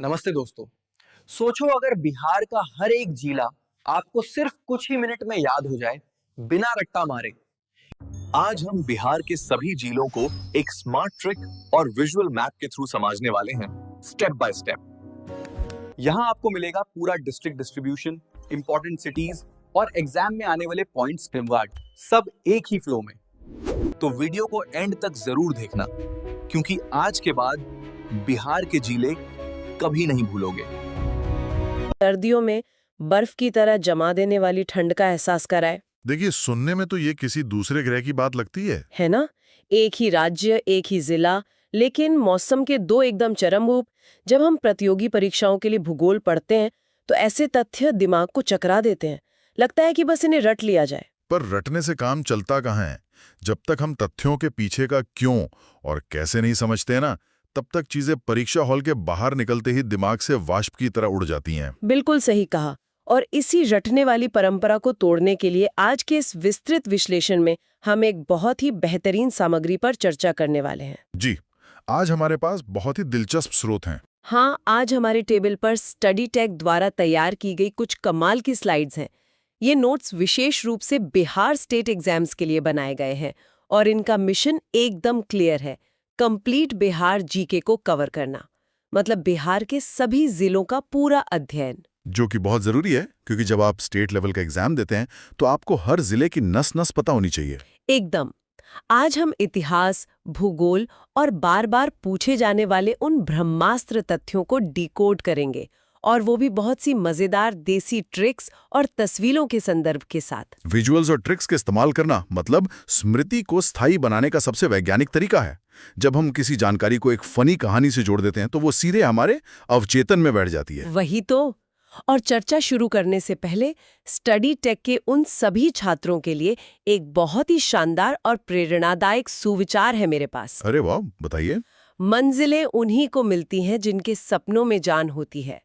नमस्ते दोस्तों। सोचो अगर बिहार का हर एक जिला आपको सिर्फ कुछ ही मिनट में याद हो जाए, बिना रट्टा मारे। आज हम बिहार के सभी जिलों को एक स्मार्ट ट्रिक और विजुअल मैप के थ्रू समझने वाले हैं, स्टेप बाय स्टेप। यहाँ आपको मिलेगा पूरा डिस्ट्रिक्ट डिस्ट्रीब्यूशन, इंपॉर्टेंट सिटीज और एग्जाम में आने वाले पॉइंट्स रिवार्ड, सब एक ही फ्लो में। तो वीडियो को एंड तक जरूर देखना, क्योंकि आज के बाद बिहार के जिले कभी नहीं भूलोगे। सर्दियों में बर्फ की तरह जमा देने वाली ठंड का एहसास कराए। देखिए, सुनने में तो ये किसी दूसरे ग्रह की बात लगती है ना? एक ही राज्य, एक ही जिला, लेकिन मौसम के दो एकदम चरम रूप। जब हम प्रतियोगी परीक्षाओं के लिए भूगोल पढ़ते हैं तो ऐसे तथ्य दिमाग को चकरा देते हैं। लगता है कि बस इन्हें रट लिया जाए। पर रटने से काम चलता कहाँ है? जब तक हम तथ्यों के पीछे का क्यों और कैसे नहीं समझते हैं ना, तब तक चीजें परीक्षा हॉल के बाहर निकलते ही दिमाग से वाष्प की तरह उड़ जाती हैं। बिल्कुल सही कहा। और इसी रटने वाली परंपरा को तोड़ने के लिए आज के इस विस्तृत विश्लेषण में हम एक बहुत ही बेहतरीन सामग्री पर चर्चा करने वाले हैं। जी, आज हमारे पास बहुत ही दिलचस्प स्रोत हैं। हाँ, आज हमारे टेबल पर स्टडी टेक द्वारा तैयार की गई कुछ कमाल की स्लाइड्स हैं। ये नोट्स विशेष रूप से बिहार स्टेट एग्जाम्स के लिए बनाए गए हैं और इनका मिशन एकदम क्लियर है, कंप्लीट बिहार जीके को कवर करना। मतलब बिहार के सभी जिलों का पूरा अध्ययन, जो कि बहुत जरूरी है, क्योंकि जब आप स्टेट लेवल का एग्जाम देते हैं तो आपको हर जिले की नस नस पता होनी चाहिए। एकदम। आज हम इतिहास, भूगोल और बार बार पूछे जाने वाले उन ब्रह्मास्त्र तथ्यों को डिकोड करेंगे, और वो भी बहुत सी मजेदार देसी ट्रिक्स और तस्वीरों के संदर्भ के साथ। विजुअल्स और ट्रिक्स के इस्तेमाल करना मतलब स्मृति को स्थायी बनाने का सबसे वैज्ञानिक तरीका है। जब हम किसी जानकारी को एक फनी कहानी से जोड़ देते हैं तो वो सीधे हमारे अवचेतन में बैठ जाती है। वही तो। और चर्चा शुरू करने से पहले स्टडी टेक के उन सभी छात्रों के लिए एक बहुत ही शानदार और प्रेरणादायक सुविचार है मेरे पास। अरे वाह, बताइए। मंजिलें उन्हीं को मिलती हैं जिनके सपनों में जान होती है।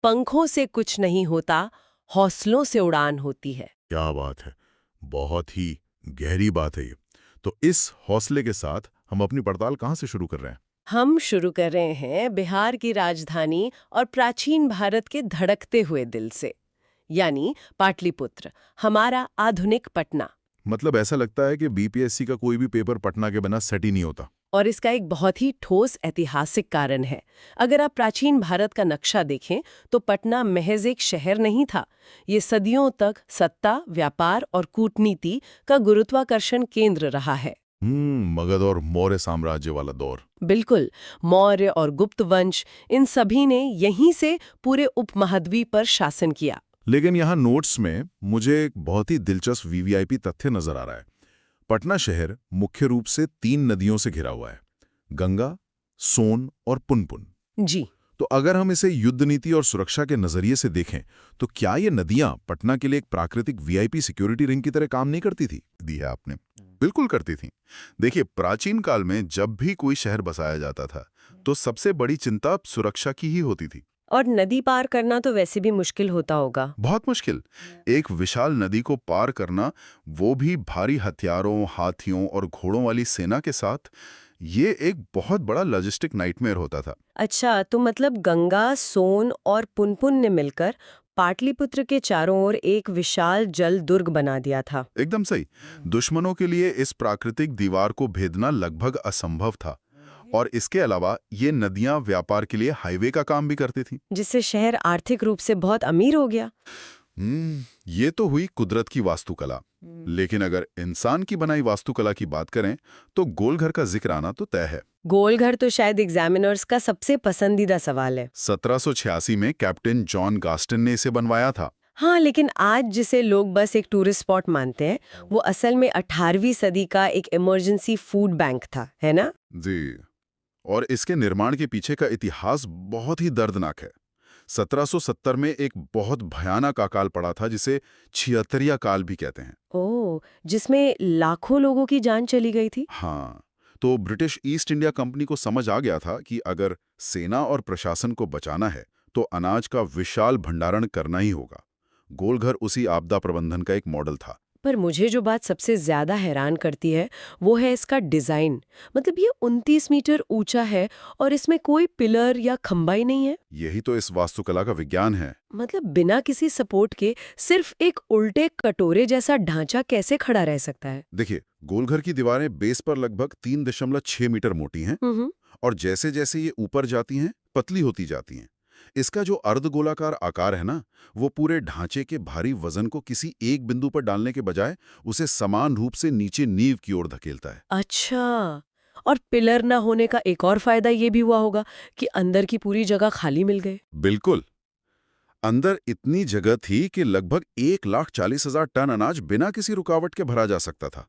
पंखों से कुछ नहीं होता, हौसलों से उड़ान होती है। क्या बात है, बहुत ही गहरी बात है ये। तो इस हौसले के साथ हम अपनी पड़ताल कहाँ से शुरू कर रहे हैं? हम शुरू कर रहे हैं बिहार की राजधानी और प्राचीन भारत के धड़कते हुए दिल से, यानी पाटलिपुत्र, हमारा आधुनिक पटना। मतलब ऐसा लगता है कि बीपीएससी का कोई भी पेपर पटना के बिना सेट ही नहीं होता। और इसका एक बहुत ही ठोस ऐतिहासिक कारण है। अगर आप प्राचीन भारत का नक्शा देखें तो पटना महज एक शहर नहीं था। ये सदियों तक सत्ता, व्यापार और कूटनीति का गुरुत्वाकर्षण केंद्र रहा है। मगध और मौर्य साम्राज्य वाला दौर। बिल्कुल। मौर्य और गुप्त वंश, इन सभी ने यहीं से पूरे उपमहाद्वीप पर शासन किया। लेकिन यहाँ नोट्स में मुझे एक बहुत ही दिलचस्प वीवीआईपी तथ्य नजर आ रहा है। पटना शहर मुख्य रूप से 3 नदियों से घिरा हुआ है, गंगा, सोन और पुनपुन। जी। तो अगर हम इसे युद्ध नीति और सुरक्षा के नजरिए से देखें तो क्या ये नदियां पटना के लिए एक प्राकृतिक वीआईपी सिक्योरिटी रिंग की तरह काम नहीं करती थी? दी है आपने, बिल्कुल करती थी। देखिए, प्राचीन काल में जब भी कोई शहर बसाया जाता था तो सबसे बड़ी चिंता सुरक्षा की ही होती थी। और नदी पार करना तो वैसे भी मुश्किल होता होगा। बहुत मुश्किल। एक विशाल नदी को पार करना, वो भी भारी हथियारों, हाथियों और घोड़ों वाली सेना के साथ, ये एक बहुत बड़ा लॉजिस्टिक नाइटमेयर होता था। अच्छा, तो मतलब गंगा, सोन और पुनपुन ने मिलकर पाटलिपुत्र के चारों ओर एक विशाल जल दुर्ग बना दिया था। एकदम सही। दुश्मनों के लिए इस प्राकृतिक दीवार को भेदना लगभग असंभव था। और इसके अलावा ये नदियां व्यापार के लिए हाईवे का काम भी करती थीं, जिससे शहर आर्थिक रूप से बहुत अमीर हो गया। ये तो हुई कुदरत की वास्तुकला। लेकिन अगर इंसान की बनाई वास्तुकला की बात करें तो गोलघर का जिक्र आना तो तय है। गोलघर तो शायद एग्जामिनर्स का सबसे पसंदीदा सवाल है। 1786 में कैप्टन जॉन गास्टन ने इसे बनवाया था। हाँ, लेकिन आज जिसे लोग बस एक टूरिस्ट स्पॉट मानते हैं, वो असल में 18वीं सदी का एक इमरजेंसी फूड बैंक था, है ना? जी। और इसके निर्माण के पीछे का इतिहास बहुत ही दर्दनाक है। 1770 में एक बहुत भयानक अकाल पड़ा था, जिसे छिहत्तरिया काल भी कहते हैं। ओह, जिसमें लाखों लोगों की जान चली गई थी। हाँ, तो ब्रिटिश ईस्ट इंडिया कंपनी को समझ आ गया था कि अगर सेना और प्रशासन को बचाना है तो अनाज का विशाल भंडारण करना ही होगा। गोलघर उसी आपदा प्रबंधन का एक मॉडल था। पर मुझे जो बात सबसे ज्यादा हैरान करती है वो है इसका डिजाइन। मतलब ये 29 मीटर ऊंचा है और इसमें कोई पिलर या खंबा ही नहीं है। यही तो इस वास्तुकला का विज्ञान है। मतलब बिना किसी सपोर्ट के सिर्फ एक उल्टे कटोरे जैसा ढांचा कैसे खड़ा रह सकता है? देखिए, गोलघर की दीवारें बेस पर लगभग 3.6 मीटर मोटी हैं और जैसे जैसे ये ऊपर जाती हैं पतली होती जाती हैं। इसका जो अर्धगोलाकार आकार है ना, वो पूरे ढांचे के भारी वजन को किसी एक बिंदु पर डालने के बजाय उसे समान रूप से नीचे नींव की ओर धकेलता है। अच्छा, और पिलर ना होने का एक और फायदा ये भी हुआ होगा कि अंदर की पूरी जगह खाली मिल गई। बिल्कुल। अंदर इतनी जगह थी कि लगभग 1,40,000 टन अनाज बिना किसी रुकावट के भरा जा सकता था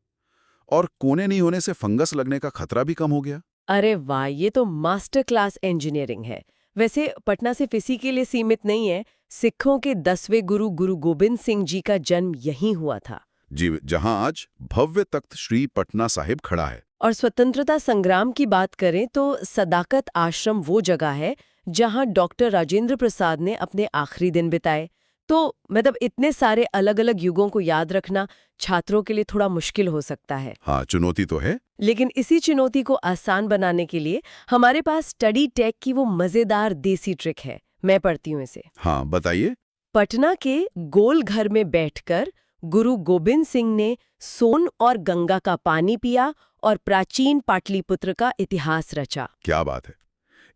और कोने नहीं होने से फंगस लगने का खतरा भी कम हो गया। अरे वाह, ये तो मास्टर क्लास इंजीनियरिंग है। वैसे पटना सिर्फ इसी के लिए सीमित नहीं है। सिखों के 10वें गुरु गुरु गोबिंद सिंह जी का जन्म यहीं हुआ था। जी, जहां आज भव्य तख्त श्री पटना साहिब खड़ा है। और स्वतंत्रता संग्राम की बात करें तो सदाकत आश्रम वो जगह है जहां डॉक्टर राजेंद्र प्रसाद ने अपने आखिरी दिन बिताए। तो मतलब इतने सारे अलग अलग युगों को याद रखना छात्रों के लिए थोड़ा मुश्किल हो सकता है। हाँ, चुनौती तो है। लेकिन इसी चुनौती को आसान बनाने के लिए हमारे पास स्टडी टेक की वो मजेदार देसी ट्रिक है। मैं पढ़ती हूँ इसे। हाँ, बताइए। पटना के गोल घर में बैठकर गुरु गोबिंद सिंह ने सोन और गंगा का पानी पिया और प्राचीन पाटलिपुत्र का इतिहास रचा। क्या बात है।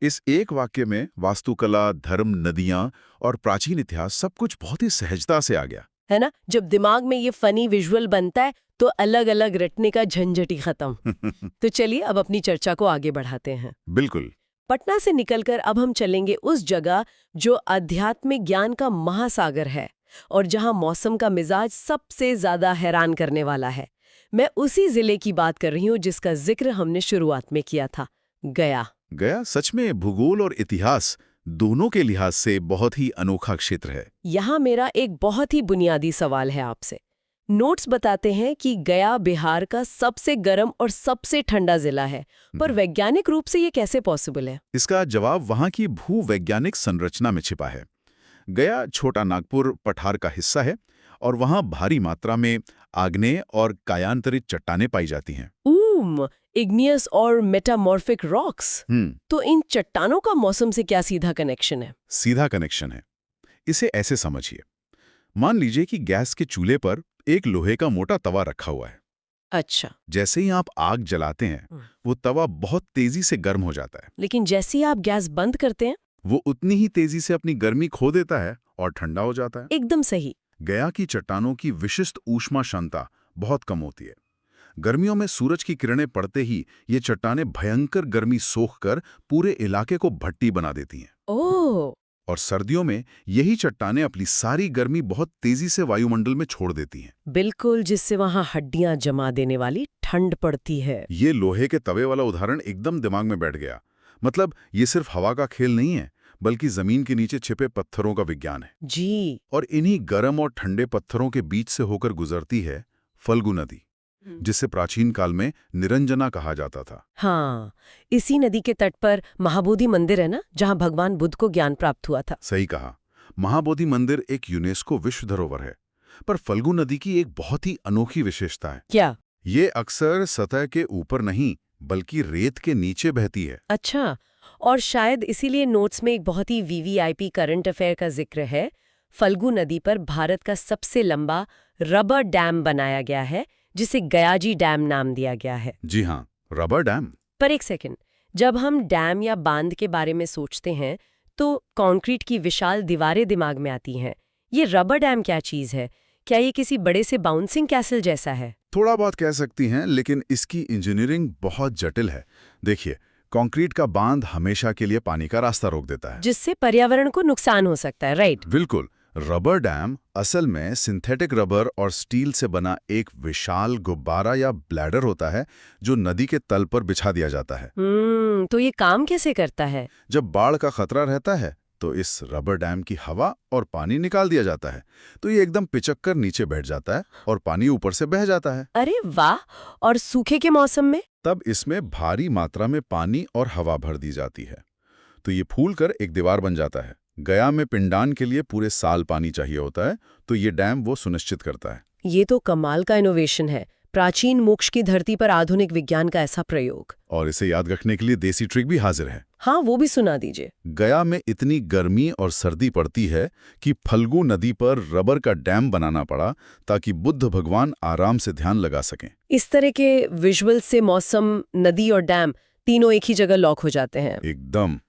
इस एक वाक्य में वास्तुकला, धर्म, नदियां और प्राचीन इतिहास सब कुछ बहुत ही सहजता से आ गया, है ना? जब दिमाग में ये फनी विजुअल बनता है तो अलग अलग रटने का झंझट ही खत्म। तो चलिए अब अपनी चर्चा को आगे बढ़ाते हैं। बिल्कुल। पटना से निकलकर अब हम चलेंगे उस जगह जो आध्यात्मिक ज्ञान का महासागर है और जहां मौसम का मिजाज सबसे ज्यादा हैरान करने वाला है। मैं उसी जिले की बात कर रही हूँ जिसका जिक्र हमने शुरुआत में किया था, गया। गया सच में भूगोल और इतिहास दोनों के लिहाज से बहुत ही अनोखा क्षेत्र है। यहाँ मेरा एक बहुत ही बुनियादी सवाल है आपसे। नोट्स बताते हैं कि गया बिहार का सबसे गर्म और सबसे ठंडा जिला है, पर वैज्ञानिक रूप से ये कैसे पॉसिबल है? इसका जवाब वहां की भूवैज्ञानिक संरचना में छिपा है। गया छोटा नागपुर पठार का हिस्सा है और वहां भारी मात्रा में आग्नेय और कायांतरित चट्टानें पाई जाती हैं। इग्नियस और मेटामॉर्फिक रॉक्स। तो इन चट्टानों का मौसम से क्या सीधा कनेक्शन है? सीधा कनेक्शन है। इसे ऐसे समझिए, मान लीजिए कि गैस के चूल्हे पर एक लोहे का मोटा तवा रखा हुआ है। अच्छा। जैसे ही आप आग जलाते हैं, वो तवा बहुत तेजी से गर्म हो जाता है। लेकिन जैसे ही आप गैस बंद करते हैं, वो उतनी ही तेजी से अपनी गर्मी खो देता है और ठंडा हो जाता है। एकदम सही। गया की चट्टानों की विशिष्ट ऊष्मा क्षमता बहुत कम होती है। गर्मियों में सूरज की किरणें पड़ते ही ये चट्टानें भयंकर गर्मी सोखकर पूरे इलाके को भट्टी बना देती हैं। ओह! और सर्दियों में यही चट्टानें अपनी सारी गर्मी बहुत तेजी से वायुमंडल में छोड़ देती हैं। बिल्कुल, जिससे वहां हड्डियां जमा देने वाली ठंड पड़ती है। ये लोहे के तवे वाला उदाहरण एकदम दिमाग में बैठ गया। मतलब ये सिर्फ हवा का खेल नहीं है, बल्कि जमीन के नीचे छिपे पत्थरों का विज्ञान है। जी। और इन्हीं गर्म और ठंडे पत्थरों के बीच से होकर गुजरती है फल्गु नदी, जिसे प्राचीन काल में निरंजना कहा जाता था। हाँ, इसी नदी के तट पर महाबोधि मंदिर है ना, जहाँ भगवान बुद्ध को ज्ञान प्राप्त हुआ था। सही कहा। महाबोधि मंदिर एक यूनेस्को विश्व धरोहर है। पर फल्गु नदी की एक बहुत ही अनोखी विशेषता है। क्या? ये अक्सर सतह के ऊपर नहीं, बल्कि रेत के नीचे बहती है। अच्छा, और शायद इसीलिए नोट्स में एक बहुत ही वीवीआईपी करंट अफेयर का जिक्र है। फल्गु नदी पर भारत का सबसे लंबा रबर डैम बनाया गया है, जिसे गयाजी डैम नाम दिया गया है। जी हाँ, रबर डैम। पर एक सेकंड, जब हम डैम या बांध के बारे में सोचते हैं तो कंक्रीट की विशाल दीवारें दिमाग में आती हैं। ये रबर डैम क्या चीज़ है? क्या ये किसी बड़े से बाउंसिंग कैसल जैसा है? थोड़ा बहुत कह सकती हैं, लेकिन इसकी इंजीनियरिंग बहुत जटिल है। देखिए, कंक्रीट का बांध हमेशा के लिए पानी का रास्ता रोक देता है, जिससे पर्यावरण को नुकसान हो सकता है, राइट? बिल्कुल। रबर डैम असल में सिंथेटिक रबर और स्टील से बना एक विशाल गुब्बारा या ब्लैडर होता है, जो नदी के तल पर बिछा दिया जाता है। तो ये काम कैसे करता है? जब बाढ़ का खतरा रहता है तो इस रबर डैम की हवा और पानी निकाल दिया जाता है, तो ये एकदम पिचक कर नीचे बैठ जाता है और पानी ऊपर से बह जाता है। अरे वाह! और सूखे के मौसम में? तब इसमें भारी मात्रा में पानी और हवा भर दी जाती है, तो ये फूल कर एक दीवार बन जाता है। गया में पिंडान के लिए पूरे साल पानी चाहिए होता है, तो ये डैम वो सुनिश्चित करता है। ये तो कमाल का इनोवेशन है। प्राचीन मोक्ष की धरती पर आधुनिक विज्ञान का ऐसा प्रयोग। और इसे याद रखने के लिए देसी ट्रिक भी हाजिर है। हाँ, वो भी सुना दीजिए। गया में इतनी गर्मी और सर्दी पड़ती है कि फल्गु नदी पर रबर का डैम बनाना पड़ा ताकि बुद्ध भगवान आराम से ध्यान लगा सकें। इस तरह के विजुअल से मौसम, नदी और डैम तीनों एक ही जगह लॉक हो जाते हैं। एकदम।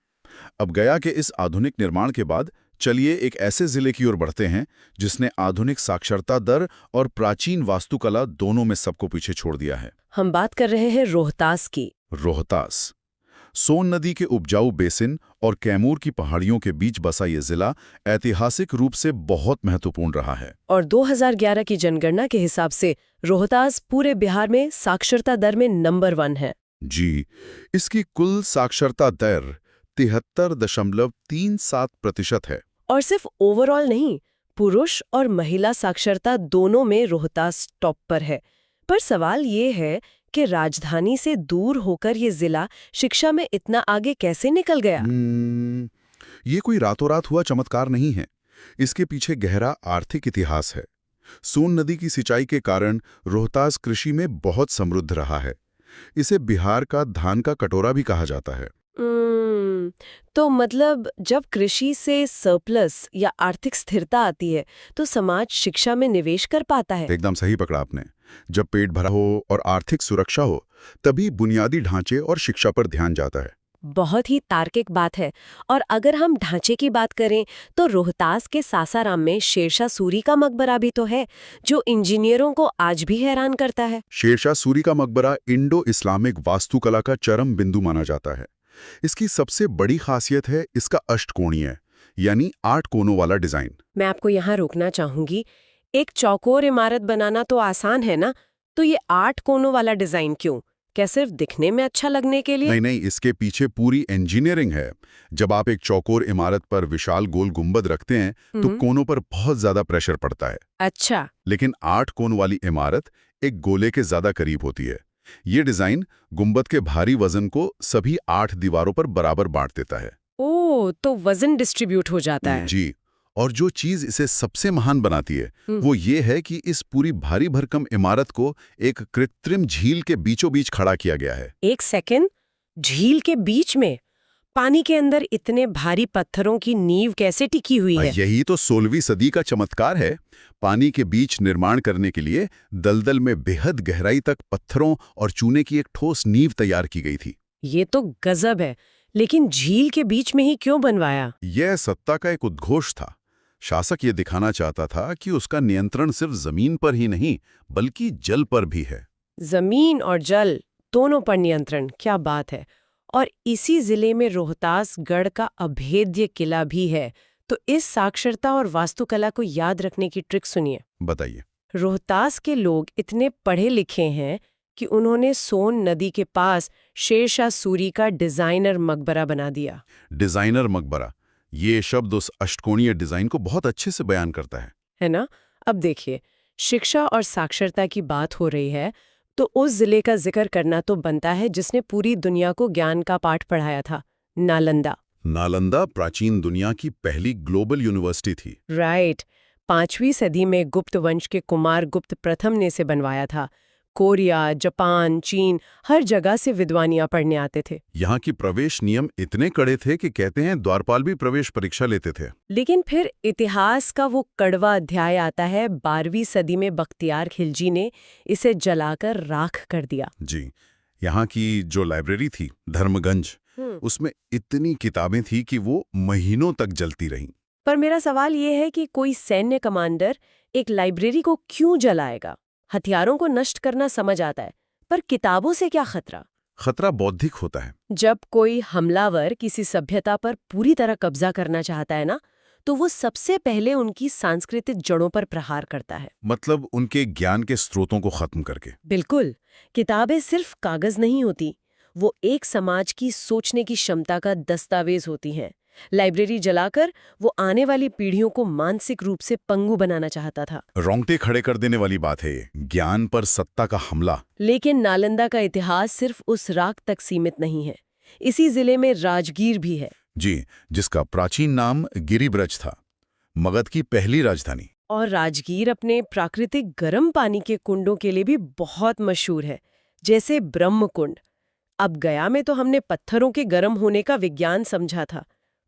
अब गया के इस आधुनिक निर्माण के बाद चलिए एक ऐसे जिले की ओर बढ़ते हैं जिसने आधुनिक साक्षरता दर और प्राचीन वास्तुकला दोनों में सबको पीछे छोड़ दिया है। हम बात कर रहे हैं रोहतास की। रोहतास सोन नदी के उपजाऊ बेसिन और कैमूर की पहाड़ियों के बीच बसा ये जिला ऐतिहासिक रूप से बहुत महत्वपूर्ण रहा है। और 2011 की जनगणना के हिसाब से रोहतास पूरे बिहार में साक्षरता दर में नंबर 1 है। जी, इसकी कुल साक्षरता दर 73.37% है। और सिर्फ ओवरऑल नहीं, पुरुष और महिला साक्षरता दोनों में रोहतास टॉप पर है। पर सवाल ये है कि राजधानी से दूर होकर ये जिला शिक्षा में इतना आगे कैसे निकल गया? ये कोई रातों रात हुआ चमत्कार नहीं है। इसके पीछे गहरा आर्थिक इतिहास है। सोन नदी की सिंचाई के कारण रोहतास कृषि में बहुत समृद्ध रहा है। इसे बिहार का धान का कटोरा भी कहा जाता है। तो मतलब जब कृषि से सरप्लस या आर्थिक स्थिरता आती है तो समाज शिक्षा में निवेश कर पाता है। एकदम सही पकड़ा आपने। जब पेट भरा हो और आर्थिक सुरक्षा हो तभी बुनियादी ढांचे और शिक्षा पर ध्यान जाता है। बहुत ही तार्किक बात है। और अगर हम ढांचे की बात करें तो रोहतास के सासाराम में शेरशाह सूरी का मकबरा भी तो है, जो इंजीनियरों को आज भी हैरान करता है। शेरशाह सूरी का मकबरा इंडो इस्लामिक वास्तुकला का चरम बिंदु माना जाता है। इसकी सबसे बड़ी खासियत है इसका अष्टकोणीय यानी 8 कोनों वाला डिजाइन। मैं आपको यहाँ रोकना चाहूंगी। एक चौकोर इमारत बनाना तो आसान है ना, तो ये 8 कोनों वाला डिजाइन क्यों? क्या सिर्फ दिखने में अच्छा लगने के लिए? नहीं, इसके पीछे पूरी इंजीनियरिंग है। जब आप एक चौकोर इमारत पर विशाल गोल गुंबद रखते हैं तो कोनों पर बहुत ज्यादा प्रेशर पड़ता है। अच्छा। लेकिन 8 कोन वाली इमारत एक गोले के ज्यादा करीब होती है। ये डिजाइन गुंबद के भारी वजन को सभी 8 दीवारों पर बराबर बांट देता है। ओह, तो वजन डिस्ट्रीब्यूट हो जाता है। जी, और जो चीज इसे सबसे महान बनाती है वो ये है कि इस पूरी भारी भरकम इमारत को एक कृत्रिम झील के बीचों बीच खड़ा किया गया है। एक सेकंड, झील के बीच में पानी के अंदर इतने भारी पत्थरों की नींव कैसे टिकी हुई है? यही तो 16वीं सदी का चमत्कार है। पानी के बीच निर्माण करने के लिए दलदल में बेहद गहराई तक पत्थरों और चूने की एक ठोस नींव तैयार की गई थी। ये तो गजब है। लेकिन झील के बीच में ही क्यों बनवाया? यह सत्ता का एक उद्घोष था। शासक ये दिखाना चाहता था कि उसका नियंत्रण सिर्फ जमीन पर ही नहीं बल्कि जल पर भी है। जमीन और जल दोनों पर नियंत्रण, क्या बात है। और इसी जिले में रोहतास गढ़ का अभेद्य किला भी है। तो इस साक्षरता और वास्तुकला को याद रखने की ट्रिक सुनिए। बताइए। रोहतास के लोग इतने पढ़े लिखे हैं कि उन्होंने सोन नदी के पास शेरशाह सूरी का डिजाइनर मकबरा बना दिया। डिजाइनर मकबरा, ये शब्द उस अष्टकोणीय डिजाइन को बहुत अच्छे से बयान करता है ना? अब देखिए, शिक्षा और साक्षरता की बात हो रही है तो उस जिले का जिक्र करना तो बनता है जिसने पूरी दुनिया को ज्ञान का पाठ पढ़ाया था, नालंदा। नालंदा प्राचीन दुनिया की पहली ग्लोबल यूनिवर्सिटी थी। राइट। 5वीं सदी में गुप्त वंश के कुमार गुप्त प्रथम ने इसे बनवाया था। कोरिया, जापान, चीन, हर जगह से विद्वान यहाँ पढ़ने आते थे। यहाँ की प्रवेश नियम इतने कड़े थे कि कहते हैं द्वारपाल भी प्रवेश परीक्षा लेते थे। लेकिन फिर इतिहास का वो कड़वा अध्याय आता है। 12वीं सदी में बख्तियार खिलजी ने इसे जलाकर राख कर दिया। जी, यहाँ की जो लाइब्रेरी थी धर्मगंज, उसमें इतनी किताबें थी कि वो महीनों तक जलती रहीं। पर मेरा सवाल ये है कि कोई सैन्य कमांडर एक लाइब्रेरी को क्यों जलाएगा? हथियारों को नष्ट करना समझ आता है, पर किताबों से क्या खतरा? खतरा बौद्धिक होता है। जब कोई हमलावर किसी सभ्यता पर पूरी तरह कब्जा करना चाहता है ना, तो वो सबसे पहले उनकी सांस्कृतिक जड़ों पर प्रहार करता है। मतलब उनके ज्ञान के स्रोतों को खत्म करके। बिल्कुल। किताबें सिर्फ कागज नहीं होती, वो एक समाज की सोचने की क्षमता का दस्तावेज होती हैं। लाइब्रेरी जलाकर वो आने वाली पीढ़ियों को मानसिक रूप से पंगु बनाना चाहता था। रोंगटे खड़े कर देने वाली बात है ये, ज्ञान पर सत्ता का हमला। लेकिन नालंदा का इतिहास सिर्फ उस राख तक सीमित नहीं है। इसी जिले में राजगीर भी है। जी, जिसका प्राचीन नाम गिरिब्रज था, मगध की पहली राजधानी। और राजगीर अपने प्राकृतिक गर्म पानी के कुंडों के लिए भी बहुत मशहूर है, जैसे ब्रह्म कुंड। अब गया में तो हमने पत्थरों के गर्म होने का विज्ञान समझा था,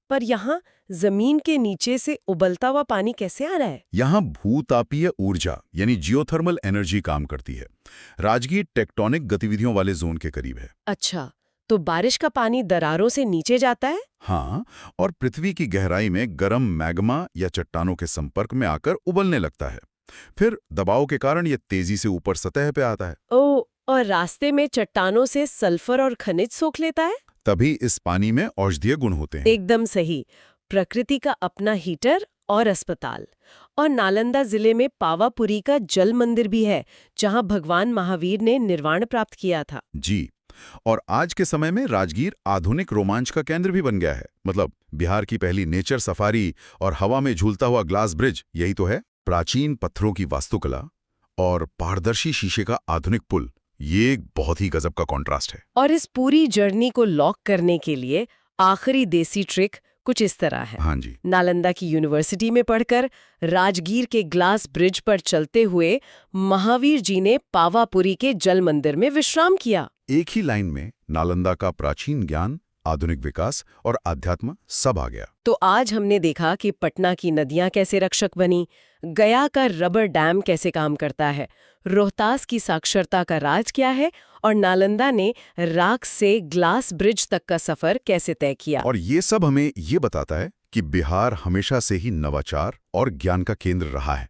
पर यहाँ जमीन के नीचे से उबलता हुआ पानी कैसे आ रहा है? यहाँ भूतापीय ऊर्जा यानी जियोथर्मल एनर्जी काम करती है। राजगीर टेक्टोनिक गतिविधियों वाले जोन के करीब है। अच्छा, तो बारिश का पानी दरारों से नीचे जाता है? हाँ, और पृथ्वी की गहराई में गर्म मैग्मा या चट्टानों के संपर्क में आकर उबलने लगता है। फिर दबाव के कारण ये तेजी से ऊपर सतह पे आता है। ओ, और रास्ते में चट्टानों से सल्फर और खनिज सोख लेता है? तभी इस पानी में औषधीय गुण होते हैं। एकदम सही। प्रकृति का अपना हीटर और अस्पताल। और नालंदा जिले में पावापुरी का जल मंदिर भी है, जहां भगवान महावीर ने निर्वाण प्राप्त किया था। जी, और आज के समय में राजगीर आधुनिक रोमांच का केंद्र भी बन गया है। मतलब बिहार की पहली नेचर सफारी और हवा में झूलता हुआ ग्लास ब्रिज यही तो है। प्राचीन पत्थरों की वास्तुकला और पारदर्शी शीशे का आधुनिक पुल, ये एक बहुत ही गजब का कॉन्ट्रास्ट है। और इस पूरी जर्नी को लॉक करने के लिए आखिरी देसी ट्रिक कुछ इस तरह है। हाँ जी, नालंदा की यूनिवर्सिटी में पढ़कर राजगीर के ग्लास ब्रिज पर चलते हुए महावीर जी ने पावापुरी के जल मंदिर में विश्राम किया। एक ही लाइन में नालंदा का प्राचीन ज्ञान, आधुनिक विकास और आध्यात्म सब आ गया। तो आज हमने देखा कि पटना की नदियां कैसे रक्षक बनी, गया का रबर डैम कैसे काम करता है, रोहतास की साक्षरता का राज क्या है, और नालंदा ने राख से ग्लास ब्रिज तक का सफर कैसे तय किया। और ये सब हमें ये बताता है कि बिहार हमेशा से ही नवाचार और ज्ञान का केंद्र रहा है।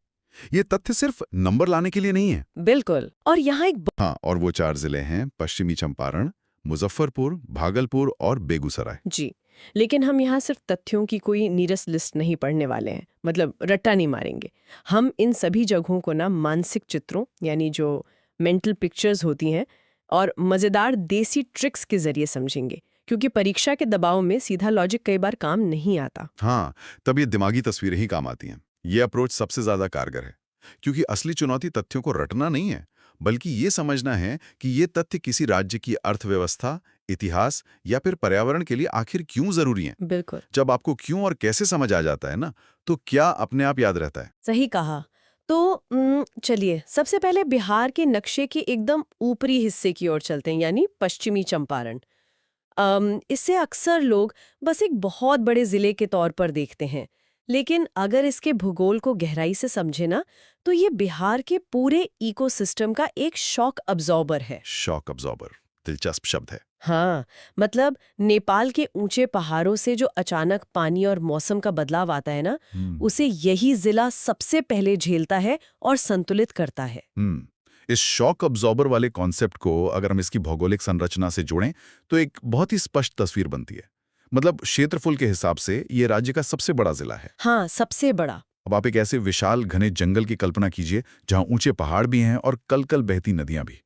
ये तथ्य सिर्फ नंबर लाने के लिए नहीं है। बिल्कुल। और यहाँ एक हाँ, और वो 4 जिले हैं पश्चिमी चंपारण, मुजफ्फरपुर, भागलपुर और बेगूसराय। जी, लेकिन हम यहाँ सिर्फ तथ्यों की कोई नीरस लिस्ट नहीं पढ़ने वाले हैं, मतलब रट्टा नहीं मारेंगे। हम इन सभी जगहों को ना मानसिक चित्रों, यानी जो मेंटल पिक्चर्स होती हैं, और मज़ेदार देसी ट्रिक्स के जरिए समझेंगे, क्योंकि परीक्षा के दबाव में सीधा लॉजिक कई बार काम नहीं आता। हाँ, तब ये दिमागी तस्वीरें ही काम आती हैं। ये अप्रोच सबसे ज्यादा कारगर है, क्योंकि असली चुनौती तथ्यों को रटना नहीं है, बल्कि ये समझना है कि ये तथ्य किसी राज्य की अर्थव्यवस्था, इतिहास या फिर पर्यावरण के लिए आखिर क्यों जरूरी हैं। बिल्कुल जब आपको क्यों और कैसे समझ आ जाता है ना, तो क्या अपने आप याद रहता है। सही कहा। तो चलिए सबसे पहले बिहार के नक्शे के एकदम ऊपरी हिस्से की ओर चलते हैं, यानी पश्चिमी चंपारण। इससे अक्सर लोग बस एक बहुत बड़े जिले के तौर पर देखते हैं, लेकिन अगर इसके भूगोल को गहराई से समझे ना, तो ये बिहार के पूरे इकोसिस्टम का एक शॉक अब्जॉर्बर है। शॉक अब्जॉर्बर, दिलचस्प शब्द है। हाँ, मतलब नेपाल के ऊंचे पहाड़ों से जो अचानक पानी और मौसम का बदलाव आता है ना, उसे यही जिला सबसे पहले झेलता है और संतुलित करता है। इस शॉक अब्जॉर्बर वाले कॉन्सेप्ट को अगर हम इसकी भौगोलिक संरचना से जोड़ें तो एक बहुत ही स्पष्ट तस्वीर बनती है। मतलब क्षेत्रफल के हिसाब से ये राज्य का सबसे बड़ा जिला है। हाँ, सबसे बड़ा। अब आप एक ऐसे विशाल घने जंगल की कल्पना कीजिए जहां ऊंचे पहाड़ भी हैं और कल-कल बहती नदियां भी।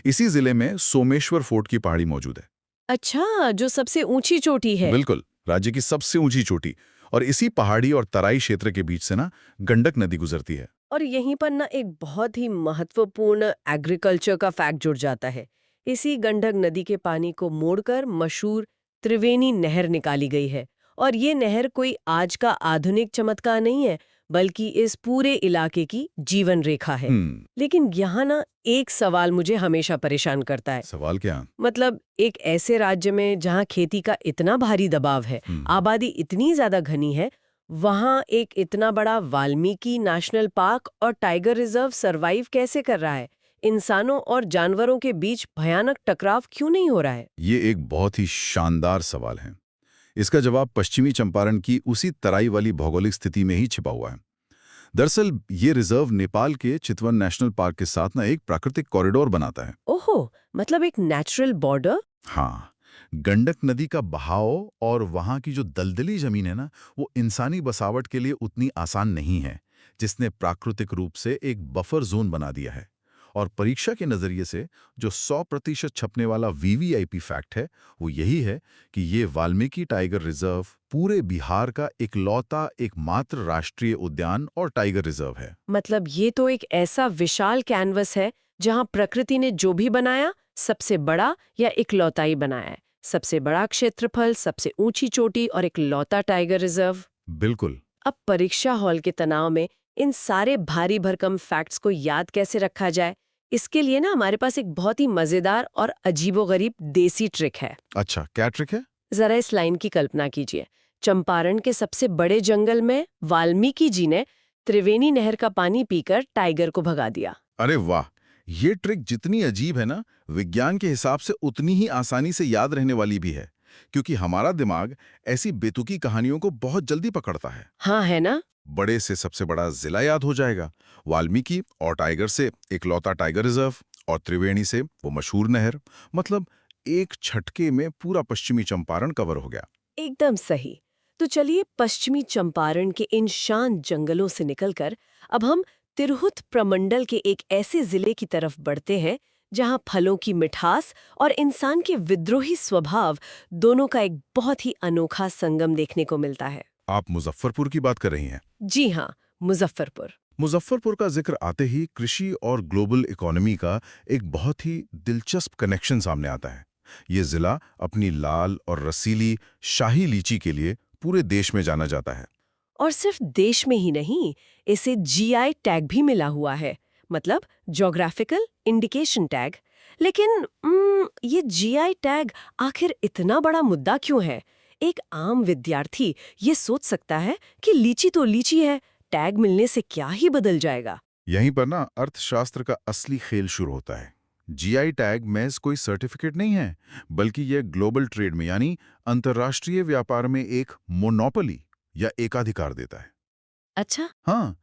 इसी जिले में सोमेश्वर फोर्ट की पहाड़ी मौजूद है। अच्छा, जो सबसे ऊंची चोटी है। बिल्कुल, राज्य की सबसे ऊंची चोटी। और इसी पहाड़ी और तराई क्षेत्र के बीच से ना गंडक नदी गुजरती है। और यहीं पर ना एक बहुत ही महत्वपूर्ण एग्रीकल्चर का फैक्ट जुड़ जाता है। इसी गंडक नदी के पानी को मोड़कर मशहूर त्रिवेणी नहर निकाली गई है। और ये नहर कोई आज का आधुनिक चमत्कार नहीं है, बल्कि इस पूरे इलाके की जीवन रेखा है। लेकिन यहाँ ना एक सवाल मुझे हमेशा परेशान करता है। सवाल क्या? मतलब एक ऐसे राज्य में जहाँ खेती का इतना भारी दबाव है, आबादी इतनी ज्यादा घनी है, वहाँ एक इतना बड़ा वाल्मीकि नेशनल पार्क और टाइगर रिजर्व सरवाइव कैसे कर रहा है? इंसानों और जानवरों के बीच भयानक टकराव क्यों नहीं हो रहा है? ये एक बहुत ही शानदार सवाल है। इसका जवाब पश्चिमी चंपारण की उसी तराई वाली भौगोलिक स्थिति में ही छिपा हुआ है। दरअसल ये रिजर्व नेपाल के चितवन नेशनल पार्क के साथ ना एक प्राकृतिक कॉरिडोर बनाता है। ओहो, मतलब एक नेचुरल बॉर्डर? हाँ, गंडक नदी का बहाव और वहाँ की जो दलदली जमीन है ना, वो इंसानी बसावट के लिए उतनी आसान नहीं है, जिसने प्राकृतिक रूप से एक बफर जोन बना दिया है। और परीक्षा के नजरिए से जो 100% छपने वाला वीवीआईपी फैक्ट है, वो यही है कि ये वाल्मीकि टाइगर रिजर्व पूरे बिहार का एकमात्र राष्ट्रीय उद्यान और टाइगर रिजर्व है। मतलब ये तो एक ऐसा विशाल कैनवस है जहाँ प्रकृति ने जो भी बनाया सबसे बड़ा या इकलौता ही बनाया है। सबसे बड़ा क्षेत्रफल, सबसे ऊंची चोटी और इकलौता टाइगर रिजर्व। बिल्कुल। अब परीक्षा हॉल के तनाव में इन सारे भारी भरकम फैक्ट्स को याद कैसे रखा जाए, इसके लिए ना हमारे पास एक बहुत ही मजेदार और अजीबोगरीब देसी ट्रिक है। अच्छा, क्या ट्रिक है? जरा इस लाइन की कल्पना कीजिए। चंपारण के सबसे बड़े जंगल में वाल्मीकि जी ने त्रिवेणी नहर का पानी पीकर टाइगर को भगा दिया। अरे वाह, ये ट्रिक जितनी अजीब है ना, विज्ञान के हिसाब से उतनी ही आसानी से याद रहने वाली भी है, क्योंकि हमारा दिमाग ऐसी बेतुकी कहानियों को बहुत जल्दी पकड़ता है। हाँ, है ना? बड़े से सबसे बड़ा जिला याद हो जाएगा, वाल्मीकि, और टाइगर से इकलौता टाइगर रिजर्व, और त्रिवेणी से वो मशहूर नहर। मतलब एक झटके में पूरा पश्चिमी चंपारण कवर हो गया। एकदम सही। तो चलिए पश्चिमी चंपारण के इन शांत जंगलों से निकलकर अब हम तिरहुत प्रमंडल के एक ऐसे जिले की तरफ बढ़ते हैं जहां फलों की मिठास और इंसान के विद्रोही स्वभाव दोनों का एक बहुत ही अनोखा संगम देखने को मिलता है। आप मुजफ्फरपुर की बात कर रही हैं? जी हाँ, मुजफ्फरपुर। मुजफ्फरपुर का जिक्र आते ही कृषि और ग्लोबल इकोनॉमी का एक बहुत ही दिलचस्प कनेक्शन सामने आता है। ये जिला अपनी लाल और रसीली शाही लीची के लिए पूरे देश में जाना जाता है। और सिर्फ देश में ही नहीं, इसे जीआई टैग भी मिला हुआ है, मतलब ज्योग्राफिकल इंडिकेशन टैग। लेकिन ये जीआई टैग आखिर इतना बड़ा मुद्दा क्यों है? एक आम विद्यार्थी ये सोच सकता है कि लीची तो लीची है, टैग मिलने से क्या ही बदल जाएगा। यहीं पर ना अर्थशास्त्र का असली खेल शुरू होता है। जीआई टैग महज कोई सर्टिफिकेट नहीं है, बल्कि यह ग्लोबल ट्रेड में यानी अंतर्राष्ट्रीय व्यापार में एक मोनोपोली या एकाधिकार देता है। अच्छा। हाँ,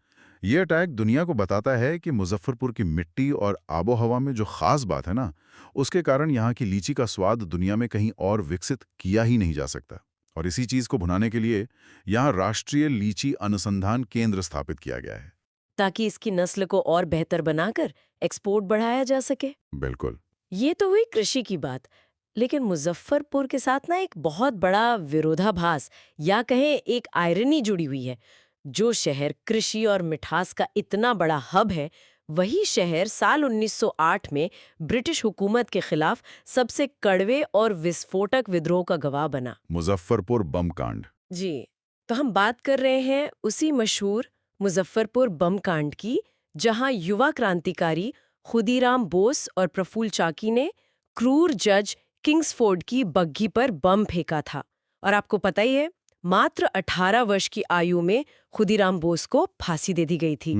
यह टैग दुनिया को बताता है कि मुजफ्फरपुर की मिट्टी और आबोहवा में जो खास बात है ना, उसके कारण यहाँ की लीची का स्वाद दुनिया में कहीं और विकसित किया ही नहीं जा सकता। और इसी चीज को भुनाने के लिए यहाँ राष्ट्रीय लीची अनुसंधान केंद्र स्थापित किया गया है, ताकि इसकी नस्ल को और बेहतर बनाकर एक्सपोर्ट बढ़ाया जा सके। बिल्कुल। ये तो हुई कृषि की बात, लेकिन मुजफ्फरपुर के साथ ना एक बहुत बड़ा विरोधाभास या कहें एक आयरनी जुड़ी हुई है। जो शहर कृषि और मिठास का इतना बड़ा हब है, वही शहर साल 1908 में ब्रिटिश हुकूमत के खिलाफ सबसे कड़वे और विस्फोटक विद्रोह का गवाह बना। मुजफ्फरपुर बम कांड। जी, तो हम बात कर रहे हैं उसी मशहूर मुजफ्फरपुर बम कांड की, जहां युवा क्रांतिकारी खुदीराम बोस और प्रफुल्ल चाकी ने क्रूर जज किंग्सफोर्ड की बग्घी पर बम फेंका था। और आपको पता ही है, मात्र 18 वर्ष की आयु में खुदीराम बोस को फांसी दे दी गई थी।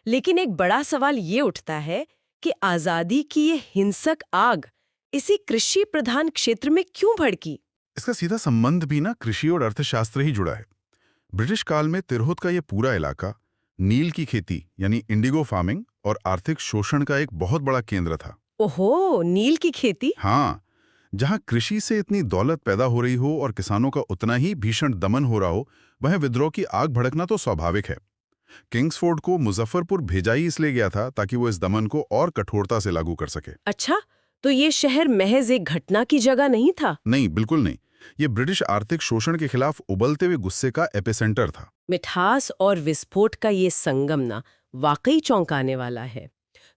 लेकिन एक बड़ा सवाल ये उठता है कि आजादी की ये हिंसक आग इसी कृषि प्रधान क्षेत्र में क्यों भड़की? इसका सीधा संबंध भी ना कृषि और अर्थशास्त्र ही जुड़ा है। ब्रिटिश काल में तिरहुत का ये पूरा इलाका नील की खेती यानी इंडिगो फार्मिंग और आर्थिक शोषण का एक बहुत बड़ा केंद्र था। ओहो, नील की खेती? हाँ, जहाँ कृषि से इतनी दौलत पैदा हो रही हो और किसानों का उतना ही भीषण दमन हो रहा हो, वह विद्रोह की आग भड़कना तो स्वाभाविक है। किंग्सफोर्ड को मुजफ्फरपुर भेजा ही इसलिए गया था ताकि वो इस दमन को और कठोरता से लागू कर सके। अच्छा, तो ये शहर महज एक घटना की जगह नहीं था? नहीं, बिल्कुल नहीं। ये ब्रिटिश आर्थिक शोषण के खिलाफ उबलते हुए गुस्से का एपिसेंटर था। मिठास और विस्फोट का ये संगम ना वाकई चौंकाने वाला है।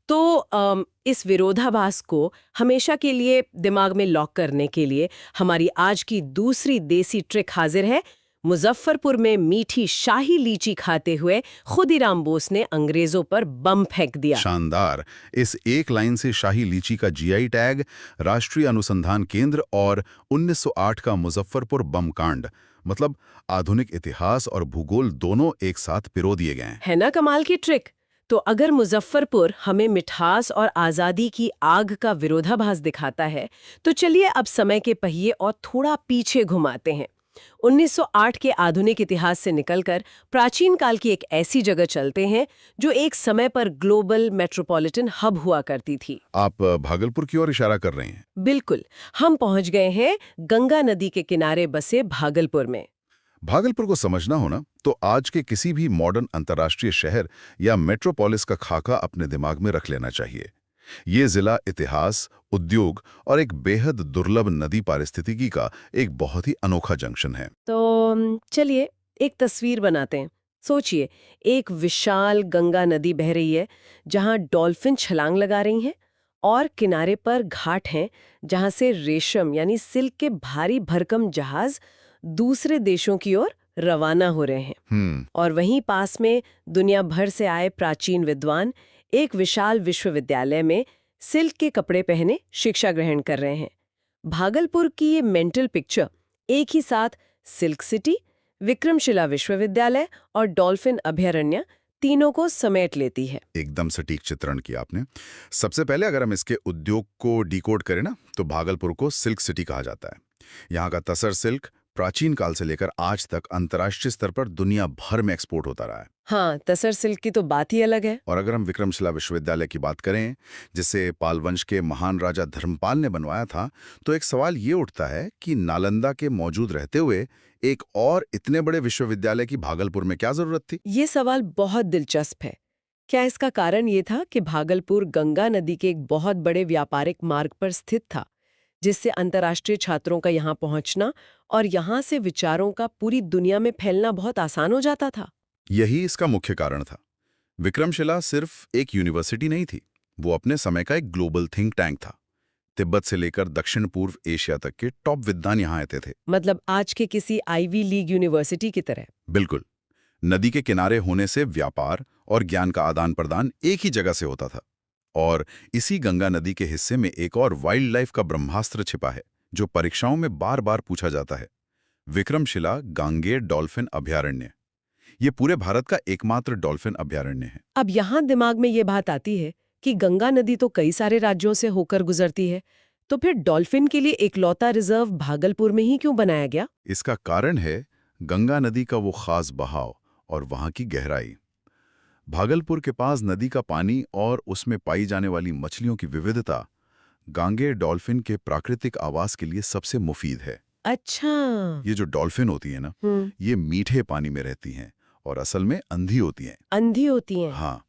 तो इस विरोधाभास को हमेशा के लिए दिमाग में लॉक करने के लिए हमारी आज की दूसरी देसी ट्रिक हाजिर है। मुजफ्फरपुर में मीठी शाही लीची खाते हुए खुदीराम बोस ने अंग्रेजों पर बम फेंक दिया। शानदार। इस एक लाइन से शाही लीची का जीआई टैग, राष्ट्रीय अनुसंधान केंद्र और 1908 का मुजफ्फरपुर बम कांड, मतलब आधुनिक इतिहास और भूगोल दोनों एक साथ पिरो दिए गए हैं। है ना कमाल की ट्रिक? तो अगर मुजफ्फरपुर हमें मिठास और आज़ादी की आग का विरोधाभास दिखाता है, तो चलिए अब समय के पहिए और थोड़ा पीछे घुमाते हैं। 1908 के आधुनिक इतिहास से निकलकर प्राचीन काल की एक ऐसी जगह चलते हैं जो एक समय पर ग्लोबल मेट्रोपॉलिटन हब हुआ करती थी। आप भागलपुर की ओर इशारा कर रहे हैं? बिल्कुल, हम पहुंच गए हैं गंगा नदी के किनारे बसे भागलपुर में। भागलपुर को समझना हो ना, तो आज के किसी भी मॉडर्न अंतर्राष्ट्रीय शहर या मेट्रोपोलिस का खाका अपने दिमाग में रख लेना चाहिए। ये जिला इतिहास, उद्योग और एक बेहद दुर्लभ नदी पारिस्थितिकी का एक बहुत ही अनोखा जंक्शन है। तो चलिए एक तस्वीर बनाते हैं। सोचिए, एक विशाल गंगा नदी बह रही है जहां डॉल्फिन छलांग लगा रही हैं और किनारे पर घाट हैं जहां से रेशम यानी सिल्क के भारी भरकम जहाज दूसरे देशों की ओर रवाना हो रहे हैं। और वहीं पास में दुनिया भर से आए प्राचीन विद्वान एक विशाल विश्वविद्यालय में सिल्क के कपड़े पहने शिक्षा ग्रहण कर रहे हैं। भागलपुर की ये मेंटल पिक्चर एक ही साथ सिल्क सिटी, विक्रमशिला विश्वविद्यालय और डॉल्फिन अभयारण्य तीनों को समेट लेती है। एकदम सटीक चित्रण किया आपने। सबसे पहले अगर हम इसके उद्योग को डिकोड करें ना, तो भागलपुर को सिल्क सिटी कहा जाता है। यहाँ का तसर सिल्क प्राचीन काल से लेकर आज तक अंतर्राष्ट्रीय स्तर पर दुनिया भर में एक्सपोर्ट होता रहा है। हाँ, तसर सिल्क की तो बात ही अलग है। और अगर हम विक्रमशिला विश्वविद्यालय की बात करें, जिसे पाल वंश के महान राजा धर्मपाल ने बनवाया था, तो एक सवाल ये उठता है कि नालंदा के मौजूद रहते हुए एक और इतने बड़े विश्वविद्यालय की भागलपुर में क्या जरूरत थी? ये सवाल बहुत दिलचस्प है। क्या इसका कारण ये था कि भागलपुर गंगा नदी के एक बहुत बड़े व्यापारिक मार्ग पर स्थित था, जिससे अंतर्राष्ट्रीय छात्रों का यहाँ पहुँचना और यहाँ से विचारों का पूरी दुनिया में फैलना बहुत आसान हो जाता था? यही इसका मुख्य कारण था। विक्रमशिला सिर्फ एक यूनिवर्सिटी नहीं थी, वो अपने समय का एक ग्लोबल थिंक टैंक था। तिब्बत से लेकर दक्षिण पूर्व एशिया तक के टॉप विद्वान यहाँ आते थे। मतलब आज के किसी आईवी लीग यूनिवर्सिटी की तरह? बिल्कुल। नदी के किनारे होने से व्यापार और ज्ञान का आदान प्रदान एक ही जगह से होता था। और इसी गंगा नदी के हिस्से में एक और वाइल्ड लाइफ का ब्रह्मास्त्र छिपा है, जो परीक्षाओं में बार बार पूछा जाता है। विक्रमशिला गांगेय डॉल्फिन अभयारण्य। ये पूरे भारत का एकमात्र डॉल्फिन अभयारण्य है। अब यहाँ दिमाग में ये बात आती है कि गंगा नदी तो कई सारे राज्यों से होकर गुजरती है, तो फिर डॉल्फिन के लिए इकलौता रिजर्व भागलपुर में ही क्यों बनाया गया? इसका कारण है गंगा नदी का वो खास बहाव और वहाँ की गहराई। भागलपुर के पास नदी का पानी और उसमें पाई जाने वाली मछलियों की विविधता गांगेय डॉल्फिन के प्राकृतिक आवास के लिए सबसे मुफीद है। अच्छा। ये जो डॉल्फिन होती है ना, ये मीठे पानी में रहती हैं और असल में अंधी होती हैं। अंधी होती हैं? हाँ,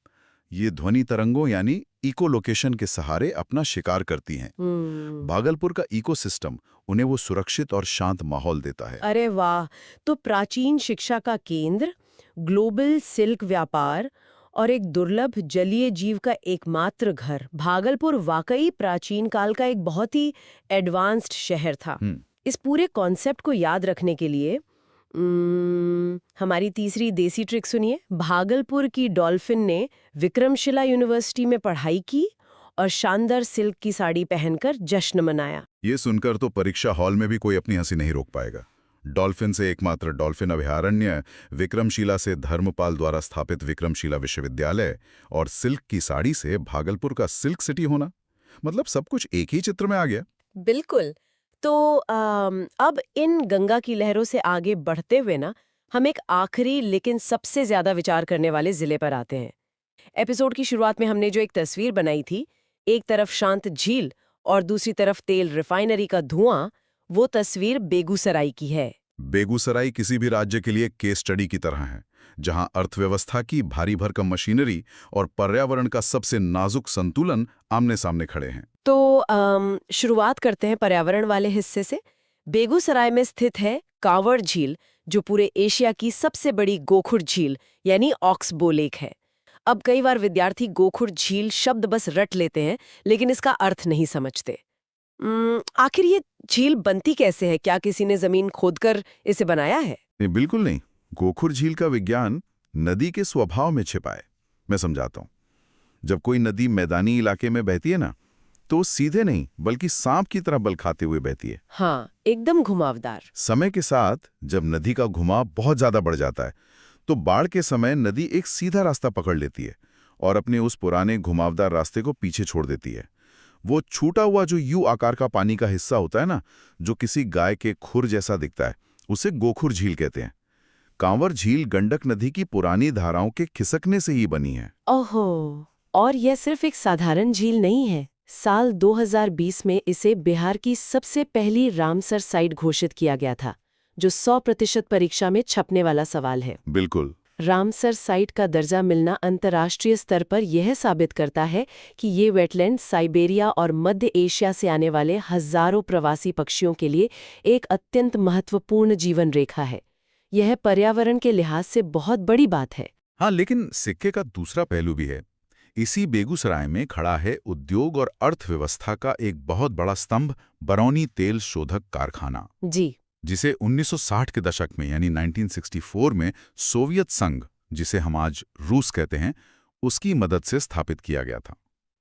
ये ध्वनि तरंगों यानी इकोलोकेशन के सहारे अपना शिकार करती हैं। भागलपुर का इकोसिस्टम उन्हें वो सुरक्षित और शांत माहौल देता है। अरे वाह! तो प्राचीन शिक्षा का केंद्र, ग्लोबल सिल्क व्यापार और एक दुर्लभ जलीय जीव का एकमात्र घर, भागलपुर वाकई प्राचीन काल का एक बहुत ही एडवांस्ड शहर था। इस पूरे कॉन्सेप्ट को याद रखने के लिए हमारी तीसरी देसी ट्रिक सुनिए। भागलपुर की डॉल्फिन ने विक्रमशिला यूनिवर्सिटी में पढ़ाई की और शानदार सिल्क की साड़ी पहनकर जश्न मनाया। ये सुनकर तो परीक्षा हॉल में भी कोई अपनी हंसी नहीं रोक पाएगा। डॉल्फिन से एकमात्र डॉल्फिन अभयारण्य, विक्रमशिला से धर्मपाल द्वारा स्थापित विक्रमशिला विश्वविद्यालय और सिल्क की साड़ी से भागलपुर का सिल्क सिटी होना, मतलब सब कुछ एक ही चित्र में आ गया। बिल्कुल। तो अब इन गंगा की लहरों से आगे बढ़ते हुए ना, हम एक आखिरी लेकिन सबसे ज्यादा विचार करने वाले जिले पर आते हैं। एपिसोड की शुरुआत में हमने जो एक तस्वीर बनाई थी, एक तरफ शांत झील और दूसरी तरफ तेल रिफाइनरी का धुआं, वो तस्वीर बेगूसराय की है। बेगूसराय किसी भी राज्य के लिए केस स्टडी की तरह है, जहां अर्थव्यवस्था की भारी भरकम मशीनरी और पर्यावरण का सबसे नाजुक संतुलन आमने सामने खड़े हैं। तो शुरुआत करते हैं पर्यावरण वाले हिस्से से। बेगूसराय में स्थित है कांवड़ झील, जो पूरे एशिया की सबसे बड़ी गोखुर झील यानी ऑक्सबो लेक है। अब कई बार विद्यार्थी गोखुर झील शब्द बस रट लेते हैं, लेकिन इसका अर्थ नहीं समझते। आखिर ये झील बनती कैसे है? क्या किसी ने जमीन खोदकर इसे बनाया है? बिल्कुल नहीं। गोखुर झील का विज्ञान नदी के स्वभाव में छिपा है। मैं समझाता हूं। जब कोई नदी मैदानी इलाके में बहती है ना, तो सीधे नहीं बल्कि सांप की तरह बल खाते हुए बहती है। हाँ, एकदम घुमावदार। समय के साथ जब नदी का घुमाव बहुत ज्यादा बढ़ जाता है, तो बाढ़ के समय नदी एक सीधा रास्ता पकड़ लेती है और अपने उस पुराने घुमावदार रास्ते को पीछे छोड़ देती है। वो छूटा हुआ जो यू आकार का पानी का हिस्सा होता है ना, जो किसी गाय के खुर जैसा दिखता है, उसे गोखुर झील कहते हैं। कांवर झील गंडक नदी की पुरानी धाराओं के खिसकने से ही बनी है। ओहो, और यह सिर्फ एक साधारण झील नहीं है। साल 2020 में इसे बिहार की सबसे पहली रामसर साइट घोषित किया गया था, जो 100% परीक्षा में छपने वाला सवाल है। बिल्कुल। रामसर साइट का दर्जा मिलना अंतर्राष्ट्रीय स्तर पर यह साबित करता है कि ये वेटलैंड साइबेरिया और मध्य एशिया से आने वाले हजारों प्रवासी पक्षियों के लिए एक अत्यंत महत्वपूर्ण जीवन रेखा है। यह पर्यावरण के लिहाज से बहुत बड़ी बात है। हाँ, लेकिन सिक्के का दूसरा पहलू भी है। इसी बेगूसराय में खड़ा है उद्योग और अर्थव्यवस्था का एक बहुत बड़ा स्तंभ, बरौनी तेल शोधक कारखाना। जी। जिसे 1960 के दशक में यानी 1964 में सोवियत संघ, जिसे हम आज रूस कहते हैं, उसकी मदद से स्थापित किया गया था।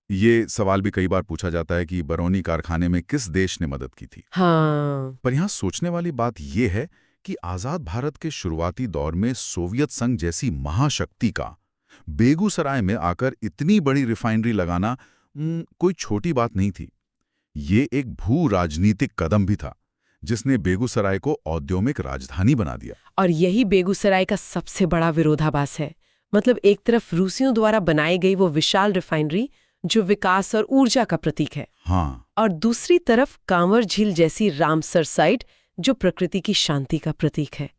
ये सवाल भी कई बार पूछा जाता है कि बरौनी कारखाने में किस देश ने मदद की थी। हाँ। पर यहाँ सोचने वाली बात यह है कि आजाद भारत के शुरुआती दौर में सोवियत संघ जैसी महाशक्ति का बेगूसराय में आकर इतनी बड़ी रिफाइनरी लगाना कोई छोटी बात नहीं थी। ये एक भू राजनीतिक कदम भी था जिसने बेगूसराय को औद्योगिक राजधानी बना दिया। और यही बेगूसराय का सबसे बड़ा विरोधाभास है। मतलब एक तरफ रूसियों द्वारा बनाई गई वो विशाल रिफाइनरी जो विकास और ऊर्जा का प्रतीक है, हाँ, और दूसरी तरफ कांवर झील जैसी रामसर साइट जो प्रकृति की शांति का प्रतीक है।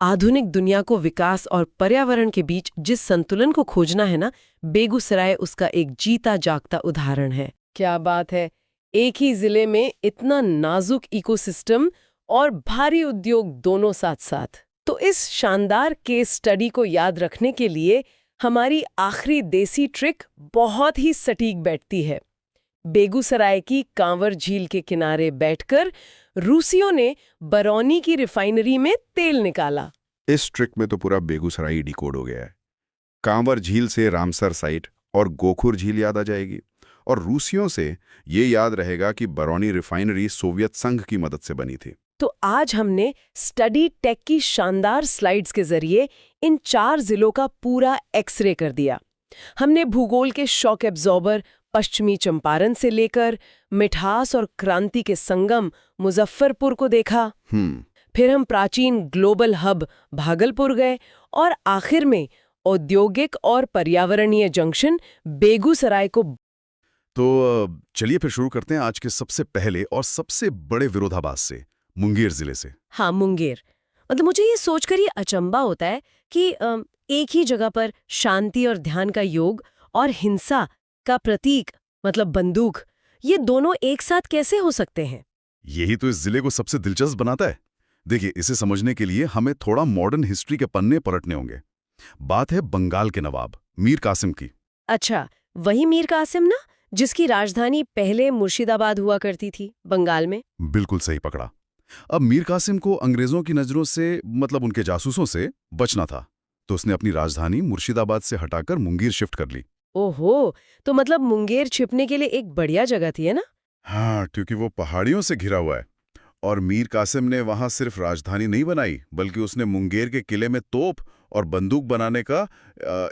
आधुनिक दुनिया को विकास और पर्यावरण के बीच जिस संतुलन को खोजना है ना, बेगूसराय उसका एक जीता जागता उदाहरण है। क्या बात है, एक ही जिले में इतना नाजुक इकोसिस्टम और भारी उद्योग दोनों साथ साथ। तो इस शानदार केस स्टडी को याद रखने के लिए हमारी आखिरी देसी ट्रिक बहुत ही सटीक बैठती है। बेगूसराय की कांवर झील के किनारे बैठकर रूसियों ने बरौनी की रिफाइनरी में तेल निकाला। इस ट्रिक में तो पूरा बेगूसराय डिकोड हो गया है। कांवर झील से रामसर साइट और गोखुर झील याद आ जाएगी, और रूसियों से ये याद रहेगा कि बरौनी रिफाइनरी सोवियत संघ की मदद से बनी थी। तो आज हमने स्टडी टेक की शानदार स्लाइड्स के जरिए इन 4 जिलों का पूरा एक्सरे कर दिया। हमने भूगोल के शॉक एब्जॉर्बर पश्चिमी चंपारण से लेकर मिठास और क्रांति के संगम मुजफ्फरपुर को देखा। फिर हम प्राचीन ग्लोबल हब भागलपुर गए और आखिर में औद्योगिक और पर्यावरणीय जंक्शन बेगूसराय को। तो चलिए फिर शुरू करते हैं आज के सबसे पहले और सबसे बड़े विरोधाभास से, मुंगेर जिले से। हाँ, मुंगेर। मतलब मुझे ये सोचकर ये अचंबा होता है कि एक ही जगह पर शांति और ध्यान का योग और हिंसा का प्रतीक मतलब बंदूक, ये दोनों एक साथ कैसे हो सकते हैं? यही तो इस जिले को सबसे दिलचस्प बनाता है। देखिए, इसे समझने के लिए हमें थोड़ा मॉडर्न हिस्ट्री के पन्ने पलटने होंगे। बात है बंगाल के नवाब मीर कासिम की। अच्छा, वही मीर कासिम ना, जिसकी राजधानी पहले मुर्शिदाबाद हुआ करती थी बंगाल में? बिल्कुल सही पकड़ा। अब मीर कासिम को अंग्रेजों की नजरों से, मतलब उनके जासूसों से बचना था, तो उसने अपनी राजधानी मुर्शिदाबाद से हटाकर मुंगेर शिफ्ट कर ली। ओहो, तो मतलब मुंगेर छिपने के लिए एक बढ़िया जगह थी, है ना? हाँ, क्योंकि वो पहाड़ियों से घिरा हुआ है। और मीर कासिम ने वहां सिर्फ राजधानी नहीं बनाई, बल्कि उसने मुंगेर के किले में तोप और बंदूक बनाने का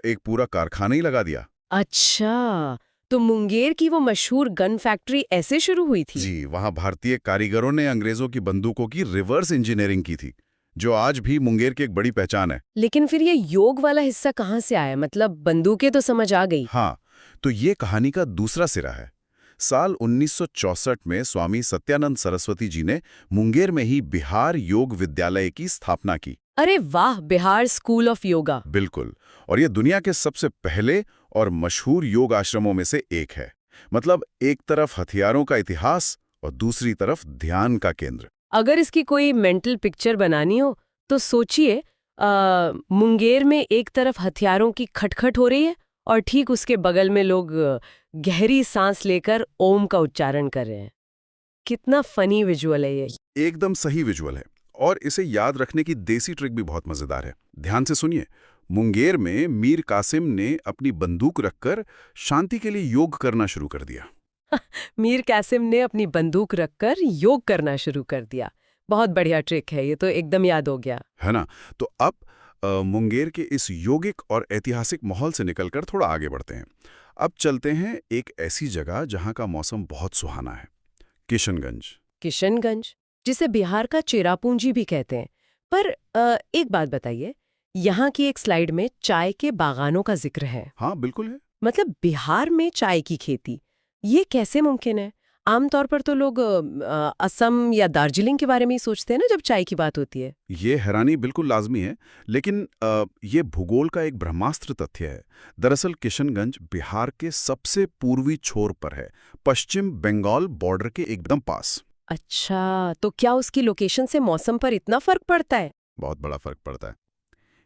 एक पूरा कारखाना ही लगा दिया। अच्छा, तो मुंगेर की वो मशहूर गन फैक्ट्री ऐसे शुरू हुई थी? जी, वहां भारतीय कारीगरों ने अंग्रेजों की बंदूकों की रिवर्स इंजीनियरिंग की थी, जो आज भी मुंगेर की एक बड़ी पहचान है। लेकिन फिर ये योग वाला हिस्सा कहाँ से आया? मतलब बंदूकें तो समझ आ गई। हाँ, तो ये कहानी का दूसरा सिरा है। साल 1964 में स्वामी सत्यानंद सरस्वती जी ने मुंगेर में ही बिहार योग विद्यालय की स्थापना की। अरे वाह, बिहार स्कूल ऑफ योगा। बिल्कुल, और ये दुनिया के सबसे पहले और मशहूर योग आश्रमों में से एक है। मतलब एक तरफ हथियारों का इतिहास और दूसरी तरफ ध्यान का केंद्र। अगर इसकी कोई मेंटल पिक्चर बनानी हो तो सोचिए, मुंगेर में एक तरफ हथियारों की खटखट हो रही है और ठीक उसके बगल में लोग गहरी सांस लेकर ओम का उच्चारण कर रहे हैं। कितना फनी विजुअल है ये। एकदम सही विजुअल है, और इसे याद रखने की देसी ट्रिक भी बहुत मजेदार है। ध्यान से सुनिए। मुंगेर में मीर कासिम ने अपनी बंदूक रखकर शांति के लिए योग करना शुरू कर दिया। मीर कासिम ने अपनी बंदूक रखकर योग करना शुरू कर दिया। बहुत बढ़िया ट्रिक है, ये तो एकदम याद हो गया, है ना? तो अब मुंगेर के इस योगिक और ऐतिहासिक माहौल से निकलकर थोड़ा आगे बढ़ते हैं। अब चलते हैं एक ऐसी जगह जहां का मौसम बहुत सुहाना है, किशनगंज। किशनगंज, जिसे बिहार का चेरापूंजी भी कहते हैं। पर एक बात बताइए, यहाँ की एक स्लाइड में चाय के बागानों का जिक्र है। हाँ, बिल्कुल है। मतलब बिहार में चाय की खेती, ये कैसे मुमकिन है? आमतौर पर तो लोग असम या दार्जिलिंग के बारे में ही सोचते हैं ना जब चाय की बात होती है। ये हैरानी बिल्कुल लाजमी है, लेकिन ये भूगोल का एक ब्रह्मास्त्र तथ्य है। दरअसल किशनगंज बिहार के सबसे पूर्वी छोर पर है, पश्चिम बंगाल बॉर्डर के एकदम पास। अच्छा, तो क्या उसकी लोकेशन से मौसम पर इतना फर्क पड़ता है? बहुत बड़ा फर्क पड़ता है।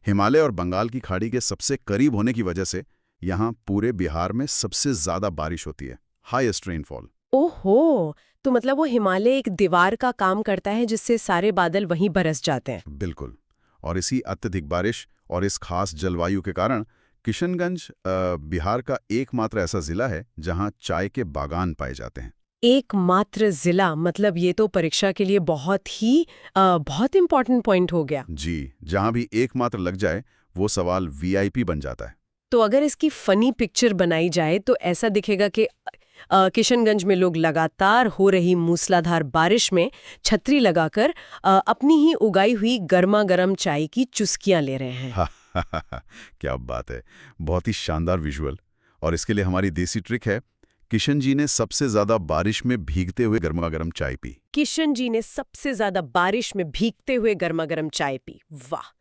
हिमालय और बंगाल की खाड़ी के सबसे करीब होने की वजह से यहाँ पूरे बिहार में सबसे ज्यादा बारिश होती है, हाईएस्ट रेनफॉल। ओहो, तो मतलब वो हिमालय एक दीवार का काम करता है जिससे सारे बादल वहीं बरस जाते हैं। बिल्कुल। और इसी अत्यधिक बारिश और इस खास जलवायु के कारण किशनगंज बिहार का एकमात्र ऐसा जिला है जहां चाय के बागान पाए जाते हैं। एकमात्र जिला, मतलब ये तो परीक्षा के लिए बहुत इंपॉर्टेंट पॉइंट हो गया। जी, जहां भी एकमात्र लग जाए वो सवाल वीआईपी बन जाता है। तो अगर इसकी फनी पिक्चर बनाई जाए तो ऐसा दिखेगा कि किशनगंज में लोग लगातार हो रही मूसलाधार बारिश में छतरी लगाकर अपनी ही उगाई हुई गर्मा गर्म चाय की चुस्कियां ले रहे हैं। क्या बात है, बहुत ही शानदार विजुअल। और इसके लिए हमारी देसी ट्रिक है, किशन जी ने सबसे ज्यादा बारिश में भीगते हुए गर्मा गर्म चाय पी। किशन जी ने सबसे ज्यादा बारिश में भीगते हुए गर्मा गर्म चाय पी। वाह,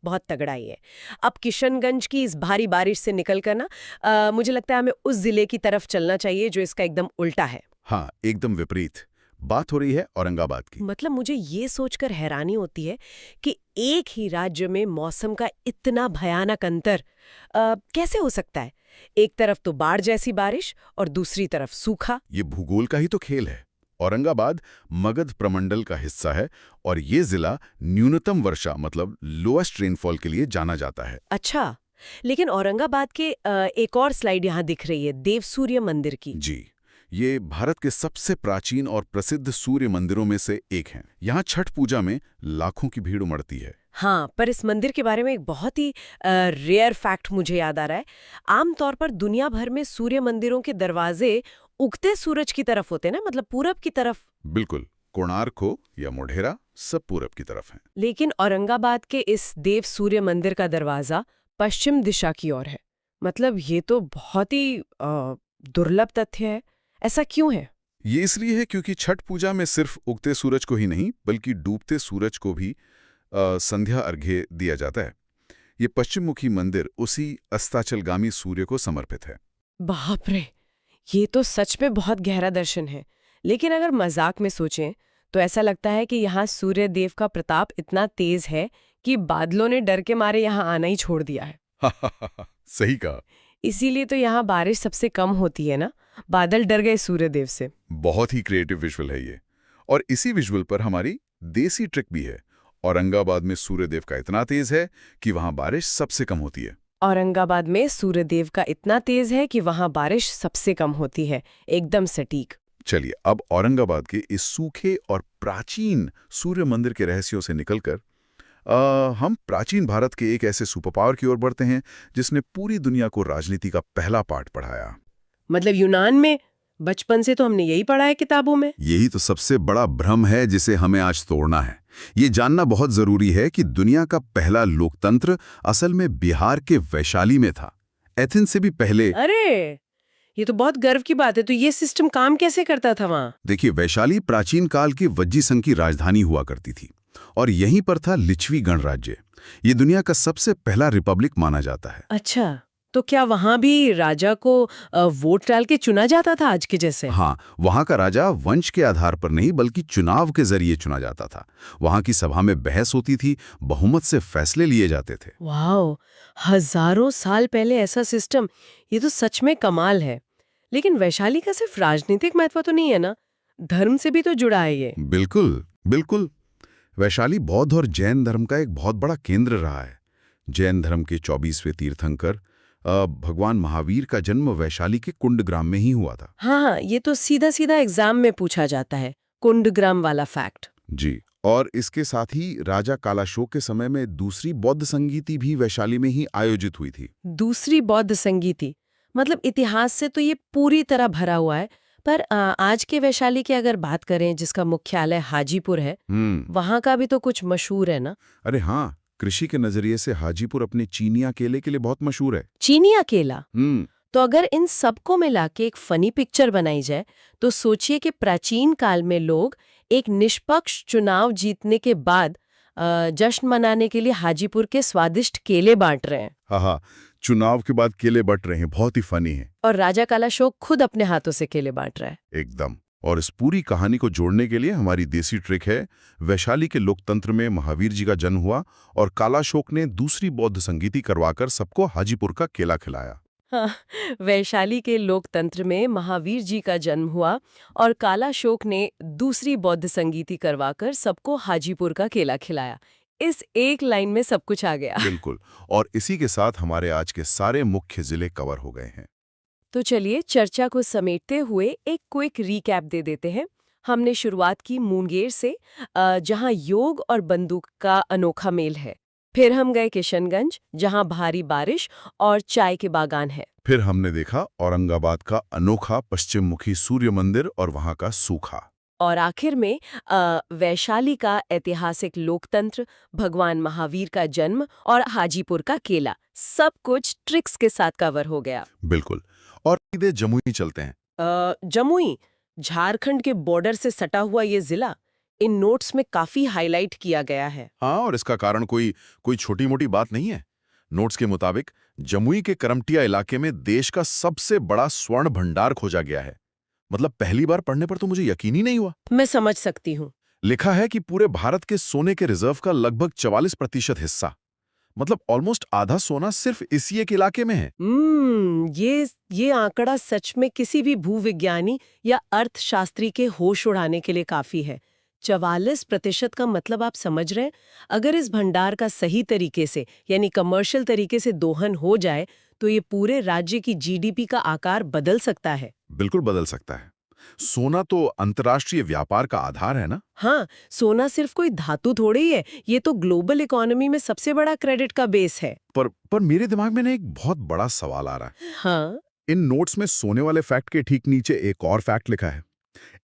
बहुत तगड़ा ही है। अब किशनगंज की इस भारी बारिश से निकलकर ना मुझे लगता है हमें उस जिले की तरफ चलना चाहिए जो इसका एकदम उल्टा है। हाँ, एकदम विपरीत। बात हो रही है औरंगाबाद की। मतलब मुझे ये सोचकर हैरानी होती है कि एक ही राज्य में मौसम का इतना भयानक अंतर कैसे हो सकता है। एक तरफ तो बाढ़ जैसी बारिश और दूसरी तरफ सूखा। ये भूगोल का ही तो खेल है। औरंगाबाद मगध प्रमंडल का हिस्सा है और ये जिला न्यूनतम वर्षा मतलब लोएस्ट रेनफॉल के लिए जाना जाता है। अच्छा, लेकिन औरंगाबाद के एक और स्लाइड यहाँ दिख रही है, देवसूर्य मंदिर की। जी, ये भारत के सबसे प्राचीन और प्रसिद्ध सूर्य मंदिरों में से एक है। यहाँ छठ पूजा में लाखों की भीड़ उमड़ती है। हाँ, पर इस मंदिर के बारे में एक बहुत ही रेयर फैक्ट मुझे याद आ रहा है। आमतौर पर दुनिया भर में सूर्य मंदिरों के दरवाजे उगते सूरज की तरफ होते हैं ना, मतलब पूरब की तरफ। बिल्कुल, कोणार्क हो या मोढेरा सब पूरब की तरफ हैं। लेकिन औरंगाबाद के इस देव सूर्य मंदिर का दरवाजा पश्चिम दिशा की ओर है। मतलब ये तो बहुत ही दुर्लभ तथ्य है। ऐसा क्यों है? ये इसलिए है क्योंकि छठ पूजा में सिर्फ उगते सूरज को ही नहीं बल्कि डूबते सूरज को भी संध्या अर्घ्य दिया जाता है। ये पश्चिममुखी मंदिर उसी अस्ताचलगामी सूर्य को समर्पित है। बाप रे, ये तो सच में बहुत गहरा दर्शन है। लेकिन अगर मजाक में सोचें तो ऐसा लगता है कि यहाँ सूर्य देव का प्रताप इतना तेज है कि बादलों ने डर के मारे यहाँ आना ही छोड़ दिया है। सही कहा। इसीलिए तो यहाँ बारिश सबसे कम होती है ना, बादल डर गए सूर्य देव से। बहुत ही क्रिएटिव विजुअल है ये। और इसी विजुअल पर हमारी देसी ट्रिक भी है। औरंगाबाद में सूर्यदेव का इतना तेज है कि वहां बारिश सबसे कम होती है। औरंगाबाद में सूर्यदेव का इतना तेज है कि वहां बारिश सबसे कम होती है। एकदम सटीक। चलिए अब औरंगाबाद के इस सूखे और प्राचीन सूर्य मंदिर के रहस्यों से निकलकर हम प्राचीन भारत के एक ऐसे सुपर पावर की ओर बढ़ते हैं जिसने पूरी दुनिया को राजनीति का पहला पाठ पढ़ाया। मतलब यूनान में? बचपन से तो हमने यही पढ़ा है किताबों में। यही तो सबसे बड़ा भ्रम है जिसे हमें आज तोड़ना है। ये जानना बहुत जरूरी है कि दुनिया का पहला लोकतंत्र असल में बिहार के वैशाली में था, एथेंस से भी पहले। अरे, ये तो बहुत गर्व की बात है। तो ये सिस्टम काम कैसे करता था वहाँ? देखिए, वैशाली प्राचीन काल की वज्जी संघ की राजधानी हुआ करती थी और यहीं पर था लिच्छवी गणराज्य। ये दुनिया का सबसे पहला रिपब्लिक माना जाता है। अच्छा, तो क्या वहाँ भी राजा को वोट डाल के चुना जाता था आज के जैसे? हाँ, वहाँ का राजा वंश के आधार पर नहीं बल्कि चुनाव के जरिए चुना जाता था। वहाँ की सभा में बहस होती थी, बहुमत से फैसले लिए जाते थे। वाह, हजारों साल पहले ऐसा सिस्टम, ये तो सच में कमाल है। लेकिन वैशाली का सिर्फ राजनीतिक महत्व तो नहीं है ना, धर्म से भी तो जुड़ा है ये। बिल्कुल बिल्कुल। वैशाली बौद्ध और जैन धर्म का एक बहुत बड़ा केंद्र रहा है। जैन धर्म के 24वें तीर्थंकर भगवान महावीर का जन्म वैशाली के कुंडग्राम में ही हुआ था। हाँ, ये तो सीधा सीधा एग्जाम में पूछा जाता है, कुंडग्राम वाला फैक्ट। जी, और इसके साथ ही राजा कालाशोक के समय में दूसरी बौद्ध संगीति भी वैशाली में ही आयोजित हुई थी। दूसरी बौद्ध संगीति, मतलब इतिहास से तो ये पूरी तरह भरा हुआ है। पर आज के वैशाली की अगर बात करें, जिसका मुख्यालय हाजीपुर है, वहाँ का भी तो कुछ मशहूर है ना? अरे हाँ, कृषि के नजरिए से हाजीपुर अपने चीनिया केले के लिए बहुत मशहूर है। चीनिया केला? तो अगर इन सबको मिला के एक फनी पिक्चर बनाई जाए तो सोचिए कि प्राचीन काल में लोग एक निष्पक्ष चुनाव जीतने के बाद जश्न मनाने के लिए हाजीपुर के स्वादिष्ट केले बांट रहे हैं। हाँ, चुनाव के बाद केले बट रहे हैं, बहुत ही फनी है। और राजा कालाशोक खुद अपने हाथों से केले बांट रहा है। एकदम। और इस पूरी कहानी को जोड़ने के लिए हमारी देसी ट्रिक है, वैशाली के लोकतंत्र में महावीर जी का जन्म हुआ और कालाशोक ने दूसरी बौद्ध संगीति करवाकर सबको हाजीपुर का केला खिलाया। हाँ, वैशाली के लोकतंत्र में महावीर जी का जन्म हुआ और कालाशोक ने दूसरी बौद्ध संगीति करवाकर सबको हाजीपुर का केला खिलाया। इस एक लाइन में सब कुछ आ गया। बिल्कुल। और इसी के साथ हमारे आज के सारे मुख्य जिले कवर हो गए हैं। तो चलिए चर्चा को समेटते हुए एक क्विक रीकैप दे देते हैं। हमने शुरुआत की मुंगेर से, जहां योग और बंदूक का अनोखा मेल है। फिर हम गए किशनगंज, जहां भारी बारिश और चाय के बागान है। फिर हमने देखा औरंगाबाद का अनोखा पश्चिम मुखी सूर्य मंदिर और वहां का सूखा। और आखिर में वैशाली का ऐतिहासिक लोकतंत्र, भगवान महावीर का जन्म और हाजीपुर का केला, सब कुछ ट्रिक्स के साथ कवर हो गया। बिल्कुल। और सीधे जमुई चलते हैं। जमुई, झारखंड के बॉर्डर से सटा हुआ ये जिला इन नोट्स में काफी हाईलाइट किया गया है। हाँ, और इसका कारण कोई छोटी मोटी बात नहीं है। नोट्स के मुताबिक जमुई के करमटिया इलाके में देश का सबसे बड़ा स्वर्ण भंडार खोजा गया है। मतलब पहली बार पढ़ने पर तो मुझे यकीन ही नहीं हुआ। मैं समझ सकती हूँ। लिखा है कि पूरे भारत के सोने के रिजर्व का लगभग 44% हिस्सा, मतलब ऑलमोस्ट आधा सोना सिर्फ इसी एक इलाके में है। ये आंकड़ा सच में किसी भी भूविज्ञानी या अर्थशास्त्री के होश उड़ाने के लिए काफी है। 44% का मतलब आप समझ रहे हैं? अगर इस भंडार का सही तरीके से यानी कमर्शियल तरीके से दोहन हो जाए तो ये पूरे राज्य की जीडीपी का आकार बदल सकता है। बिल्कुल बदल सकता है। सोना तो अंतर्राष्ट्रीय व्यापार का आधार है ना? हाँ, सोना सिर्फ कोई धातु थोड़ी ही है, ये तो ग्लोबल इकोनॉमी में सबसे बड़ा क्रेडिट का बेस है। पर मेरे दिमाग में ना एक बहुत बड़ा सवाल आ रहा है। हाँ, इन नोट्स में सोने वाले फैक्ट के ठीक नीचे एक और फैक्ट लिखा है।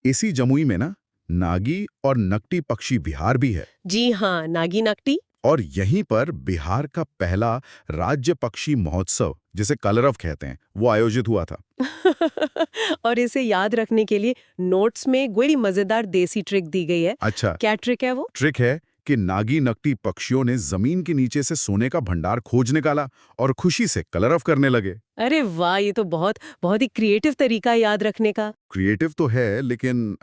इसी जमुई में ना नागी और नकटी पक्षी विहार भी है। जी हाँ, नागी नकटी। और यहीं पर बिहार का पहला राज्य पक्षी महोत्सव, जिसे कलरव कहते हैं, वो आयोजित हुआ था। और इसे याद रखने के लिए नोट्स में एक बड़ी मजेदार देसी ट्रिक दी गई है। अच्छा, क्या ट्रिक है वो? ट्रिक है कि नागी नकटी पक्षियों ने जमीन के नीचे से सोने का भंडार खोज निकाला और खुशी से कलरव करने लगे। अरे वाह, ये तो बहुत बहुत ही क्रिएटिव तरीका है याद रखने का। क्रिएटिव तो है, लेकिन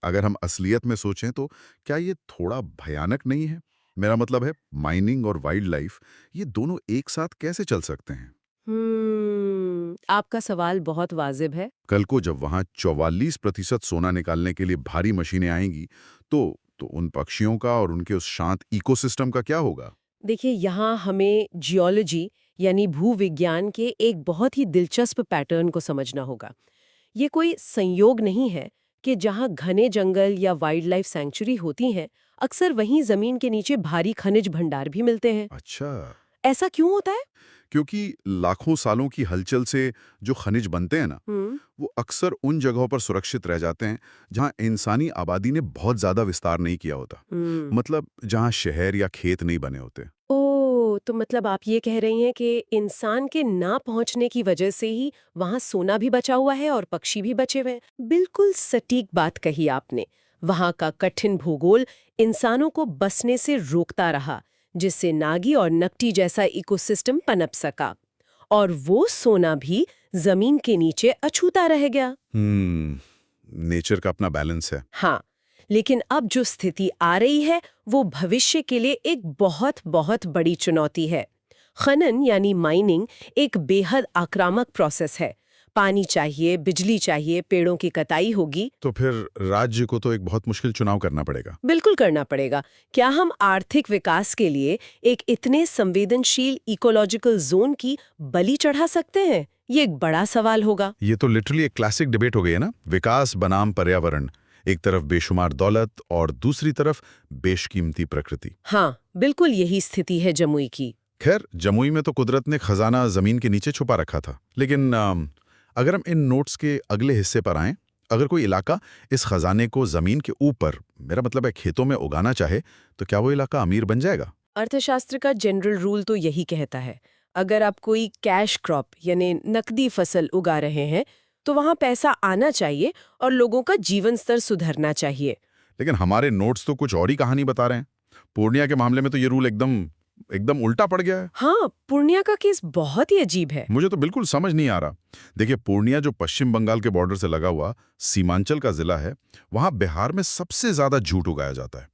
अगर हम असलियत में सोचें तो क्या ये थोड़ा भयानक नहीं है? मेरा मतलब है, माइनिंग और वाइल्ड लाइफ, ये दोनों एक साथ कैसे चल सकते हैं? आपका सवाल बहुत वाजिब है। कल को जब वहां 44% सोना निकालने के लिए भारी मशीनें आएंगी तो उन पक्षियों का और उनके उस शांत इकोसिस्टम का क्या होगा? देखिए, यहाँ हमें जियोलॉजी यानी भूविज्ञान के एक बहुत ही दिलचस्प पैटर्न को समझना होगा। ये कोई संयोग नहीं है कि जहाँ घने जंगल या वाइल्ड लाइफ सैंक्चुरी होती हैं, अक्सर वहीं जमीन के नीचे भारी खनिज भंडार भी मिलते हैं। अच्छा, ऐसा क्यों होता है? क्योंकि लाखों सालों की हलचल से जो खनिज बनते हैं ना, वो अक्सर उन जगहों पर सुरक्षित रह जाते हैं जहां इंसानी आबादी ने बहुत ज्यादा विस्तार नहीं किया होता। मतलब जहां शहर या खेत नहीं बने होते। तो मतलब आप ये कह रही हैं कि इंसान के ना पहुंचने की वजह से ही वहां सोना भी बचा हुआ है और पक्षी भी बचे हुए हैं। बिल्कुल सटीक बात कही आपने। वहां का कठिन भूगोल इंसानों को बसने से रोकता रहा, जिससे नागी और नकटी जैसा इकोसिस्टम पनप सका, और वो सोना भी जमीन के नीचे अछूता रह गया। नेचर का अपना बैलेंस है। हाँ, लेकिन अब जो स्थिति आ रही है वो भविष्य के लिए एक बहुत बहुत बड़ी चुनौती है। खनन यानी माइनिंग एक बेहद आक्रामक प्रोसेस है। पानी चाहिए, बिजली चाहिए, पेड़ों की कटाई होगी। तो फिर राज्य को तो एक बहुत मुश्किल चुनाव करना पड़ेगा। बिल्कुल करना पड़ेगा। क्या हम आर्थिक विकास के लिए एक इतने संवेदनशील इकोलॉजिकल जोन की बलि चढ़ा सकते हैं? ये एक बड़ा सवाल होगा। ये तो लिटरली एक क्लासिक डिबेट हो गई है ना, विकास बनाम पर्यावरण। एक तरफ बेशुमार दौलत और दूसरी तरफ बेशकीमती प्रकृति। हाँ, बिल्कुल यही स्थिति है जमुई की। खैर, जमुई में तो कुदरत ने खजाना जमीन के नीचे छुपा रखा था, लेकिन अगर हम इन नोट्स के अगले हिस्से पर आएं, अगर कोई इलाका इस खजाने को जमीन के ऊपर, मेरा मतलब है खेतों में उगाना चाहे, तो क्या वो इलाका अमीर बन जाएगा? अर्थशास्त्र का जनरल रूल तो यही कहता है, अगर आप कोई कैश क्रॉप यानी नकदी फसल उगा रहे हैं तो वहां पैसा आना चाहिए और लोगों का जीवन स्तर सुधरना चाहिए। लेकिन हमारे नोट्स तो कुछ और ही कहानी बता रहे हैं। पूर्णिया के मामले में तो ये रूल एकदम उल्टा पड़ गया है। हाँ, पूर्णिया का केस बहुत ही अजीब है। मुझे तो बिल्कुल समझ नहीं आ रहा। देखिए, पूर्णिया जो पश्चिम बंगाल के बॉर्डर से लगा हुआ सीमांचल का जिला है, वहां बिहार में सबसे ज्यादा जूट उगाया जाता है।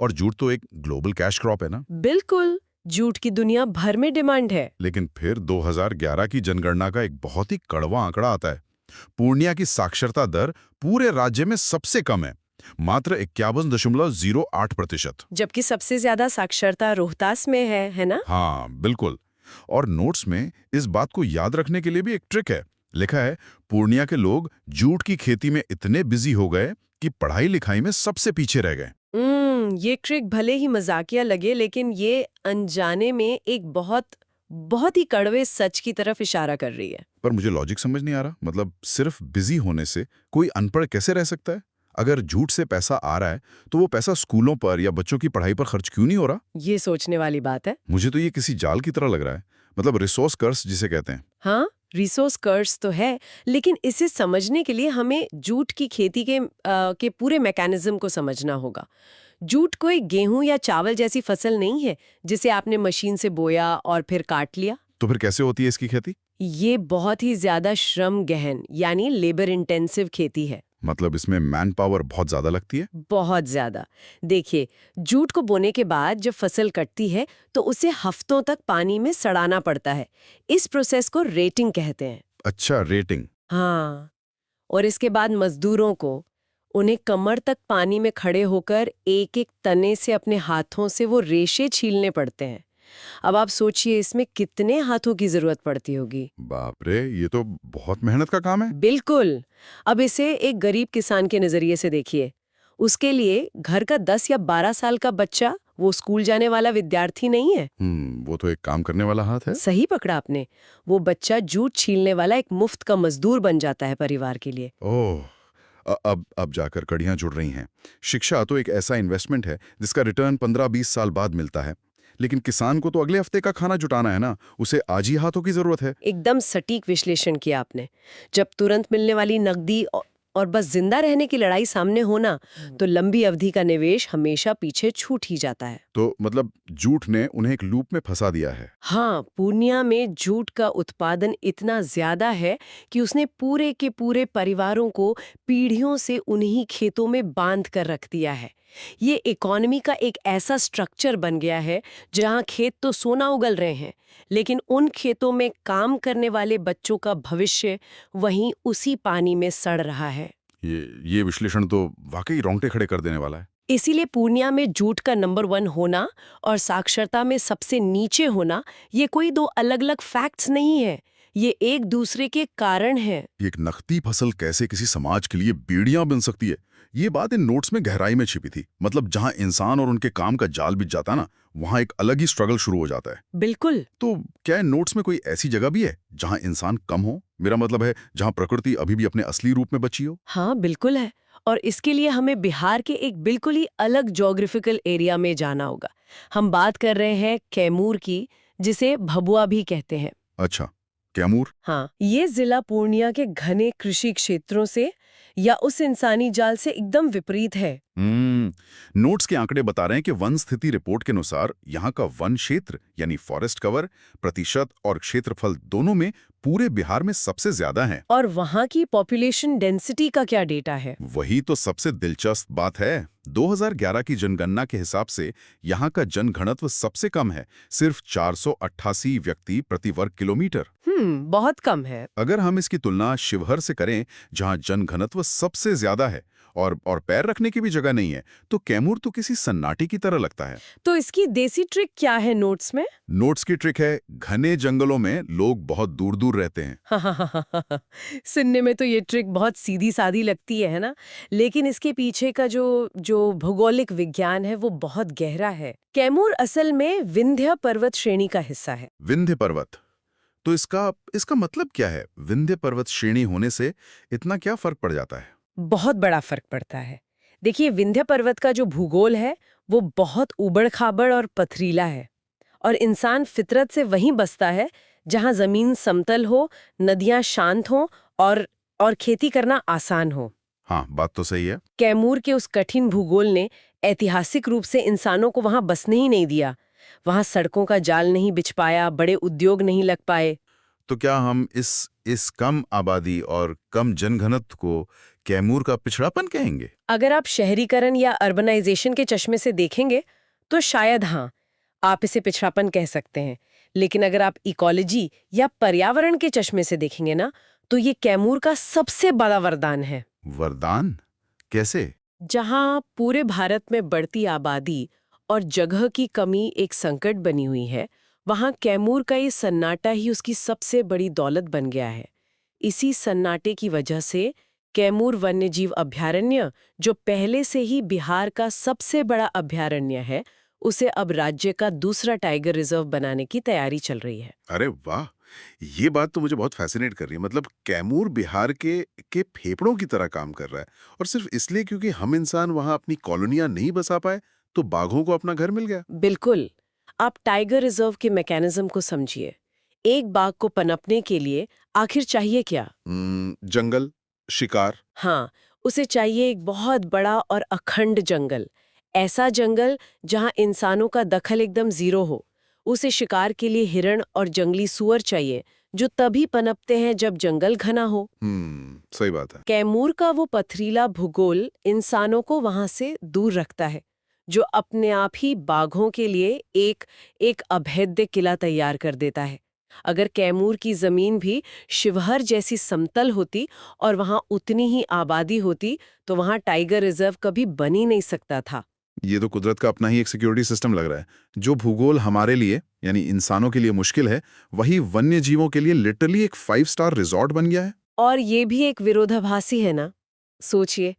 और जूट तो एक ग्लोबल कैश क्रॉप है ना। बिल्कुल, जूट की दुनिया भर में डिमांड है। लेकिन फिर 2011 की जनगणना का एक बहुत ही कड़वा आंकड़ा आता है। पूर्णिया की साक्षरता दर पूरे राज्य में सबसे कम है, मात्र 51.08%। जबकि सबसे ज्यादा साक्षरता रोहतास में है ना? हाँ बिल्कुल। और नोट्स में इस बात को याद रखने के लिए भी एक ट्रिक है। लिखा है, पूर्णिया के लोग जूट की खेती में इतने बिजी हो गए कि पढ़ाई लिखाई में सबसे पीछे रह गए। ये ट्रिक भले ही मजाकिया लगे, लेकिन ये अनजाने में एक बहुत ही कड़वे सच की तरफ इशारा कर रही है। पर मुझे लॉजिक समझ नहीं आ रहा। मतलब सिर्फ बिजी होने से कोई अनपढ़ कैसे रह सकता है? अगर झूठ से पैसा आ रहा है तो वो पैसा स्कूलों पर या बच्चों की पढ़ाई पर खर्च क्यों नहीं हो रहा? ये सोचने वाली बात है। मुझे तो ये किसी जाल की तरह लग रहा है। मतलब रिसोर्स कर्स जिसे कहते हैं। हाँ, रिसोर्स कर्स तो है, लेकिन इसे समझने के लिए हमें जूट की खेती के पूरे मैकेनिज्म को समझना होगा। जूट कोई गेहूं या चावल जैसी फसल नहीं है जिसे आपने मशीन से बोया और फिर काट लिया। तो फिर कैसे होती है इसकी खेती? ये बहुत ही ज्यादा श्रम गहन यानी लेबर इंटेंसिव खेती है। मतलब इसमें मैन पावर बहुत ज्यादा लगती है? बहुत ज्यादा। देखिए, जूट को बोने के बाद जब फसल कटती है तो उसे हफ्तों तक पानी में सड़ाना पड़ता है। इस प्रोसेस को रेटिंग कहते हैं। अच्छा, रेटिंग। हाँ, और इसके बाद मजदूरों को उन्हें कमर तक पानी में खड़े होकर एक एक तने से अपने हाथों से वो रेशे छीलने पड़ते हैं। अब आप सोचिए इसमें कितने हाथों की जरूरत पड़ती होगी। बाप रे, ये तो बहुत मेहनत का काम है। बिल्कुल। अब इसे एक गरीब किसान के नजरिए से देखिए। उसके लिए घर का 10 या 12 साल का बच्चा वो स्कूल जाने वाला विद्यार्थी नहीं है। वो तो एक काम करने वाला हाथ है। सही पकड़ा आपने। वो बच्चा जूट छीलने वाला एक मुफ्त का मजदूर बन जाता है परिवार के लिए। ओह, अब जाकर कड़ियां जुड़ रही हैं। शिक्षा तो एक ऐसा इन्वेस्टमेंट है जिसका रिटर्न 15-20 साल बाद मिलता है। लेकिन किसान को तो अगले हफ्ते का खाना जुटाना है ना, उसे आज ही हाथों की जरूरत है। एकदम सटीक विश्लेषण किया आपने। जब तुरंत मिलने वाली नकदी और बस जिंदा रहने की लड़ाई सामने होना, तो लंबी अवधि का निवेश हमेशा पीछे छूट ही जाता है। तो मतलब जूट ने उन्हें एक लूप में फंसा दिया है। हाँ, पूर्णिया में जूट का उत्पादन इतना ज्यादा है कि उसने पूरे के पूरे परिवारों को पीढ़ियों से उन्हीं खेतों में बांध कर रख दिया है। ये इकोनॉमी का एक ऐसा स्ट्रक्चर बन गया है जहाँ खेत तो सोना उगल रहे हैं, लेकिन उन खेतों में काम करने वाले बच्चों का भविष्य वहीं उसी पानी में सड़ रहा है। ये विश्लेषण तो वाकई रोंगटे खड़े कर देने वाला है। इसीलिए पूर्णिया में जूट का नंबर 1 होना और साक्षरता में सबसे नीचे होना, ये कोई दो अलग अलग फैक्ट्स नहीं है, ये एक दूसरे के कारण है। एक नकदी फसल कैसे किसी समाज के लिए बेड़ियां बन सकती है, ये बात इन नोट्स में गहराई में छिपी थी। मतलब जहां इंसान और उनके काम का जाल बिछ जाता ना, वहां एक अलग ही स्ट्रगल शुरू हो जाता है। बिल्कुल। तो क्या इन नोट्स में कोई ऐसी जगह भी है जहां इंसान कम हो? मेरा मतलब है जहां प्रकृति अभी भी अपने असली रूप में बची हो। हाँ, बिल्कुल है। और इसके लिए हमें बिहार के एक बिल्कुल ही अलग ज्योग्राफिकल एरिया में जाना होगा। हम बात कर रहे हैं कैमूर की, जिसे भभुआ भी कहते हैं। अच्छा, कैमूर। हाँ, ये जिला पूर्णिया के घने कृषि क्षेत्रों से या उस इंसानी जाल से एकदम विपरीत है। नोट्स के आंकड़े बता रहे हैं कि वन स्थिति रिपोर्ट के अनुसार यहाँ का वन क्षेत्र यानी फॉरेस्ट कवर प्रतिशत और क्षेत्रफल दोनों में पूरे बिहार में सबसे ज्यादा है। और वहाँ की पॉपुलेशन डेंसिटी का क्या डेटा है? वही तो सबसे दिलचस्प बात है। 2011 की जनगणना के हिसाब से यहाँ का जनघनत्व सबसे कम है, सिर्फ 488 व्यक्ति प्रति वर्ग किलोमीटर। बहुत कम है। अगर हम इसकी तुलना शिवहर से करें, जहाँ जनघनत्व सबसे ज्यादा है और पैर रखने की भी जगह नहीं है, तो कैमूर तो किसी सन्नाटे की तरह लगता है। तो इसकी देसी ट्रिक क्या है नोट्स में? नोट्स की ट्रिक है, घने जंगलों में लोग बहुत दूर दूर रहते हैं। सुनने में तो ये ट्रिक बहुत सीधी सादी लगती है ना, लेकिन इसके पीछे का जो भौगोलिक विज्ञान है वो बहुत गहरा है। कैमूर असल में विंध्य पर्वत श्रेणी का हिस्सा है। विंध्य पर्वत, तो इसका मतलब क्या है? विंध्य पर्वत श्रेणी होने से इतना क्या फर्क पड़ जाता है? बहुत बड़ा फर्क पड़ता है। देखिए, विंध्य पर्वत का जो भूगोल है वो बहुत उबड़-खाबड़ और पथरीला है, और इंसान फितरत से वहीं बसता है जहां जमीन समतल हो, नदियां शांत हों और खेती करना आसान हो। हाँ, बात तो सही है। कैमूर के उस कठिन भूगोल ने ऐतिहासिक रूप से इंसानों को वहां बसने ही नहीं दिया। वहां सड़कों का जाल नहीं बिछ पाया, बड़े उद्योग नहीं लग पाए। तो क्या हम इस कम आबादी और कम जनघनत्व को कैमूर का पिछड़ापन कहेंगे? अगर आप शहरीकरण या अर्बनाइजेशन के चश्मे से देखेंगे तो शायद हाँ, आप इसे पिछड़ापन कह सकते हैं, लेकिन अगर आप इकोलॉजी या पर्यावरण के चश्मे से देखेंगे ना, तो ये कैमूर का सबसे बड़ा वरदान है। वरदान कैसे? जहां पूरे भारत में बढ़ती आबादी और जगह की कमी एक संकट बनी हुई है, वहां कैमूर का ये सन्नाटा ही उसकी सबसे बड़ी दौलत बन गया है। इसी सन्नाटे की वजह से कैमूर वन्यजीव अभयारण्य, जो पहले से ही बिहार का सबसे बड़ा अभयारण्य है, उसे अब राज्य का दूसरा टाइगर रिजर्व बनाने की तैयारी चल रही है। अरे वाह, ये बात तो मुझे बहुत फैसिनेट कर रही है। मतलब कैमूर बिहार के फेफड़ों की तरह काम कर रहा है, और सिर्फ इसलिए क्योंकि हम इंसान वहां अपनी कॉलोनियां नहीं बसा पाए तो बाघों को अपना घर मिल गया। बिल्कुल। आप टाइगर रिजर्व के मैकेनिज्म को समझिए। एक बाघ को पनपने के लिए आखिर चाहिए क्या? जंगल, शिकार। हाँ, उसे चाहिए एक बहुत बड़ा और अखंड जंगल। ऐसा जंगल जहां इंसानों का दखल एकदम जीरो हो। उसे शिकार के लिए हिरण और जंगली सूअर चाहिए, जो तभी पनपते हैं जब जंगल घना हो। सही बात है। कैमूर का वो पथरीला भूगोल इंसानों को वहां से दूर रखता है, जो अपने आप ही बाघों के लिए एक अभेद्य किला तैयार कर देता है। अगर कैमूर की जमीन भी शिवहर जैसी समतल होती और वहां उतनी ही आबादी होती, तो वहां टाइगर रिजर्व कभी बन ही नहीं सकता था। ये तो कुदरत का अपना ही एक सिक्योरिटी सिस्टम लग रहा है। जो भूगोल हमारे लिए यानी इंसानों के लिए मुश्किल है, वही वन्य जीवों के लिए लिटरली एक 5 स्टार रिजॉर्ट बन गया है। और ये भी एक विरोधाभासी है ना। सोचिए,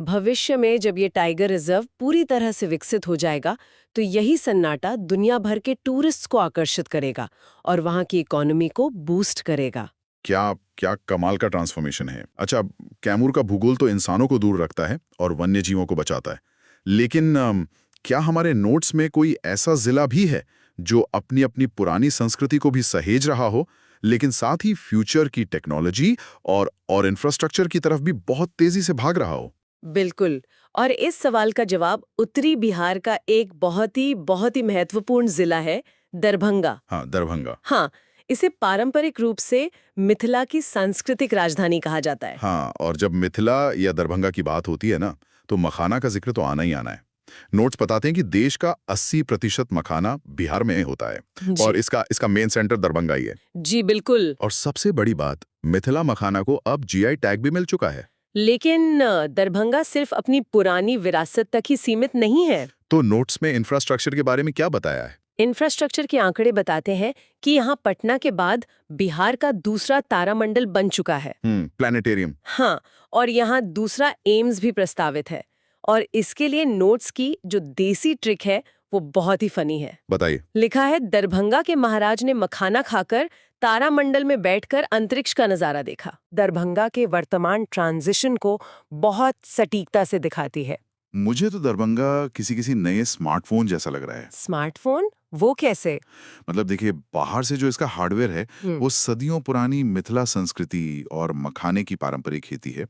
भविष्य में जब ये टाइगर रिजर्व पूरी तरह से विकसित हो जाएगा, तो यही सन्नाटा दुनिया भर के टूरिस्ट को आकर्षित करेगा और वहां की इकोनॉमी को बूस्ट करेगा। क्या क्या कमाल का ट्रांसफॉर्मेशन है। अच्छा, कैमूर का भूगोल तो इंसानों को दूर रखता है और वन्य जीवों को बचाता है, लेकिन क्या हमारे नोट्स में कोई ऐसा जिला भी है जो अपनी अपनी पुरानी संस्कृति को भी सहेज रहा हो, लेकिन साथ ही फ्यूचर की टेक्नोलॉजी और इंफ्रास्ट्रक्चर की तरफ भी बहुत तेजी से भाग रहा हो? बिल्कुल। और इस सवाल का जवाब उत्तरी बिहार का एक बहुत ही महत्वपूर्ण जिला है, दरभंगा। हाँ, दरभंगा। हाँ, इसे पारंपरिक रूप से मिथिला की सांस्कृतिक राजधानी कहा जाता है। हाँ, और जब मिथिला या दरभंगा की बात होती है ना, तो मखाना का जिक्र तो आना ही आना है। नोट्स बताते हैं कि देश का 80% मखाना बिहार में होता है और इसका मेन सेंटर दरभंगा ही है। जी बिल्कुल। और सबसे बड़ी बात, मिथिला मखाना को अब जीआई टैग भी मिल चुका है। लेकिन दरभंगा सिर्फ अपनी पुरानी विरासत तक ही सीमित नहीं है। तो नोट्स में इंफ्रास्ट्रक्चर के बारे में क्या बताया है? इंफ्रास्ट्रक्चर के आंकड़े बताते हैं कि यहाँ पटना के बाद बिहार का दूसरा तारामंडल बन चुका है। प्लानिटेरियम। हाँ, और यहाँ दूसरा एम्स भी प्रस्तावित है। और इसके लिए नोट्स की जो देसी ट्रिक है, वो बहुत ही फनी है। बताइए। लिखा है, दरभंगा के महाराज ने मखाना खाकर तारामंडल में बैठकर अंतरिक्ष का नजारा देखा। दरभंगा के वर्तमान ट्रांजिशन को बहुत सटीकता से दिखाती है। मुझे तो दरभंगा किसी नए स्मार्टफोन जैसा लग रहा है। स्मार्टफोन? वो कैसे? मतलब देखिए, बाहर से जो इसका हार्डवेयर है वो सदियों पुरानी मिथिला संस्कृति और मखाने की पारंपरिक खेती है,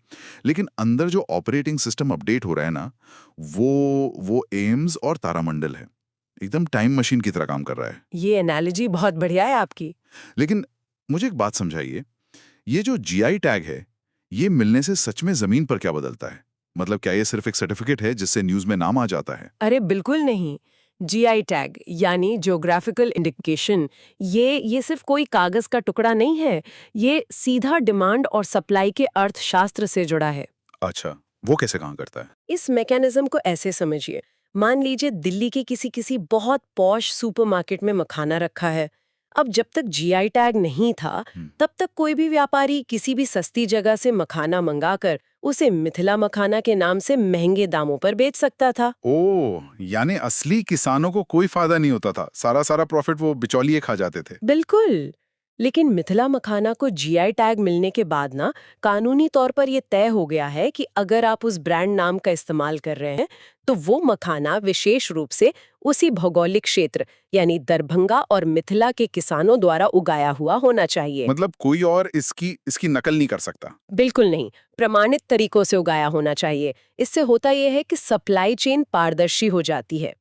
लेकिन अंदर जो ऑपरेटिंग सिस्टम अपडेट हो रहा है ना, वो एम्स और तारामंडल है। एकदम टाइम मशीन की तरह काम कर रहा है। ये एनालॉजी बहुत बढ़िया है आपकी। लेकिन मुझे एक बात समझाइए, ये जो जीआई टैग है, ये मिलने से सच में जमीन पर क्या बदलता है? मतलब क्या ये सिर्फ एक सर्टिफिकेट है जिससे न्यूज में नाम आ जाता है? अरे बिल्कुल नहीं। जीआई टैग यानी ज्योग्राफिकल इंडिकेशन, ये सिर्फ कोई कागज का टुकड़ा नहीं है। ये सीधा डिमांड और सप्लाई के अर्थशास्त्र से जुड़ा है। अच्छा, वो कैसे काम करता है? इस मैकेनिज्म को ऐसे समझिए। मान लीजिए दिल्ली के किसी बहुत पॉश सुपरमार्केट में मखाना रखा है। अब जब तक जीआई टैग नहीं था, तब तक कोई भी व्यापारी किसी भी सस्ती जगह से मखाना मंगाकर उसे मिथिला मखाना के नाम से महंगे दामों पर बेच सकता था। ओह, यानी असली किसानों को कोई फायदा नहीं होता था, सारा प्रॉफिट वो बिचौलिए खा जाते थे। बिल्कुल। लेकिन मिथिला मखाना को जीआई टैग मिलने के बाद ना, कानूनी तौर पर यह तय हो गया है कि अगर आप उस ब्रांड नाम का इस्तेमाल कर रहे हैं, तो वो मखाना विशेष रूप से उसी भौगोलिक क्षेत्र यानी दरभंगा और मिथिला के किसानों द्वारा उगाया हुआ होना चाहिए। मतलब कोई और इसकी नकल नहीं कर सकता? बिल्कुल नहीं, प्रमाणित तरीकों से उगाया होना चाहिए। इससे होता यह है कि सप्लाई चेन पारदर्शी हो जाती है।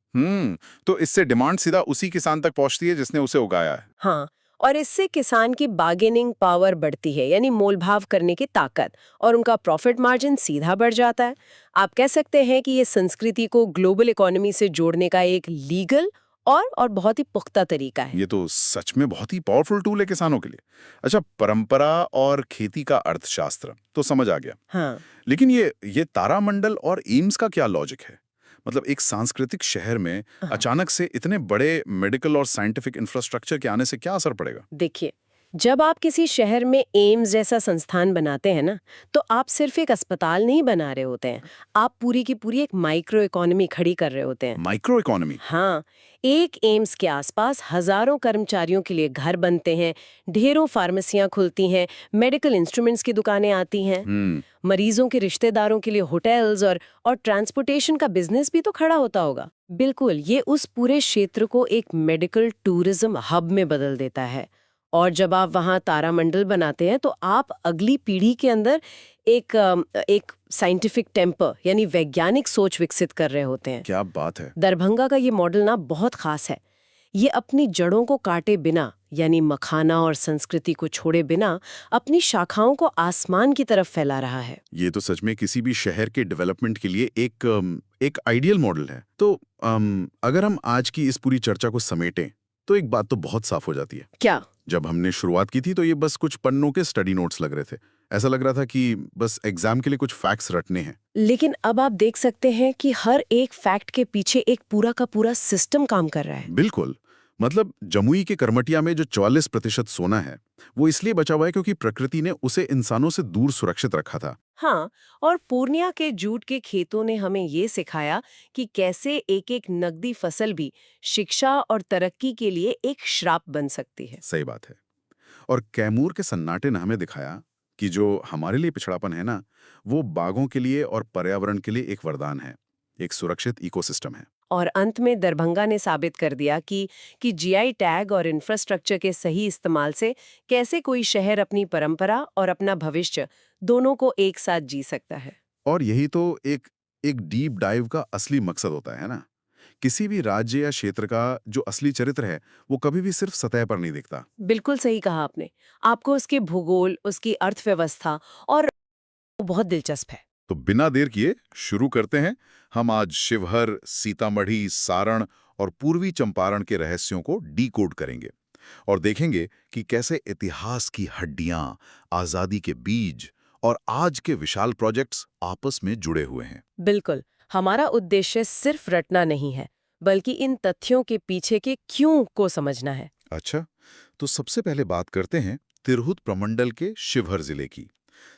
तो इससे डिमांड सीधा उसी किसान तक पहुंचती है जिसने उसे उगाया है। हाँ, और इससे किसान की बार्गेनिंग पावर बढ़ती है, यानी मोलभाव करने की ताकत, और उनका प्रॉफिट मार्जिन सीधा बढ़ जाता है। आप कह सकते हैं कि ये संस्कृति को ग्लोबल इकोनॉमी से जोड़ने का एक लीगल और बहुत ही पुख्ता तरीका है। ये तो सच में बहुत ही पावरफुल टूल है किसानों के लिए। अच्छा, परंपरा और खेती का अर्थशास्त्र तो समझ आ गया, हाँ, लेकिन ये तारामंडल और एम्स का क्या लॉजिक है? मतलब एक सांस्कृतिक शहर में अचानक से इतने बड़े मेडिकल और साइंटिफिक इंफ्रास्ट्रक्चर के आने से क्या असर पड़ेगा? देखिए, जब आप किसी शहर में एम्स जैसा संस्थान बनाते हैं ना, तो आप सिर्फ एक अस्पताल नहीं बना रहे होते हैं, आप पूरी की पूरी एक माइक्रो इकोनॉमी खड़ी कर रहे होते हैं। Micro economy? हाँ, एक एम्स के आसपास हजारों कर्मचारियों के लिए घर बनते हैं, ढेरों फार्मेसियां खुलती हैं, मेडिकल इंस्ट्रूमेंट्स की दुकानें आती हैं, मरीजों के रिश्तेदारों के लिए होटल्स और ट्रांसपोर्टेशन का बिजनेस भी तो खड़ा होता होगा। बिल्कुल, ये उस पूरे क्षेत्र को एक मेडिकल टूरिज्म हब में बदल देता है। और जब आप वहाँ तारामंडल बनाते हैं तो आप अगली पीढ़ी के अंदर एक साइंटिफिक टेम्पर यानी वैज्ञानिक सोच विकसित कर रहे होते हैं। क्या बात है! दरभंगा का ये मॉडल ना बहुत खास है। ये अपनी जड़ों को काटे बिना यानी मखाना और संस्कृति को छोड़े बिना अपनी शाखाओं को आसमान की तरफ फैला रहा है। ये तो सच में किसी भी शहर के डेवलपमेंट के लिए एक आइडियल मॉडल है। तो अगर हम आज की इस पूरी चर्चा को समेटें तो एक बात तो बहुत साफ हो जाती है। क्या? जब हमने शुरुआत की थी तो ये बस कुछ पन्नों के स्टडी नोट्स लग रहे थे। ऐसा लग रहा था कि बस एग्जाम के लिए कुछ फैक्ट्स रटने हैं। लेकिन अब आप देख सकते हैं कि हर एक फैक्ट के पीछे एक पूरा का पूरा सिस्टम काम कर रहा है। बिल्कुल। मतलब जमुई के करमटिया में जो 44% सोना है वो इसलिए बचा हुआ है क्योंकि प्रकृति ने उसे इंसानों से दूर सुरक्षित रखा था। हाँ, और पूर्णिया के जूट के खेतों ने हमें ये सिखाया कि कैसे एक एक नकदी फसल भी शिक्षा और तरक्की के लिए एक श्राप बन सकती है। सही बात है। और कैमूर के सन्नाटे ने हमें दिखाया कि जो हमारे लिए पिछड़ापन है ना, वो बाघों के लिए और पर्यावरण के लिए एक वरदान है, एक सुरक्षित इकोसिस्टम है। और अंत में दरभंगा ने साबित कर दिया कि जीआई टैग और इंफ्रास्ट्रक्चर के सही इस्तेमाल से कैसे कोई शहर अपनी परंपरा और अपना भविष्य दोनों को एक साथ जी सकता है। और यही तो एक डीप डाइव का असली मकसद होता है ना। किसी भी राज्य या क्षेत्र का जो असली चरित्र है वो कभी भी सिर्फ सतह पर नहीं दिखता। बिल्कुल सही कहा आपने। आपको उसके भूगोल, उसकी अर्थव्यवस्था और बहुत दिलचस्प है। तो बिना देर किए शुरू करते हैं। हम आज शिवहर, सीतामढ़ी, सारण और पूर्वी चंपारण के रहस्यों को डीकोड करेंगे और देखेंगे कि कैसे इतिहास की हड्डियां, आजादी के बीज और आज के विशाल प्रोजेक्ट्स आपस में जुड़े हुए हैं। बिल्कुल, हमारा उद्देश्य सिर्फ रटना नहीं है, बल्कि इन तथ्यों के पीछे के क्यों को समझना है। अच्छा, तो सबसे पहले बात करते हैं तिरहुत प्रमंडल के शिवहर जिले की।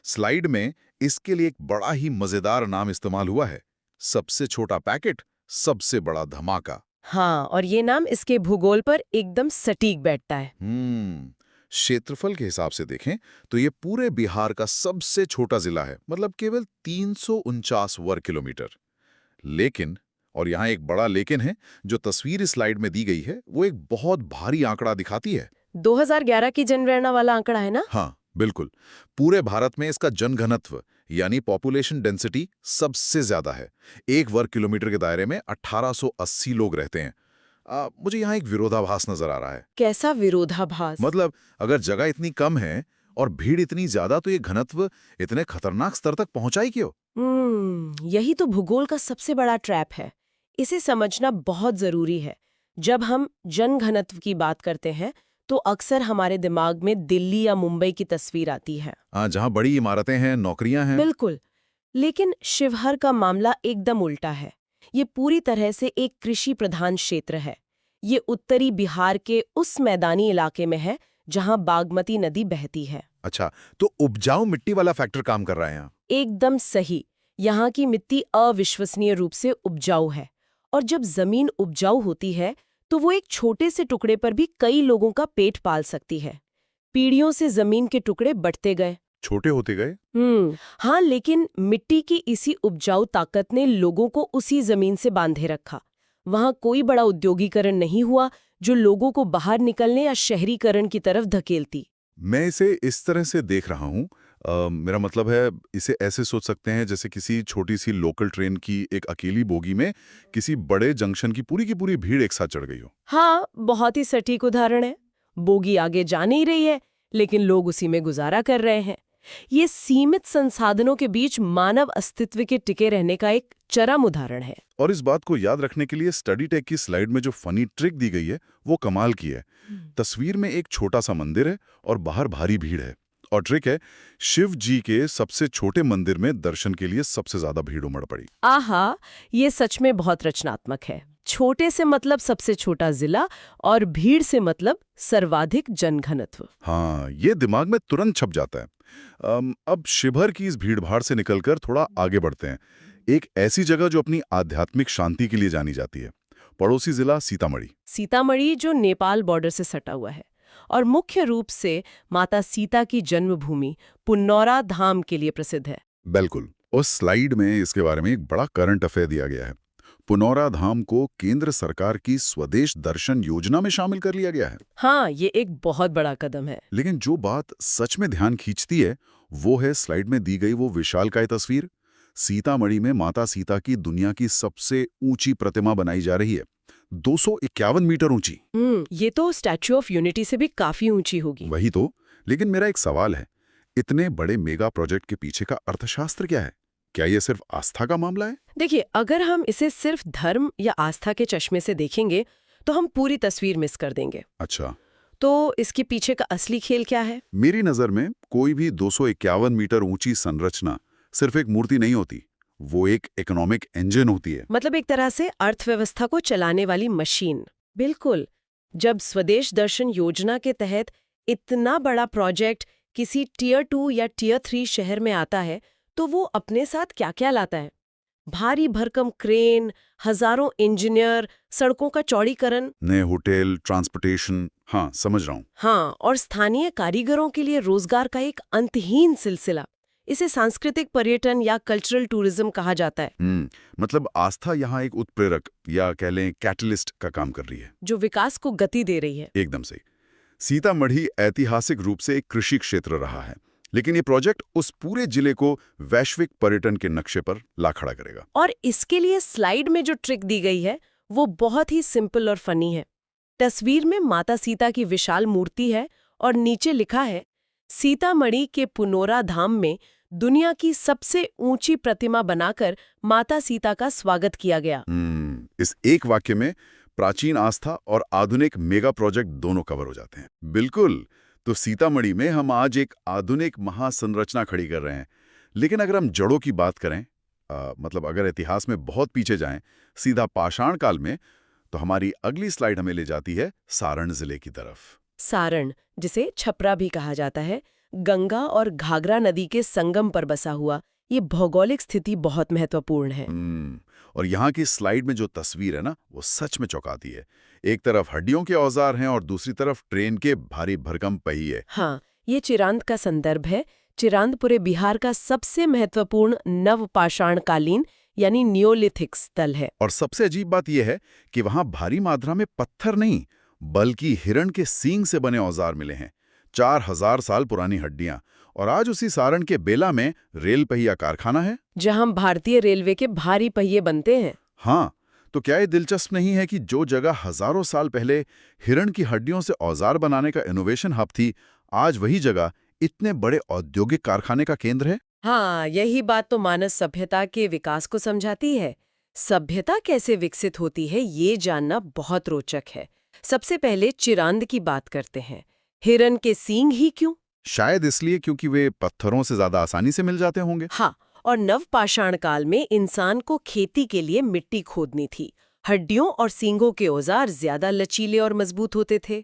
स्लाइड में इसके लिए एक बड़ा ही मजेदार नाम इस्तेमाल हुआ है, सबसे छोटा पैकेट, सबसे बड़ा धमाका। हाँ, और ये नाम इसके भूगोल पर एकदम सटीक बैठता है। क्षेत्रफल के हिसाब से देखें तो ये पूरे बिहार का सबसे छोटा जिला है, मतलब केवल 349 वर्ग किलोमीटर। लेकिन, और यहाँ एक बड़ा लेकिन है, जो तस्वीर इस स्लाइड में दी गई है वो एक बहुत भारी आंकड़ा दिखाती है। 2011 की जनगणना वाला आंकड़ा है ना? हाँ बिल्कुल। पूरे भारत में इसका जनघनत्व यानी पॉपुलेशन डेंसिटी सबसे ज्यादा है। 1 वर्ग किलोमीटर के दायरे में 1880 लोग रहते हैं। मुझे यहाँ एक विरोधाभास नजर आ रहा है। कैसा विरोधाभास? मतलब अगर जगह इतनी कम है और भीड़ इतनी ज्यादा तो ये घनत्व इतने खतरनाक स्तर तक पहुंचा ही क्यों? यही तो भूगोल का सबसे बड़ा ट्रैप है। इसे समझना बहुत जरूरी है। जब हम जनघनत्व की बात करते हैं तो अक्सर हमारे दिमाग में दिल्ली या मुंबई की तस्वीर आती है, जहां बड़ी इमारतें हैं, नौकरियां हैं। बिल्कुल, लेकिन शिवहर का मामला एकदम उल्टा है। ये पूरी तरह से एक कृषि प्रधान क्षेत्र है। ये उत्तरी बिहार के उस मैदानी इलाके में है जहां बागमती नदी बहती है। अच्छा, तो उपजाऊ मिट्टी वाला फैक्टर काम कर रहा है यहाँ। एकदम सही। यहाँ की मिट्टी अविश्वसनीय रूप से उपजाऊ है, और जब जमीन उपजाऊ होती है तो वो एक छोटे से टुकड़े पर भी कई लोगों का पेट पाल सकती है। पीढ़ियों से जमीन के टुकड़े बढ़ते गए, छोटे होते गए। हाँ, लेकिन मिट्टी की इसी उपजाऊ ताकत ने लोगों को उसी जमीन से बांधे रखा। वहां कोई बड़ा उद्योगीकरण नहीं हुआ जो लोगों को बाहर निकलने या शहरीकरण की तरफ धकेलती। मैं इसे इस तरह से देख रहा हूँ, मेरा मतलब है इसे ऐसे सोच सकते हैं जैसे किसी छोटी सी लोकल ट्रेन की एक अकेली बोगी में किसी बड़े जंक्शन की पूरी भीड़ एक साथ चढ़ गई हो। हाँ, बहुत ही सटीक उदाहरण है। बोगी आगे जा नहीं रही है, लेकिन लोग उसी में गुजारा कर रहे हैं। ये सीमित संसाधनों के बीच मानव अस्तित्व के टिके रहने का एक चरम उदाहरण है। और इस बात को याद रखने के लिए स्टडी टेक की स्लाइड में जो फनी ट्रिक दी गई है वो कमाल की है। तस्वीर में एक छोटा सा मंदिर है और बाहर भारी भीड़ है, और ट्रिक है शिव जी के सबसे छोटे मंदिर में दर्शन के लिए सबसे ज्यादा भीड़ उमड़ पड़ी। आहा, ये सच में बहुत रचनात्मक है। छोटे से मतलब सबसे छोटा जिला और भीड़ से मतलब सर्वाधिक जनघनत्व। हाँ, ये दिमाग में तुरंत छप जाता है। अब शिवहर की इस भीड़भाड़ से निकलकर थोड़ा आगे बढ़ते हैं, एक ऐसी जगह जो अपनी आध्यात्मिक शांति के लिए जानी जाती है, पड़ोसी जिला सीतामढ़ी। सीतामढ़ी जो नेपाल बॉर्डर से सटा हुआ है और मुख्य रूप से माता सीता की जन्मभूमि पुन्नौरा धाम के लिए प्रसिद्ध है। बिल्कुल, उस स्लाइड में इसके बारे में एक बड़ा करंट अफेयर दिया गया है। पुनौरा धाम को केंद्र सरकार की स्वदेश दर्शन योजना में शामिल कर लिया गया है। हाँ, ये एक बहुत बड़ा कदम है। लेकिन जो बात सच में ध्यान खींचती है वो है स्लाइड में दी गई वो विशालकाय तस्वीर। सीतामढ़ी में माता सीता की दुनिया की सबसे ऊंची प्रतिमा बनाई जा रही है, 251 मीटर ऊंची। ये तो स्टैच्यू ऑफ यूनिटी से भी काफी ऊंची होगी। वही तो। लेकिन मेरा एक सवाल है, इतने बड़े मेगा प्रोजेक्ट के पीछे का अर्थशास्त्र क्या है? क्या ये सिर्फ आस्था का मामला है? देखिए, अगर हम इसे सिर्फ धर्म या आस्था के चश्मे से देखेंगे तो हम पूरी तस्वीर मिस कर देंगे। अच्छा, तो इसके पीछे का असली खेल क्या है? मेरी नजर में कोई भी 251 मीटर ऊंची संरचना सिर्फ एक मूर्ति नहीं होती, वो एक इकोनॉमिक इंजन होती है। मतलब एक तरह से अर्थव्यवस्था को चलाने वाली मशीन। बिल्कुल। जब स्वदेश दर्शन योजना के तहत इतना बड़ा प्रोजेक्ट किसी टियर 2 या टियर 3 शहर में आता है तो वो अपने साथ क्या-क्या लाता है? भारी भरकम क्रेन, हजारों इंजीनियर, सड़कों का चौड़ीकरण, नए होटल, ट्रांसपोर्टेशन। हाँ, समझ रहा हूँ। हाँ, और स्थानीय कारीगरों के लिए रोजगार का एक अंतहीन सिलसिला। इसे सांस्कृतिक पर्यटन या कल्चरल टूरिज्म कहा जाता है। मतलब आस्था यहाँ एक उत्प्रेरक या कह लें कैटलिस्ट का काम कर रही है, जो विकास को गति दे रही है। एकदम से। सीतामढ़ी ऐतिहासिक रूप से एक कृषि क्षेत्र रहा है, लेकिन ये प्रोजेक्ट उस पूरे जिले को वैश्विक पर्यटन के नक्शे पर ला खड़ा करेगा। और इसके लिए स्लाइड में जो ट्रिक दी गई है वो बहुत ही सिंपल और फनी है। तस्वीर में माता सीता की विशाल मूर्ति है और नीचे लिखा है, सीतामढ़ी के पुनौरा धाम में दुनिया की सबसे ऊंची प्रतिमा बनाकर माता सीता का स्वागत किया गया। इस एक वाक्य में प्राचीन आस्था और आधुनिक मेगा प्रोजेक्ट दोनों कवर हो जाते हैं। बिल्कुल। तो सीतामढ़ी में हम आज एक आधुनिक महासंरचना खड़ी कर रहे हैं, लेकिन अगर हम जड़ों की बात करें, मतलब अगर इतिहास में बहुत पीछे जाएं, सीधा पाषाण काल में, तो हमारी अगली स्लाइड हमें ले जाती है सारण जिले की तरफ। सारण, जिसे छपरा भी कहा जाता है, गंगा और घाघरा नदी के संगम पर बसा हुआ, ये भौगोलिक स्थिति बहुत महत्वपूर्ण है। और यहाँ की स्लाइड में जो तस्वीर है ना, वो सच में चौंकाती है। एक तरफ हड्डियों के औजार हैं और दूसरी तरफ ट्रेन के भारी भरकम पहिए। हाँ, ये चिरांद का संदर्भ है। चिरांद पूरे बिहार का सबसे महत्वपूर्ण नवपाषाणकालीन यानी नियोलिथिक स्थल है। और सबसे अजीब बात यह है कि वहां भारी मात्रा में पत्थर नहीं, बल्कि हिरण के सींग से बने औजार मिले हैं। 4000 साल पुरानी हड्डियां। और आज उसी सारण के बेला में रेल पहिया कारखाना है, जहां भारतीय रेलवे के भारी पहिए बनते हैं। हाँ, तो क्या ये दिलचस्प नहीं है कि जो जगह हजारों साल पहले हिरण की हड्डियों से औजार बनाने का इनोवेशन हब थी, आज वही जगह इतने बड़े औद्योगिक कारखाने का केंद्र है? हाँ, यही बात तो मानव सभ्यता के विकास को समझाती है। सभ्यता कैसे विकसित होती है, ये जानना बहुत रोचक है। सबसे पहले चिरांद की बात करते हैं। हिरण के सींग ही क्यों? शायद इसलिए क्योंकि वे पत्थरों से ज्यादा आसानी से मिल जाते होंगे। हाँ, और नवपाषाण काल में इंसान को खेती के लिए मिट्टी खोदनी थी। हड्डियों और सींगों के औजार ज्यादा लचीले और मजबूत होते थे।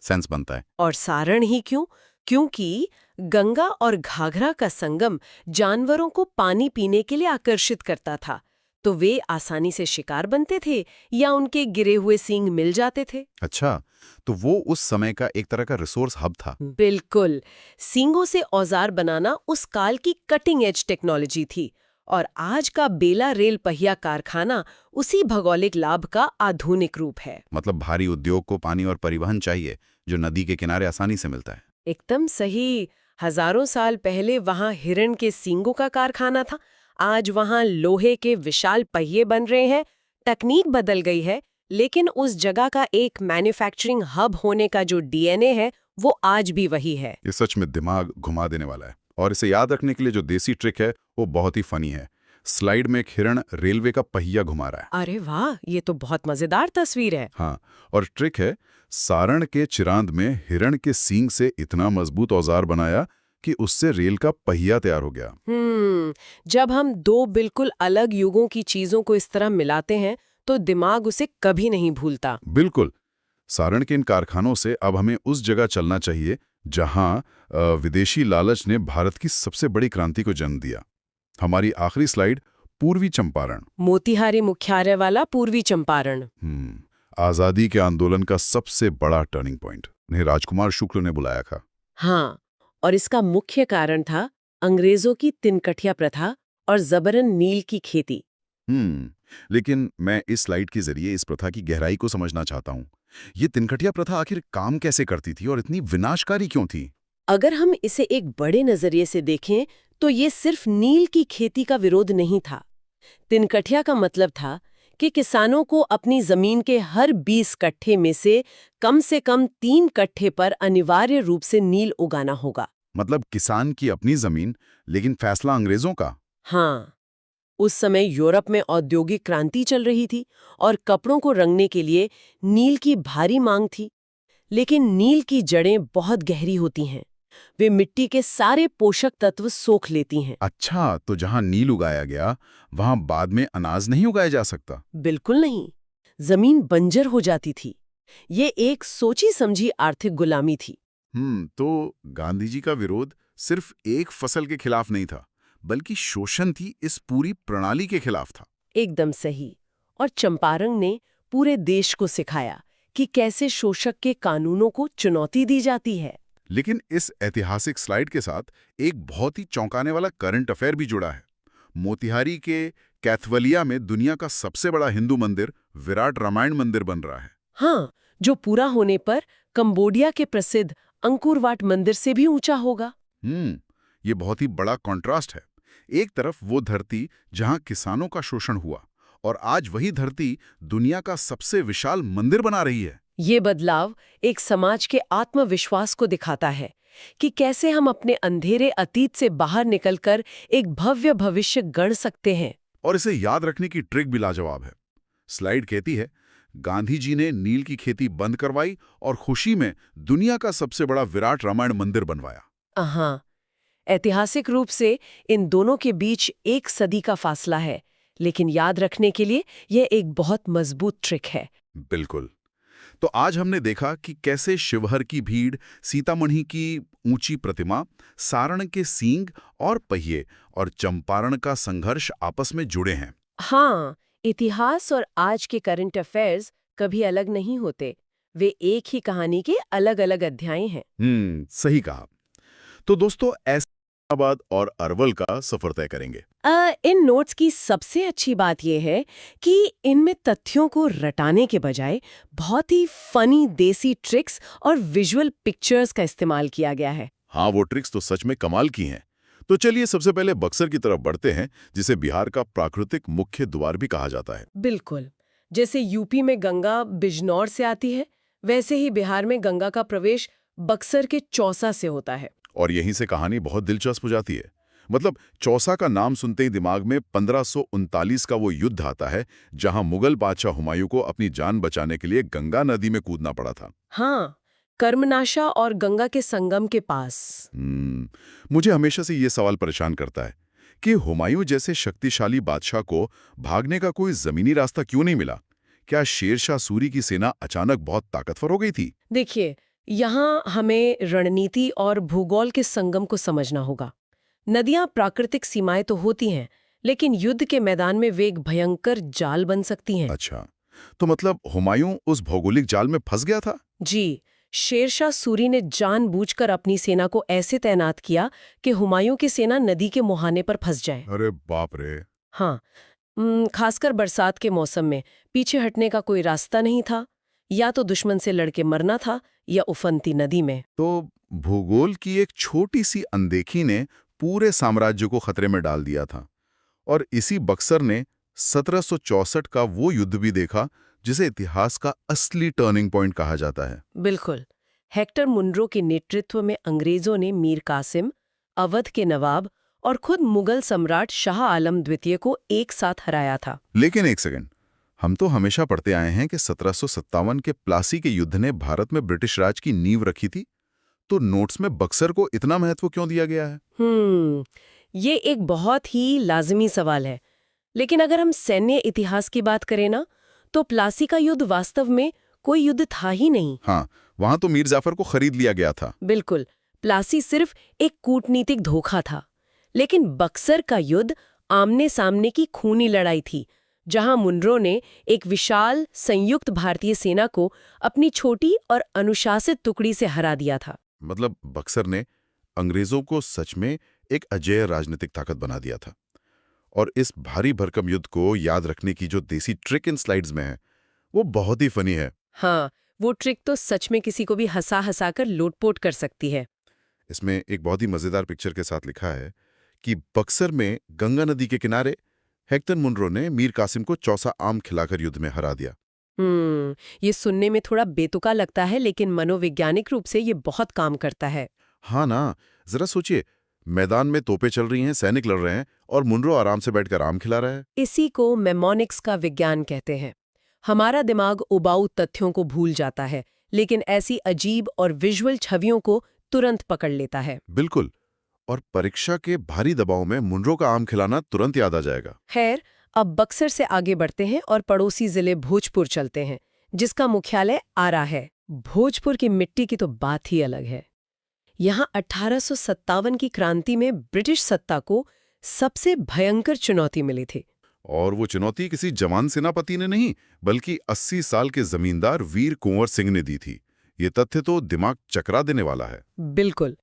सेंस बनता है। और सारण ही क्यों? क्योंकि गंगा और घाघरा का संगम जानवरों को पानी पीने के लिए आकर्षित करता था, तो वे आसानी से शिकार बनते थे या उनके गिरे हुए सींग मिल जाते थे। अच्छा, तो वो उस समय का एक तरह का रिसोर्स हब था। बिल्कुल। सींगों से औजार बनाना उस काल की कटिंग एज टेक्नोलॉजी थी, और आज का बेला रेल पहिया कारखाना उसी भौगोलिक लाभ का आधुनिक रूप है। मतलब भारी उद्योग को पानी और परिवहन चाहिए, जो नदी के किनारे आसानी से मिलता है। एकदम सही। हजारों साल पहले वहां हिरण के सींगों का कारखाना था, आज वहां लोहे के विशाल पहिए बन रहे हैं। तकनीक बदल गई है, लेकिन उस जगह का एक मैन्युफैक्चरिंग हब होने का जो डीएनए है वो आज भी वही है। ये सच में दिमाग घुमा देने वाला है। और इसे याद रखने के लिए जो देसी ट्रिक है वो बहुत ही फनी है। स्लाइड में एक हिरण रेलवे का पहिया घुमा रहा है। अरे वाह, ये तो बहुत मजेदार तस्वीर है। हाँ, और ट्रिक है, सारण के चिरांद में हिरण के सींग से इतना मजबूत औजार बनाया कि उससे रेल का पहिया तैयार हो गया। जब हम दो बिल्कुल अलग युगों की चीजों को इस तरह मिलाते हैं तो दिमाग उसे कभी नहीं भूलता। बिल्कुल। सारण के इन कारखानों से अब हमें उस जगह चलना चाहिए जहां विदेशी लालच ने भारत की सबसे बड़ी क्रांति को जन्म दिया। हमारी आखिरी स्लाइड, पूर्वी चंपारण। मोतिहारी मुख्यालय वाला पूर्वी चंपारण। आजादी के आंदोलन का सबसे बड़ा टर्निंग पॉइंट। उन्हें राजकुमार शुक्ल ने बुलाया था। हाँ, और इसका मुख्य कारण था अंग्रेजों की तिनकठिया प्रथा और जबरन नील की खेती। लेकिन मैं इस स्लाइड के जरिए इस प्रथा की गहराई को समझना चाहता हूँ। ये तिनकठिया प्रथा आखिर काम कैसे करती थी और इतनी विनाशकारी क्यों थी? अगर हम इसे एक बड़े नजरिए से देखें तो ये सिर्फ नील की खेती का विरोध नहीं था। तिनकठिया का मतलब था कि किसानों को अपनी जमीन के हर 20 कट्ठे में से कम 3 कट्ठे पर अनिवार्य रूप से नील उगाना होगा। मतलब किसान की अपनी जमीन, लेकिन फैसला अंग्रेजों का। हाँ, उस समय यूरोप में औद्योगिक क्रांति चल रही थी और कपड़ों को रंगने के लिए नील की भारी मांग थी। लेकिन नील की जड़ें बहुत गहरी होती हैं। वे मिट्टी के सारे पोषक तत्व सोख लेती हैं। अच्छा, तो जहां नील उगाया गया वहां बाद में अनाज नहीं उगाया जा सकता? बिल्कुल नहीं, जमीन बंजर हो जाती थी। ये एक सोची समझी आर्थिक गुलामी थी। तो गांधी जी का विरोध सिर्फ एक फसल के खिलाफ नहीं था, बल्कि शोषण थी इस पूरी प्रणाली के खिलाफ था। एकदम सही। और चंपारण ने पूरे देश को सिखाया कि कैसे शोषक के कानूनों को चुनौती दी जाती है। लेकिन इस ऐतिहासिक स्लाइड के साथ एक बहुत ही चौंकाने वाला करंट अफेयर भी जुड़ा है। मोतिहारी के कैथवलिया में दुनिया का सबसे बड़ा हिंदू मंदिर विराट रामायण मंदिर बन रहा है। हाँ, जो पूरा होने पर कंबोडिया के प्रसिद्ध अंकुर वाट मंदिर से भी ऊंचा होगा। ये बहुत ही बड़ा कॉन्ट्रास्ट है। एक तरफ वो धरती जहां किसानों का शोषण हुआ, और आज वही धरती दुनिया का सबसे विशाल मंदिर बना रही है। ये बदलाव एक समाज के आत्मविश्वास को दिखाता है कि कैसे हम अपने अंधेरे अतीत से बाहर निकलकर एक भव्य भविष्य गढ़ सकते हैं। और इसे याद रखने की ट्रिक भी लाजवाब है। स्लाइड कहती है, गांधी जी ने नील की खेती बंद करवाई और खुशी में दुनिया का सबसे बड़ा विराट रामायण मंदिर बनवाया। हाँ, ऐतिहासिक रूप से इन दोनों के बीच 1 सदी का फासला है, लेकिन याद रखने के लिए यह एक बहुत मजबूत ट्रिक है। बिल्कुल। तो आज हमने देखा कि कैसे शिवहर की भीड़, सीतामढ़ी की ऊंची प्रतिमा, सारण के सींग और पहिए और चंपारण का संघर्ष आपस में जुड़े हैं। हाँ, इतिहास और आज के करंट अफेयर्स कभी अलग नहीं होते। वे एक ही कहानी के अलग-अलग अध्याय हैं। सही कहा। तो दोस्तों, ऐलाहाबाद और अरवल का सफर तय करेंगे। इन नोट्स की सबसे अच्छी बात यह है कि इनमें तथ्यों को रटाने के बजाय बहुत ही फनी देसी ट्रिक्स और विजुअल पिक्चर्स का इस्तेमाल किया गया है। हाँ, वो ट्रिक्स तो सच में कमाल की हैं। तो चलिए सबसे पहले बक्सर की तरफ बढ़ते हैं, जिसे बिहार का प्राकृतिक मुख्य द्वार भी कहा जाता है। बिल्कुल, जैसे यूपी में गंगा बिजनौर से आती है, वैसे ही बिहार में गंगा का प्रवेश बक्सर के चौसा से होता है। और यहीं से कहानी बहुत दिलचस्प हो जाती है। मतलब चौसा का नाम सुनते ही दिमाग में 1539 का वो युद्ध आता है, जहां मुगल बादशाह हुमायूं को अपनी जान बचाने के लिए गंगा नदी में कूदना पड़ा था। हाँ, कर्मनाशा और गंगा के संगम के पास। मुझे हमेशा से ये सवाल परेशान करता है कि हुमायूं जैसे शक्तिशाली बादशाह को भागने का कोई जमीनी रास्ता क्यों नहीं मिला? क्या शेरशाह सूरी की सेना अचानक बहुत ताकतवर हो गई थी? देखिए, यहाँ हमें रणनीति और भूगोल के संगम को समझना होगा। नदियां प्राकृतिक सीमाएं तो होती हैं, लेकिन युद्ध के मैदान में वे एक भयंकर जाल बन सकती हैं। अच्छा, तो मतलब हुमायूं उस भौगोलिक जाल में फंस गया था? जी, शेरशाह सूरी ने जानबूझकर अपनी सेना को ऐसे तैनात किया कि हुमायूं की सेना नदी के मुहाने पर फंस जाए। अरे बाप रे! हाँ, खासकर बरसात के मौसम में पीछे हटने का कोई रास्ता नहीं था। या तो दुश्मन से लड़के मरना था या उफनती नदी में। तो भूगोल की एक छोटी सी अनदेखी ने पूरे साम्राज्य को खतरे में डाल दिया था। और इसी बक्सर ने 1764 का वो युद्ध भी देखा जिसे इतिहास का असली टर्निंग पॉइंट कहा जाता है। बिल्कुल, हेक्टर मुनरो के नेतृत्व में अंग्रेजों ने मीर कासिम, अवध के नवाब और खुद मुगल सम्राट शाह आलम द्वितीय को एक साथ हराया था। लेकिन एक सेकंड, हम तो हमेशा पढ़ते आए हैं कि 1757 के प्लासी के युद्ध ने भारत में ब्रिटिश राज की नींव रखी थी, तो नोट्स में बक्सर को इतना महत्व क्यों दिया गया है? ये एक बहुत ही लाजिमी सवाल है। लेकिन अगर हम सैन्य इतिहास की बात करें ना, तो प्लासी का युद्ध वास्तव में कोई युद्ध था ही नहीं। हाँ, वहां तो मीर जाफर को खरीद लिया गया था। बिल्कुल, प्लासी सिर्फ एक कूटनीतिक धोखा था। लेकिन बक्सर का युद्ध आमने सामने की खूनी लड़ाई थी, जहां मुनरो ने एक विशाल संयुक्त भारतीय सेना को अपनी छोटी और अनुशासित टुकड़ी से हरा दिया था। मतलब बक्सर ने अंग्रेजों को सच में एक अजेय राजनीतिक ताकत बना दिया था। और इस भारी भरकम युद्ध को याद रखने की जो देसी ट्रिक इन स्लाइड्स में है, वो बहुत ही फनी है। हाँ, वो ट्रिक तो सच में किसी को भी हंसा हंसा कर लोटपोट कर सकती है। इसमें एक बहुत ही मजेदार पिक्चर के साथ लिखा है कि बक्सर में गंगा नदी के किनारे हेक्टर मुनरो ने मीर कासिम को चौसा आम खिलाकर युद्ध में हरा दिया। ये सुनने में थोड़ा बेतुका लगता है, लेकिन मनोवैज्ञानिक रूप से ये बहुत काम करता है। हाँ ना, जरा सोचिए, मैदान में तोपें चल रही हैं, सैनिक लड़ रहे हैं और मुनरो आराम से बैठकर आम खिला रहा है। इसी को मेमोनिक्स का विज्ञान कहते हैं। हमारा दिमाग उबाऊ तथ्यों को भूल जाता है, लेकिन ऐसी अजीब और विजुअल छवियों को तुरंत पकड़ लेता है। बिल्कुल, और परीक्षा के भारी दबाव में मुनरो का आम खिलाना तुरंत याद आ जाएगा। खैर, अब बक्सर से आगे बढ़ते हैं और पड़ोसी जिले भोजपुर चलते हैं, जिसका मुख्यालय आरा है। भोजपुर की मिट्टी की तो बात ही अलग है। यहाँ 1857 की क्रांति में ब्रिटिश सत्ता को सबसे भयंकर चुनौती मिली थी। और वो चुनौती किसी जवान सेनापति ने नहीं, बल्कि 80 साल के जमींदार वीर कुंवर सिंह ने दी थी। ये तथ्य तो दिमाग चकरा देने वाला है। बिल्कुल,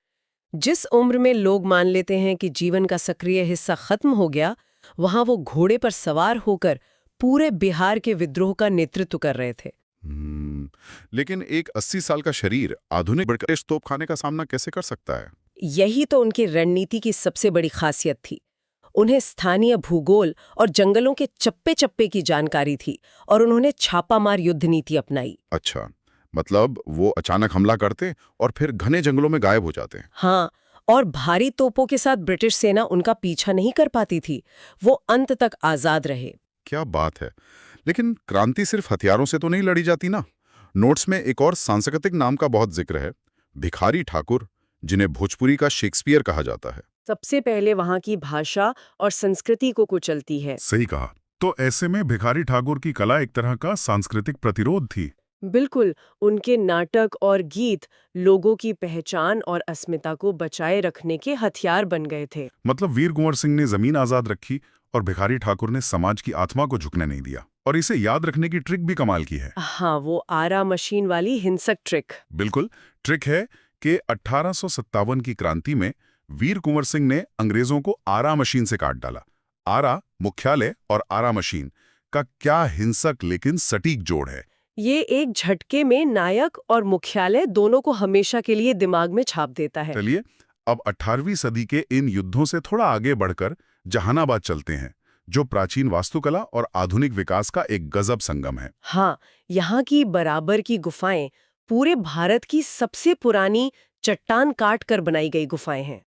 जिस उम्र में लोग मान लेते हैं कि जीवन का सक्रिय हिस्सा खत्म हो गया, वहां वो घोड़े पर सवार होकर पूरे बिहार के विद्रोह का नेतृत्व कर रहे थे। लेकिन एक 80 साल का शरीर आधुनिक ब्रिटिश तोपखाने का सामना कैसे कर सकता है? यही तो उनकी रणनीति की सबसे बड़ी खासियत थी। उन्हें स्थानीय भूगोल और जंगलों के चप्पे-चप्पे की जानकारी थी और उन्होंने छापामार युद्ध नीति अपनाई। अच्छा, मतलब वो अचानक हमला करते और फिर घने जंगलों में गायब हो जाते। हाँ, और भारी तोपों के साथ ब्रिटिश सेना उनका पीछा नहीं कर पाती थी। वो अंत तक आजाद रहे। क्या बात है। लेकिन क्रांति सिर्फ हथियारों से तो नहीं लड़ी जाती ना। नोट्स में एक और सांस्कृतिक नाम का बहुत जिक्र है, भिखारी ठाकुर, जिन्हें भोजपुरी का शेक्सपियर कहा जाता है। सबसे पहले वहां की भाषा और संस्कृति को कुचलती है। सही कहा। तो ऐसे में भिखारी ठाकुर की कला एक तरह का सांस्कृतिक प्रतिरोध थी। बिल्कुल, उनके नाटक और गीत लोगों की पहचान और अस्मिता को बचाए रखने के हथियार बन गए थे। मतलब वीर कुंवर सिंह ने जमीन आजाद रखी और भिखारी ठाकुर ने समाज की आत्मा को झुकने नहीं दिया। और इसे याद रखने की ट्रिक भी कमाल की है। हाँ, वो आरा मशीन वाली हिंसक ट्रिक। बिल्कुल, ट्रिक है कि 1857 की क्रांति में वीर कुंवर सिंह ने अंग्रेजों को आरा मशीन से काट डाला। आरा मुख्यालय और आरा मशीन का क्या हिंसक लेकिन सटीक जोड़ है। ये एक झटके में नायक और मुख्यालय दोनों को हमेशा के लिए दिमाग में छाप देता है। चलिए, अब 18वीं सदी के इन युद्धों से थोड़ा आगे बढ़कर जहानाबाद चलते हैं, जो प्राचीन वास्तुकला और आधुनिक विकास का एक गजब संगम है। हाँ, यहाँ की बराबर की गुफाएं पूरे भारत की सबसे पुरानी चट्टान काट कर बनाई गई गुफाएं हैं।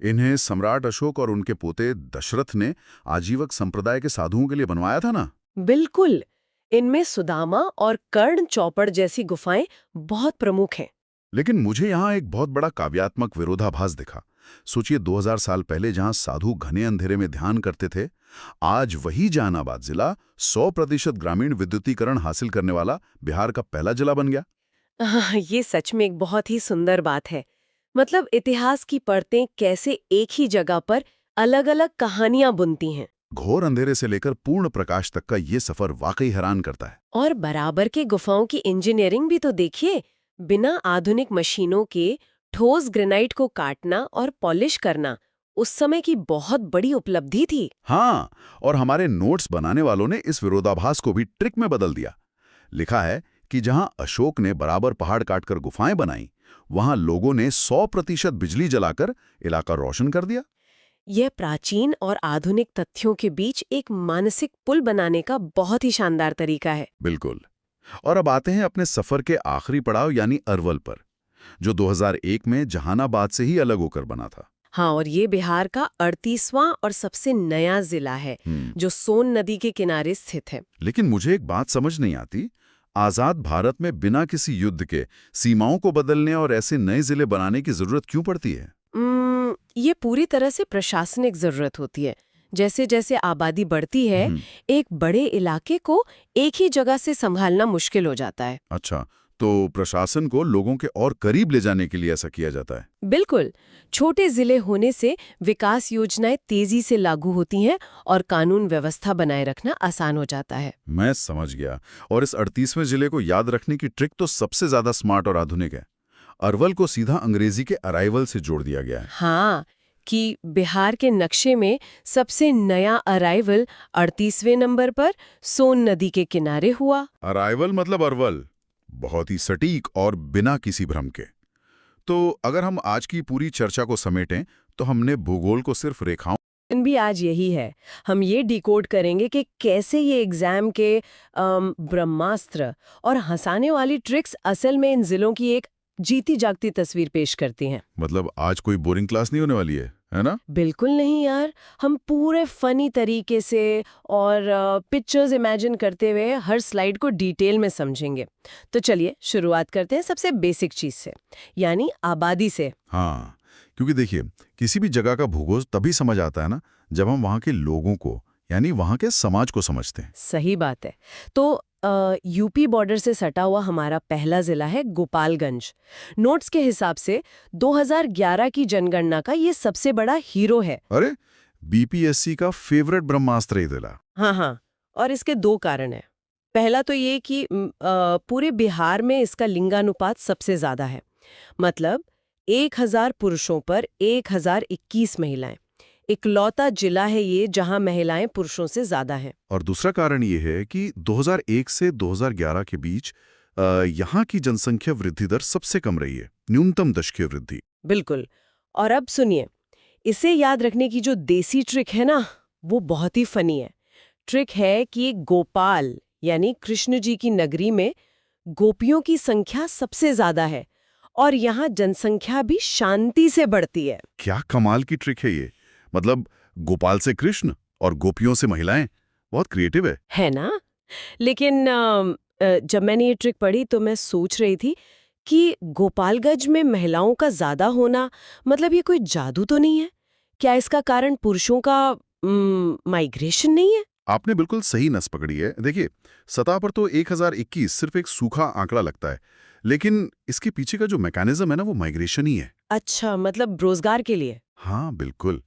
इन्हें सम्राट अशोक और उनके पोते दशरथ ने आजीवक संप्रदाय के साधुओं के लिए बनवाया था ना? बिल्कुल, इनमें सुदामा और कर्ण चौपड़ जैसी गुफाएं बहुत प्रमुख हैं। लेकिन मुझे यहाँ एक बहुत बड़ा काव्यात्मक विरोधाभास दिखा। सोचिए, 2000 साल पहले जहाँ साधु घने अंधेरे में ध्यान करते थे, आज वही जहानाबाद जिला 100% ग्रामीण विद्युतीकरण हासिल करने वाला बिहार का पहला जिला बन गया। ये सच में एक बहुत ही सुंदर बात है। मतलब इतिहास की परतें कैसे एक ही जगह पर अलग-अलग कहानियां बुनती हैं। घोर अंधेरे से लेकर पूर्ण प्रकाश तक का ये सफर वाकई हैरान करता है। और बराबर के गुफाओं की इंजीनियरिंग भी तो देखिए। बिना आधुनिक मशीनों के ठोस ग्रेनाइट को काटना और पॉलिश करना उस समय की बहुत बड़ी उपलब्धि थी। हाँ, और हमारे नोट्स बनाने वालों ने इस विरोधाभास को भी ट्रिक में बदल दिया। लिखा है कि जहां अशोक ने बराबर पहाड़ काटकर गुफाएं बनाई, वहां लोगों ने 100% बिजली जलाकर इलाका रोशन कर दिया। यह प्राचीन और आधुनिक तथ्यों के बीच एक मानसिक पुल बनाने का बहुत ही शानदार तरीका है। बिल्कुल। और अब आते हैं अपने सफर के आखिरी पड़ाव यानी अरवल पर, जो 2001 में जहानाबाद से ही अलग होकर बना था। हाँ, और ये बिहार का 38वां और सबसे नया जिला है जो सोन नदी के किनारे स्थित है। लेकिन मुझे एक बात समझ नहीं आती, आजाद भारत में बिना किसी युद्ध के सीमाओं को बदलने और ऐसे नए जिले बनाने की जरूरत क्यों पड़ती है? ये पूरी तरह से प्रशासनिक जरूरत होती है। जैसे जैसे आबादी बढ़ती है, एक बड़े इलाके को एक ही जगह से संभालना मुश्किल हो जाता है। अच्छा, तो प्रशासन को लोगों के और करीब ले जाने के लिए ऐसा किया जाता है। बिल्कुल, छोटे जिले होने से विकास योजनाएं तेजी से लागू होती हैं और कानून व्यवस्था बनाए रखना आसान हो जाता है। मैं समझ गया। और इस 38वें जिले को याद रखने की ट्रिक तो सबसे ज्यादा स्मार्ट और आधुनिक है। अरवल को सीधा अंग्रेजी के अराइवल से जोड़ दिया गया है। हाँ, कि बिहार के नक्शे में सबसे नया अराइवल 38वें नंबर पर सोन नदी के किनारे हुआ। अराइवल मतलब अरवल, बहुत ही सटीक और बिना किसी भ्रम के। तो अगर हम आज की पूरी चर्चा को समेटें तो हमने भूगोल को सिर्फ रेखाओं भी आज यही है। हम ये डिकोड करेंगे कि कैसे ये एग्जाम के ब्रह्मास्त्र और हंसाने वाली ट्रिक्स असल में इन जिलों की एक जीती जागती तस्वीर पेश करती हैं। मतलब आज कोई बोरिंग क्लास नहीं होने वाली है ना? बिल्कुल नहीं यार, हम पूरे फनी तरीके से और पिक्चर्स इमेजिन करते हुए हर स्लाइड को डिटेल में समझेंगे। तो चलिए शुरुआत करते हैं सबसे बेसिक चीज से, यानी आबादी से। हाँ, क्योंकि देखिए, किसी भी जगह का भूगोल तभी समझ आता है ना जब हम वहाँ के लोगों को यानी वहाँ के समाज को समझते हैं। सही बात है। तो यूपी बॉर्डर से सटा हुआ हमारा पहला जिला है गोपालगंज। नोट्स के हिसाब से 2011 की जनगणना का ये सबसे बड़ा हीरो है। अरे, बीपीएससी का फेवरेट ब्रह्मास्त्र ये जिला। हाँ, और इसके दो कारण हैं। पहला तो ये कि पूरे बिहार में इसका लिंगानुपात सबसे ज्यादा है, मतलब 1000 पुरुषों पर 1021 महिलाएं। इकलौता जिला है ये जहां महिलाएं पुरुषों से ज्यादा हैं। और दूसरा कारण ये है कि 2001 से 2011 के बीच यहाँ की जनसंख्या वृद्धि दर सबसे कम रही है, न्यूनतम दशकीय वृद्धि। बिल्कुल। और अब सुनिए, इसे याद रखने की जो देसी ट्रिक है ना, वो बहुत ही फनी है। ट्रिक है कि गोपाल यानी कृष्ण जी की नगरी में गोपियों की संख्या सबसे ज्यादा है और यहाँ जनसंख्या भी शांति से बढ़ती है। क्या कमाल की ट्रिक है ये! मतलब गोपाल से कृष्ण और गोपियों से महिलाएं, बहुत क्रिएटिव है ना? लेकिन जब मैंने ये ट्रिक पढ़ी तो मैं सोच रही थी कि गोपालगंज में महिलाओं का ज्यादा होना मतलब ये कोई जादू तो नहीं है? क्या इसका कारण पुरुषों का माइग्रेशन नहीं है? आपने बिल्कुल सही नस पकड़ी है। देखिए, सतह पर तो 1021 सिर्फ एक सूखा आंकड़ा लगता है, लेकिन इसके पीछे का जो मैकेनिज्म है ना, वो माइग्रेशन ही है। अच्छा, मतलब रोजगार के लिए? हाँ, बिल्कुल।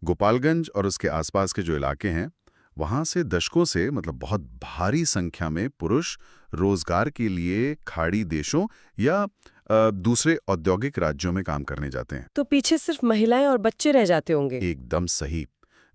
गोपालगंज और उसके आसपास के जो इलाके हैं, वहां से दशकों से मतलब बहुत भारी संख्या में पुरुष रोजगार के लिए खाड़ी देशों या दूसरे औद्योगिक राज्यों में काम करने जाते हैं। तो पीछे सिर्फ महिलाएं और बच्चे रह जाते होंगे। एकदम सही।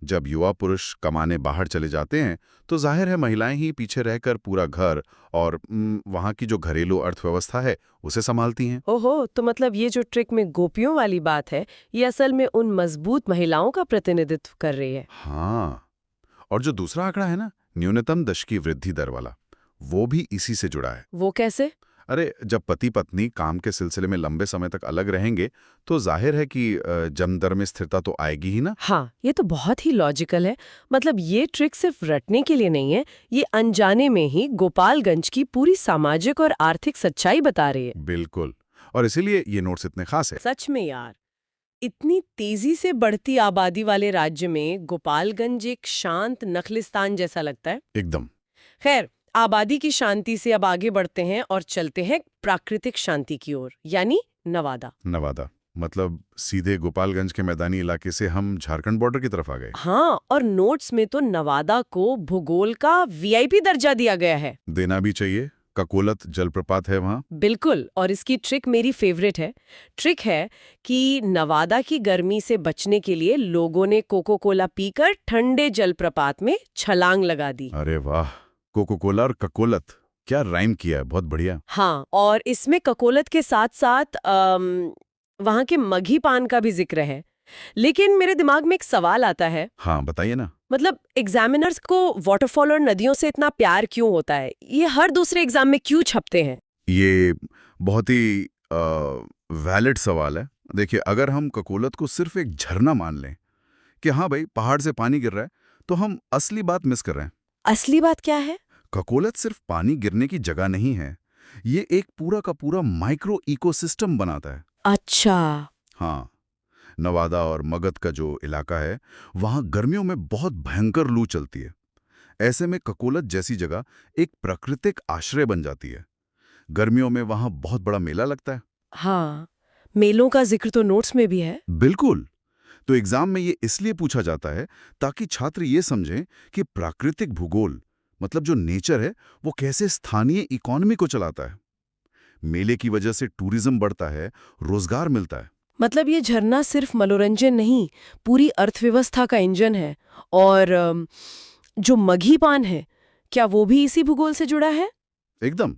जब युवा पुरुष कमाने बाहर चले जाते हैं तो जाहिर है महिलाएं ही पीछे रहकर पूरा घर और वहां की जो घरेलू अर्थव्यवस्था है उसे संभालती हैं। ओहो, तो मतलब ये जो ट्रिक में गोपियों वाली बात है, ये असल में उन मजबूत महिलाओं का प्रतिनिधित्व कर रही है। हाँ, और जो दूसरा आंकड़ा है ना, न्यूनतम दशकीय वृद्धि दर वाला, वो भी इसी से जुड़ा है। वो कैसे? अरे, जब पति पत्नी काम के सिलसिले में लंबे समय तक अलग रहेंगे तो जाहिर है कि जन्म दर में स्थिरता तो आएगी ही ना। हाँ, ये तो बहुत ही लॉजिकल है। मतलब ये ट्रिक सिर्फ रटने के लिए नहीं है, ये अनजाने में ही गोपालगंज की पूरी सामाजिक और आर्थिक सच्चाई बता रही है। बिल्कुल, और इसीलिए ये नोट्स इतने खास है। सच में यार, इतनी तेजी से बढ़ती आबादी वाले राज्य में गोपालगंज एक शांत नखलिस्तान जैसा लगता है। एकदम। खैर, आबादी की शांति से अब आगे बढ़ते हैं और चलते हैं प्राकृतिक शांति की ओर, यानी नवादा। नवादा मतलब सीधे गोपालगंज के मैदानी इलाके से हम झारखंड बॉर्डर की तरफ आ गए। हाँ, और नोट्स में तो नवादा को भूगोल का वीआईपी दर्जा दिया गया है। देना भी चाहिए। ककोलत जलप्रपात है वहाँ। बिल्कुल, और इसकी ट्रिक मेरी फेवरेट है। ट्रिक है कि नवादा की गर्मी से बचने के लिए लोगों ने कोको कोला पीकर ठंडे जलप्रपात में छलांग लगा दी। अरे वाह, कोको कोला और ककोलत, क्या राइम किया है, बहुत बढ़िया। हाँ, और इसमें ककोलत के साथ साथ वहाँ के मघी पान का भी जिक्र है। लेकिन मेरे दिमाग में एक सवाल आता है। हाँ, बताइए ना। मतलब एग्जामिनर्स को वाटरफॉल और नदियों से इतना प्यार क्यों होता है? ये हर दूसरे एग्जाम में क्यों छपते हैं? ये बहुत ही वैलिड सवाल है। देखिए, अगर हम ककोलत को सिर्फ एक झरना मान लें कि हाँ भाई पहाड़ से पानी गिर रहा है, तो हम असली बात मिस कर रहे हैं। असली बात क्या है? ककोलत सिर्फ पानी गिरने की जगह नहीं है, ये एक पूरा का पूरा माइक्रो इकोसिस्टम बनाता है। अच्छा। हाँ, नवादा और मगध का जो इलाका है, वहाँ गर्मियों में बहुत भयंकर लू चलती है। ऐसे में ककोलत जैसी जगह एक प्राकृतिक आश्रय बन जाती है। गर्मियों में वहाँ बहुत बड़ा मेला लगता है। हाँ, मेलों का जिक्र तो नोट्स में भी है। बिल्कुल। तो एग्जाम में ये इसलिए पूछा जाता है ताकि छात्र ये समझें कि प्राकृतिक भूगोल मतलब जो नेचर है वो कैसे स्थानीय इकोनॉमी को चलाता है। मेले की वजह से टूरिज्म बढ़ता है, रोजगार मिलता है। मतलब ये झरना सिर्फ मनोरंजन नहीं, पूरी अर्थव्यवस्था का इंजन है। और जो मघी पान है, क्या वो भी इसी भूगोल से जुड़ा है? एकदम।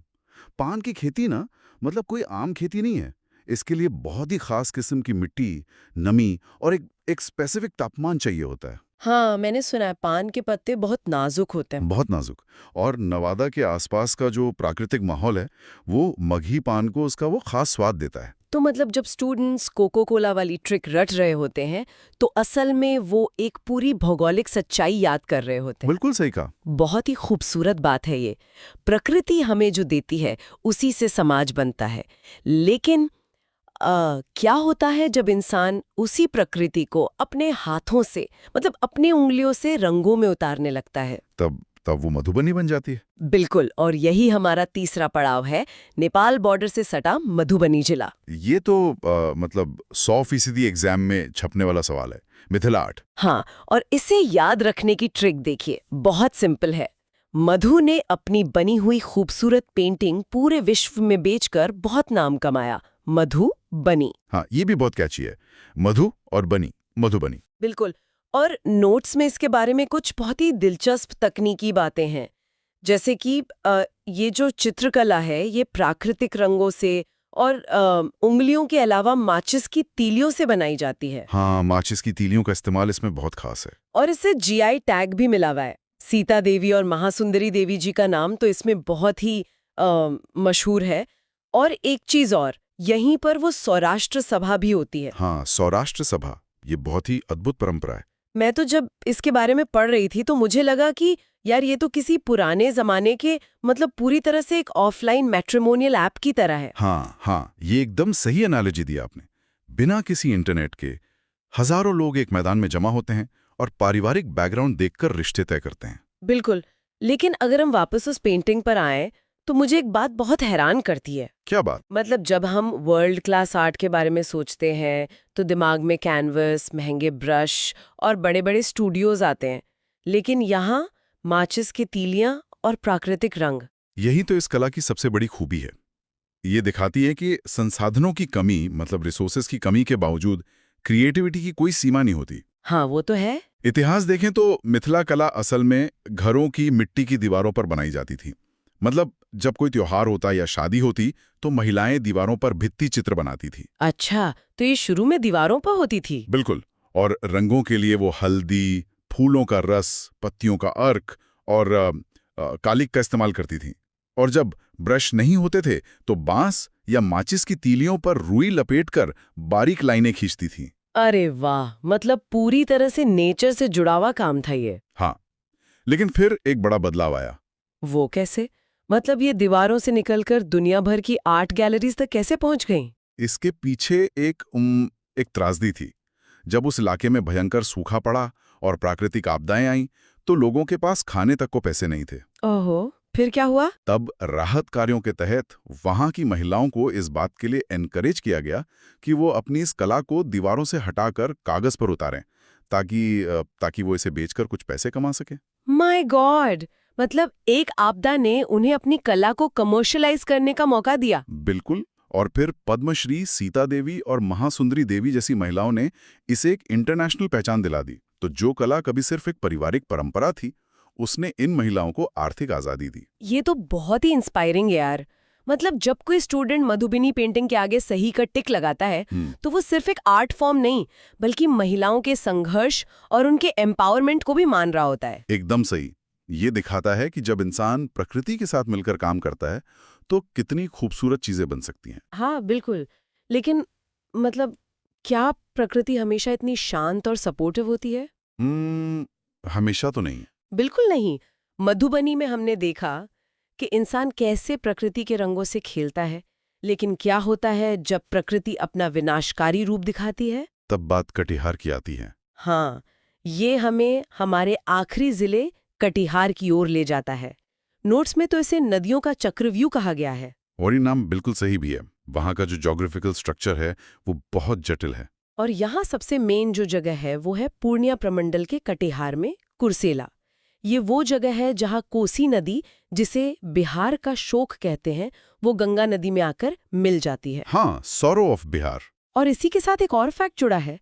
पान की खेती ना मतलब कोई आम खेती नहीं है। इसके लिए बहुत ही खास किस्म की मिट्टी, नमी और एक स्पेसिफिक तापमान चाहिए होता है। हाँ, मैंने सुना है पान के पत्ते बहुत नाजुक होते हैं। बहुत नाजुक। और नवादा के आसपास का जो प्राकृतिक माहौल है वो मघी पान को उसका वो खास स्वाद देता है। तो मतलब जब स्टूडेंट्स कोको कोला वाली ट्रिक रट रहे होते हैं तो असल में वो एक पूरी भौगोलिक सच्चाई याद कर रहे होते हैं। बिल्कुल सही कहा। बहुत ही खूबसूरत बात है ये। प्रकृति हमें जो देती है उसी से समाज बनता है। लेकिन क्या होता है जब इंसान उसी प्रकृति को अपने हाथों से मतलब अपनी उंगलियों से रंगों में उतारने लगता है? तब वो मधुबनी बन जाती है। बिल्कुल। और यही हमारा तीसरा पड़ाव है, नेपाल बॉर्डर से सटा मधुबनी जिला। ये तो मतलब 100% एग्जाम में छपने वाला सवाल है। मिथिला आर्ट। हाँ, और इसे याद रखने की ट्रिक देखिए, बहुत सिंपल है। मधु ने अपनी बनी हुई खूबसूरत पेंटिंग पूरे विश्व में बेचकर बहुत नाम कमाया। मधु बनी। हाँ, ये भी बहुत कैची है। मधु और बनी, मधुबनी। बिल्कुल। और नोट्स में इसके बारे में कुछ बहुत ही दिलचस्प तकनीकी बातें हैं, जैसे कि ये जो चित्रकला है ये प्राकृतिक रंगों से और उंगलियों के अलावा माचिस की तीलियों से बनाई जाती है। हाँ, माचिस की तीलियों का इस्तेमाल इसमें बहुत खास है। और इससे जीआई टैग भी मिला हुआ है। सीता देवी और महासुंदरी देवी जी का नाम तो इसमें बहुत ही मशहूर है। और एक चीज और, यहीं पर वो सौराष्ट्र सभा भी होती है। हाँ, सौराष्ट्र सभा, ये बहुत ही अद्भुत परंपरा है। मैं तो जब इसके बारे में पढ़ रही थी तो मुझे लगा कि यार ये तो किसी पुराने जमाने के मतलब पूरी तरह से एक ऑफलाइन मैट्रिमोनियल ऐप की तरह है। हाँ, ये एकदम सही एनालॉजी दी आपने। बिना किसी इंटरनेट के हजारों लोग एक मैदान में जमा होते हैं और पारिवारिक बैकग्राउंड देखकर रिश्ते तय करते हैं। बिल्कुल। लेकिन अगर हम वापस उस पेंटिंग पर आएं तो मुझे एक बात बहुत हैरान करती है। क्या बात? मतलब जब हम वर्ल्ड क्लास आर्ट के बारे में सोचते हैं तो दिमाग में कैनवस, महंगे ब्रश और बड़े-बड़े स्टूडियोज आते हैं, लेकिन यहाँ माचिस की तीलियां और प्राकृतिक रंग। यही तो इस कला की सबसे बड़ी खूबी है। ये दिखाती है कि संसाधनों की कमी मतलब रिसोर्सेज की कमी के बावजूद क्रिएटिविटी की कोई सीमा नहीं होती। हाँ, वो तो है। इतिहास देखें तो मिथिला कला असल में घरों की मिट्टी की दीवारों पर बनाई जाती थी। मतलब जब कोई त्योहार होता या शादी होती तो महिलाएं दीवारों पर भित्ति चित्र बनाती थी। अच्छा, तो ये शुरू में दीवारों पर होती थी? बिल्कुल। और रंगों के लिए वो हल्दी, फूलों का रस, पत्तियों का अर्क और कालिक का इस्तेमाल करती थी। और जब ब्रश नहीं होते थे तो बांस या माचिस की तीलियों पर रुई लपेटकर बारीक लाइनें खींचती थी। अरे वाह, मतलब पूरी तरह से नेचर से जुड़ा हुआ काम था ये। हाँ, लेकिन फिर एक बड़ा बदलाव आया। वो कैसे? मतलब ये दीवारों से निकलकर दुनिया भर की आर्ट गैलरीज तक कैसे पहुंच गई? इसके पीछे एक त्रासदी थी। जब उस इलाके में भयंकर सूखा पड़ा और प्राकृतिक आपदाएं आईं, तो लोगों के पास खाने तक को पैसे नहीं थे। ओहो, फिर क्या हुआ? तब राहत कार्यों के तहत वहां की महिलाओं को इस बात के लिए एनकरेज किया गया कि वो अपनी इस कला को दीवारों से हटाकर कागज पर उतारें, ताकि वो इसे बेचकर कुछ पैसे कमा सके। माय गॉड, मतलब एक आपदा ने उन्हें अपनी कला को कमर्शियलाइज करने का मौका दिया। बिल्कुल। और फिर पद्मश्री सीता देवी और महासुंदरी देवी जैसी महिलाओं ने इसे एक इंटरनेशनल पहचान दिला दी। तो जो कला कभी सिर्फ एक पारिवारिक परंपरा थी, उसने इन महिलाओं को आर्थिक आजादी दी। ये तो बहुत ही इंस्पायरिंग है यार। मतलब जब कोई स्टूडेंट मधुबनी पेंटिंग के आगे सही का टिक लगाता है तो वो सिर्फ एक आर्ट फॉर्म नहीं बल्कि महिलाओं के संघर्ष और उनके एम्पावरमेंट को भी मान रहा होता है। एकदम सही। ये दिखाता है कि जब इंसान प्रकृति के साथ मिलकर काम करता है तो कितनी खूबसूरत चीजें बन सकती हैं। हाँ बिल्कुल। लेकिन मतलब क्या प्रकृति हमेशा इतनी शांत और सपोर्टिव होती है? हमेशा तो नहीं। बिल्कुल नहीं। मधुबनी में हमने देखा कि इंसान कैसे प्रकृति के रंगों से खेलता है, लेकिन क्या होता है जब प्रकृति अपना विनाशकारी रूप दिखाती है? तब बात कटिहार की आती है। हाँ, ये हमें हमारे आखिरी जिले कटिहार की ओर ले जाता है। नोट्स में तो इसे नदियों का चक्रव्यूह कहा गया है। और ये नाम बिल्कुल सही भी है। वहां का जो ज्योग्राफिकल स्ट्रक्चर है वो बहुत जटिल है। और यहाँ सबसे मेन जो जगह है वो है पूर्णिया प्रमंडल के कटिहार में कुर्सेला। ये वो जगह है जहाँ कोसी नदी, जिसे बिहार का शोक कहते हैं, वो गंगा नदी में आकर मिल जाती है। हाँ, सॉरो ऑफ बिहार। और इसी के साथ एक और फैक्ट जुड़ा है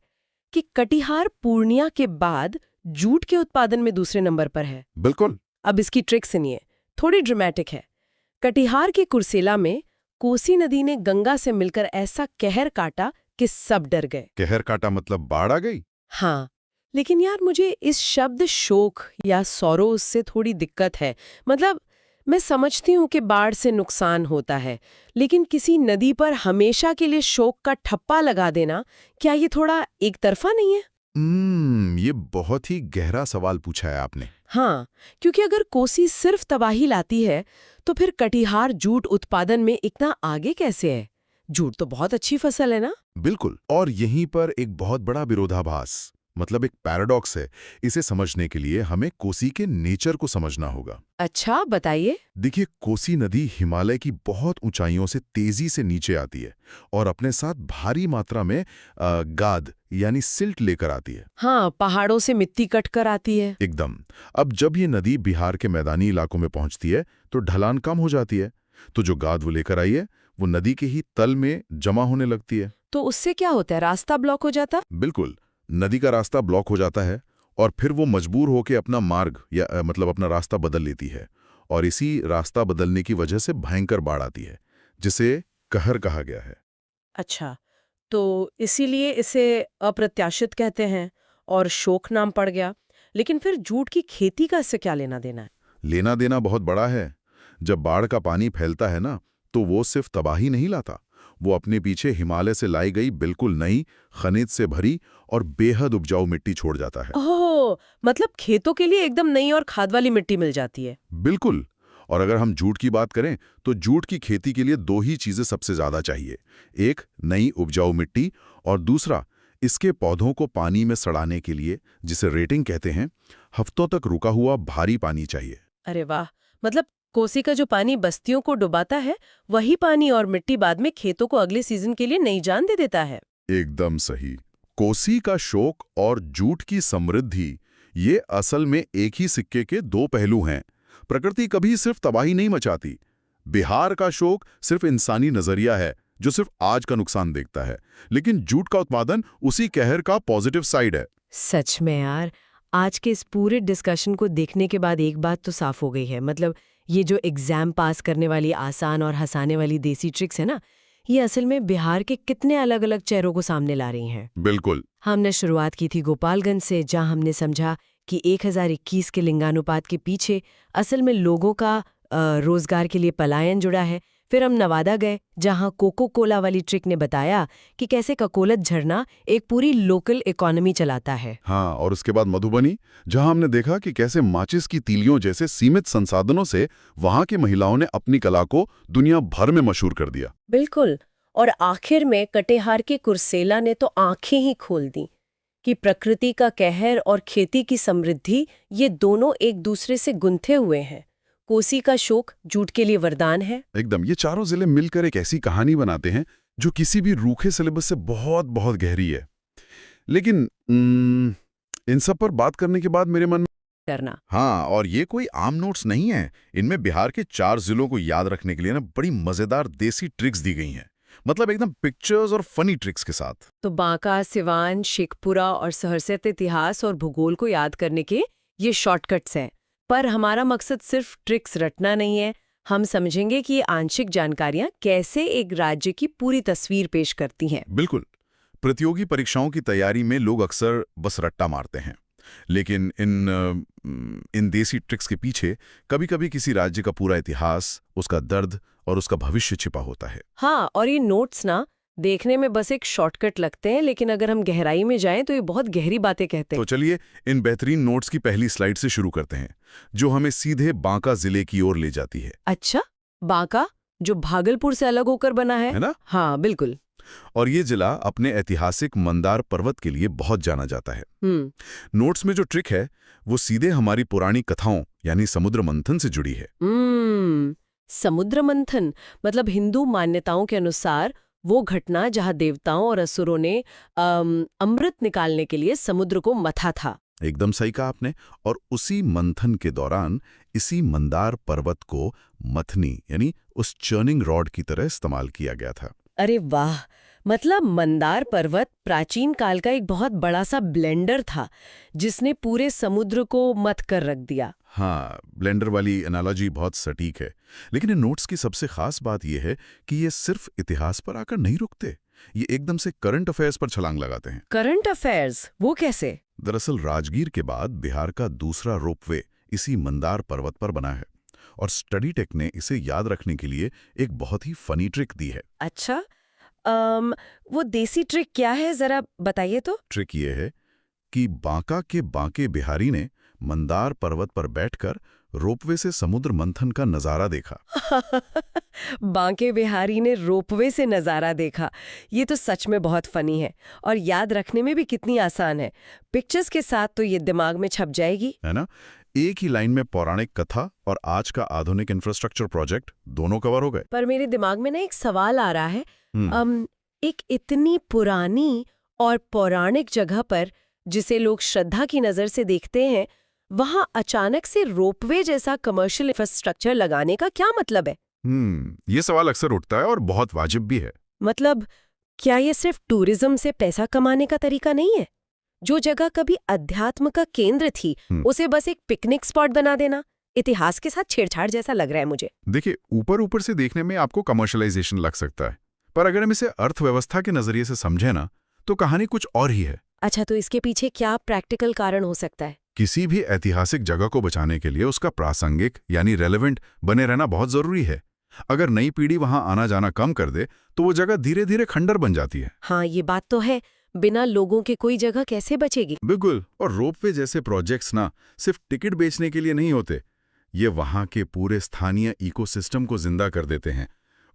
कि कटिहार पूर्णिया के बाद जूट के उत्पादन में दूसरे नंबर पर है। बिल्कुल। अब इसकी ट्रिक सुनिए, थोड़ी ड्रामेटिक है। कटिहार के कुर्सेला में कोसी नदी ने गंगा से मिलकर ऐसा कहर काटा कि सब डर गए। कहर काटा मतलब बाढ़ आ गई? हाँ, लेकिन यार मुझे इस शब्द शोक या सॉरो से थोड़ी दिक्कत है। मतलब मैं समझती हूँ कि बाढ़ से नुकसान होता है, लेकिन किसी नदी पर हमेशा के लिए शोक का ठप्पा लगा देना, क्या ये थोड़ा एक तरफा नहीं है? ये बहुत ही गहरा सवाल पूछा है आपने। हाँ, क्योंकि अगर कोसी सिर्फ तबाही लाती है तो फिर कटिहार जूट उत्पादन में इतना आगे कैसे है? जूट तो बहुत अच्छी फसल है ना? बिल्कुल। और यहीं पर एक बहुत बड़ा विरोधाभास, मतलब एक पैराडॉक्स है। इसे समझने के लिए हमें कोसी के नेचर को समझना होगा। अच्छा, बताइए। देखिए, कोसी नदी हिमालय की बहुत ऊंचाइयों से तेजी से नीचे आती है और अपने साथ भारी मात्रा में गाद यानी सिल्ट लेकर आती है। हाँ, पहाड़ों से मिट्टी कट कर आती है। एकदम। अब जब ये नदी बिहार के मैदानी इलाकों में पहुंचती है तो ढलान कम हो जाती है, तो जो गाद वो लेकर आई है वो नदी के ही तल में जमा होने लगती है। तो उससे क्या होता है? रास्ता ब्लॉक हो जाता? बिल्कुल, नदी का रास्ता ब्लॉक हो जाता है और फिर वो मजबूर होकर अपना मार्ग या मतलब अपना रास्ता बदल लेती है, और इसी रास्ता बदलने की वजह से भयंकर बाढ़ आती है, जिसे कहर कहा गया है। अच्छा, तो इसीलिए इसे अप्रत्याशित कहते हैं और शोक नाम पड़ गया। लेकिन फिर जूट की खेती का इससे क्या लेना देना है? लेना देना बहुत बड़ा है। जब बाढ़ का पानी फैलता है ना, तो वो सिर्फ तबाही नहीं लाता, वो अपने पीछे हिमालय से लाई गई बिल्कुल नई, खनिज से भरी और बेहद उपजाऊ मिट्टी छोड़ जाता है। ओह, मतलब खेतों के लिए एकदम नई और खाद वाली मिट्टी मिल जाती है। बिल्कुल। और अगर हम जूट की बात करें तो जूट की खेती के लिए दो ही चीजें सबसे ज्यादा चाहिए। एक, नई उपजाऊ मिट्टी, और दूसरा, इसके पौधों को पानी में सड़ाने के लिए, जिसे रेटिंग कहते हैं, हफ्तों तक रुका हुआ भारी पानी चाहिए। अरे वाह, मतलब कोसी का जो पानी बस्तियों को डुबाता है, वही पानी और मिट्टी बाद में खेतों को अगले सीजन के लिए नई जान दे देता है। एकदम सही। कोसी का शोक और जूट की समृद्धि, ये असल में एक ही सिक्के के दो पहलू हैं। प्रकृति कभी सिर्फ तबाही नहीं मचाती। बिहार का शोक सिर्फ इंसानी नजरिया है जो सिर्फ आज का नुकसान देखता है, लेकिन जूट का उत्पादन उसी कहर का पॉजिटिव साइड है। सच में यार, आज के इस पूरे डिस्कशन को देखने के बाद एक बात तो साफ हो गई है। मतलब ये जो एग्जाम पास करने वाली आसान और हंसाने वाली देसी ट्रिक्स है ना, ये असल में बिहार के कितने अलग अलग चेहरों को सामने ला रही हैं। बिल्कुल। हमने शुरुआत की थी गोपालगंज से, जहां हमने समझा कि 1021 के लिंगानुपात के पीछे असल में लोगों का रोजगार के लिए पलायन जुड़ा है। फिर हम नवादा गए, जहां कोको कोला वाली ट्रिक ने बताया कि कैसे ककोलत झरना एक पूरी लोकल इकोनॉमी चलाता है। हाँ, और उसके बाद मधुबनी, जहां हमने देखा कि कैसे माचिस की तीलियों जैसे सीमित संसाधनों से वहां की महिलाओं ने अपनी कला को दुनिया भर में मशहूर कर दिया। बिल्कुल। और आखिर में कटिहार के कुर्सेला ने तो आंखें ही खोल दी कि प्रकृति का कहर और खेती की समृद्धि, ये दोनों एक दूसरे से गुंथे हुए हैं। कोसी का शोक जूट के लिए वरदान है। एकदम। ये चारों जिले मिलकर एक ऐसी कहानी बनाते हैं जो किसी भी रूखे सिलेबस से बहुत बहुत गहरी है। लेकिन इन सब पर बात करने के बाद मेरे मन में करना। हाँ, और ये कोई आम नोट्स नहीं है। इनमें बिहार के 4 जिलों को याद रखने के लिए ना बड़ी मजेदार देसी ट्रिक्स दी गई हैं। मतलब एकदम पिक्चर्स और फनी ट्रिक्स के साथ। तो बांका, सिवान, शेखपुरा और सहरसा के इतिहास और भूगोल को याद करने के ये शॉर्टकट्स हैं। पर हमारा मकसद सिर्फ ट्रिक्स रटना नहीं है, हम समझेंगे कि ये आंशिक जानकारियां कैसे एक राज्य की पूरी तस्वीर पेश करती हैं। बिल्कुल। प्रतियोगी परीक्षाओं की तैयारी में लोग अक्सर बस रट्टा मारते हैं, लेकिन इन देसी ट्रिक्स के पीछे कभी-कभी किसी राज्य का पूरा इतिहास, उसका दर्द और उसका भविष्य छिपा होता है। हाँ, और ये नोट्स ना देखने में बस एक शॉर्टकट लगते हैं, लेकिन अगर हम गहराई में जाएं तो ये बहुत गहरी बातें कहते हैं। तो चलिए इन बेहतरीन नोट्स की पहली स्लाइड से शुरू करते हैं, जो हमें सीधे बांका जिले की ओर ले जाती है। अच्छा, बांका जो भागलपुर से अलग होकर बना है ना? हाँ, बिल्कुल। और ये जिला अपने ऐतिहासिक मंदार पर्वत के लिए बहुत जाना जाता है। नोट्स में जो ट्रिक है वो सीधे हमारी पुरानी कथाओं यानी समुद्र मंथन से जुड़ी है। समुद्र मंथन मतलब हिंदू मान्यताओं के अनुसार वो घटना जहां देवताओं और असुरों ने अमृत निकालने के लिए समुद्र को मथा था। एकदम सही कहा आपने। और उसी मंथन के दौरान इसी मंदार पर्वत को मथनी यानी उस चर्निंग रॉड की तरह इस्तेमाल किया गया था। अरे वाह, मतलब मंदार पर्वत प्राचीन काल का एक बहुत बड़ा सा ब्लेंडर था जिसने पूरे समुद्र को मथ कर रख दिया। हाँ, ब्लेंडर वाली एनालॉजी बहुत सटीक है। लेकिन इन नोट्स की सबसे खास बात यह है कि ये सिर्फ इतिहास पर आकर नहीं रुकते, ये एकदम से करंट अफेयर्स पर छलांग लगाते हैं। करंट अफेयर्स वो कैसे? दरअसल राजगीर के बाद बिहार का दूसरा रोपवे इसी मंदार पर्वत पर बना है और स्टडी टेक ने इसे याद रखने के लिए एक बहुत ही फनी ट्रिक दी है। अच्छा, वो देसी ट्रिक क्या है, जरा बताइए तो। ट्रिक ये है कि बांका के बांके बिहारी ने मंदार पर्वत पर बैठकर रोपवे से समुद्र मंथन का नजारा देखा। बांके बिहारी ने रोपवे से नजारा देखा। ये तो सच में बहुत फनी है और याद रखने में भी कितनी आसान है। पिक्चर्स के साथ तो ये दिमाग में छप जाएगी, है ना? एक ही लाइन में पौराणिक कथा और आज का आधुनिक इंफ्रास्ट्रक्चर प्रोजेक्ट दोनों कवर हो गए। पर मेरे दिमाग में ना एक सवाल आ रहा है। एक इतनी पुरानी और पौराणिक जगह पर जिसे लोग श्रद्धा की नजर से देखते हैं, वहां अचानक से रोपवे जैसा कमर्शियल इंफ्रास्ट्रक्चर लगाने का क्या मतलब है? ये सवाल अक्सर उठता है और बहुत वाजिब भी है। मतलब क्या ये सिर्फ टूरिज्म से पैसा कमाने का तरीका नहीं है? जो जगह कभी अध्यात्म का केंद्र थी उसे बस एक पिकनिक स्पॉट बना देना इतिहास के साथ छेड़छाड़ जैसा लग रहा है मुझे। देखिए, ऊपर से देखने में आपको कमर्शलाइजेशन लग सकता है, पर अगर हम इसे अर्थव्यवस्था के नजरिए से समझे ना, तो कहानी कुछ और ही है। अच्छा, तो इसके पीछे क्या प्रैक्टिकल कारण हो सकता है? किसी भी ऐतिहासिक जगह को बचाने के लिए उसका प्रासंगिक यानी रेलेवेंट बने रहना बहुत जरूरी है। अगर नई पीढ़ी वहां आना जाना कम कर दे तो वो जगह धीरे धीरे खंडर बन जाती है। हाँ, ये बात तो है। बिना लोगों के कोई जगह कैसे बचेगी? बिल्कुल। और रोपवे जैसे प्रोजेक्ट्स ना सिर्फ टिकट बेचने के लिए नहीं होते, ये वहां के पूरे स्थानीय इकोसिस्टम को जिंदा कर देते हैं।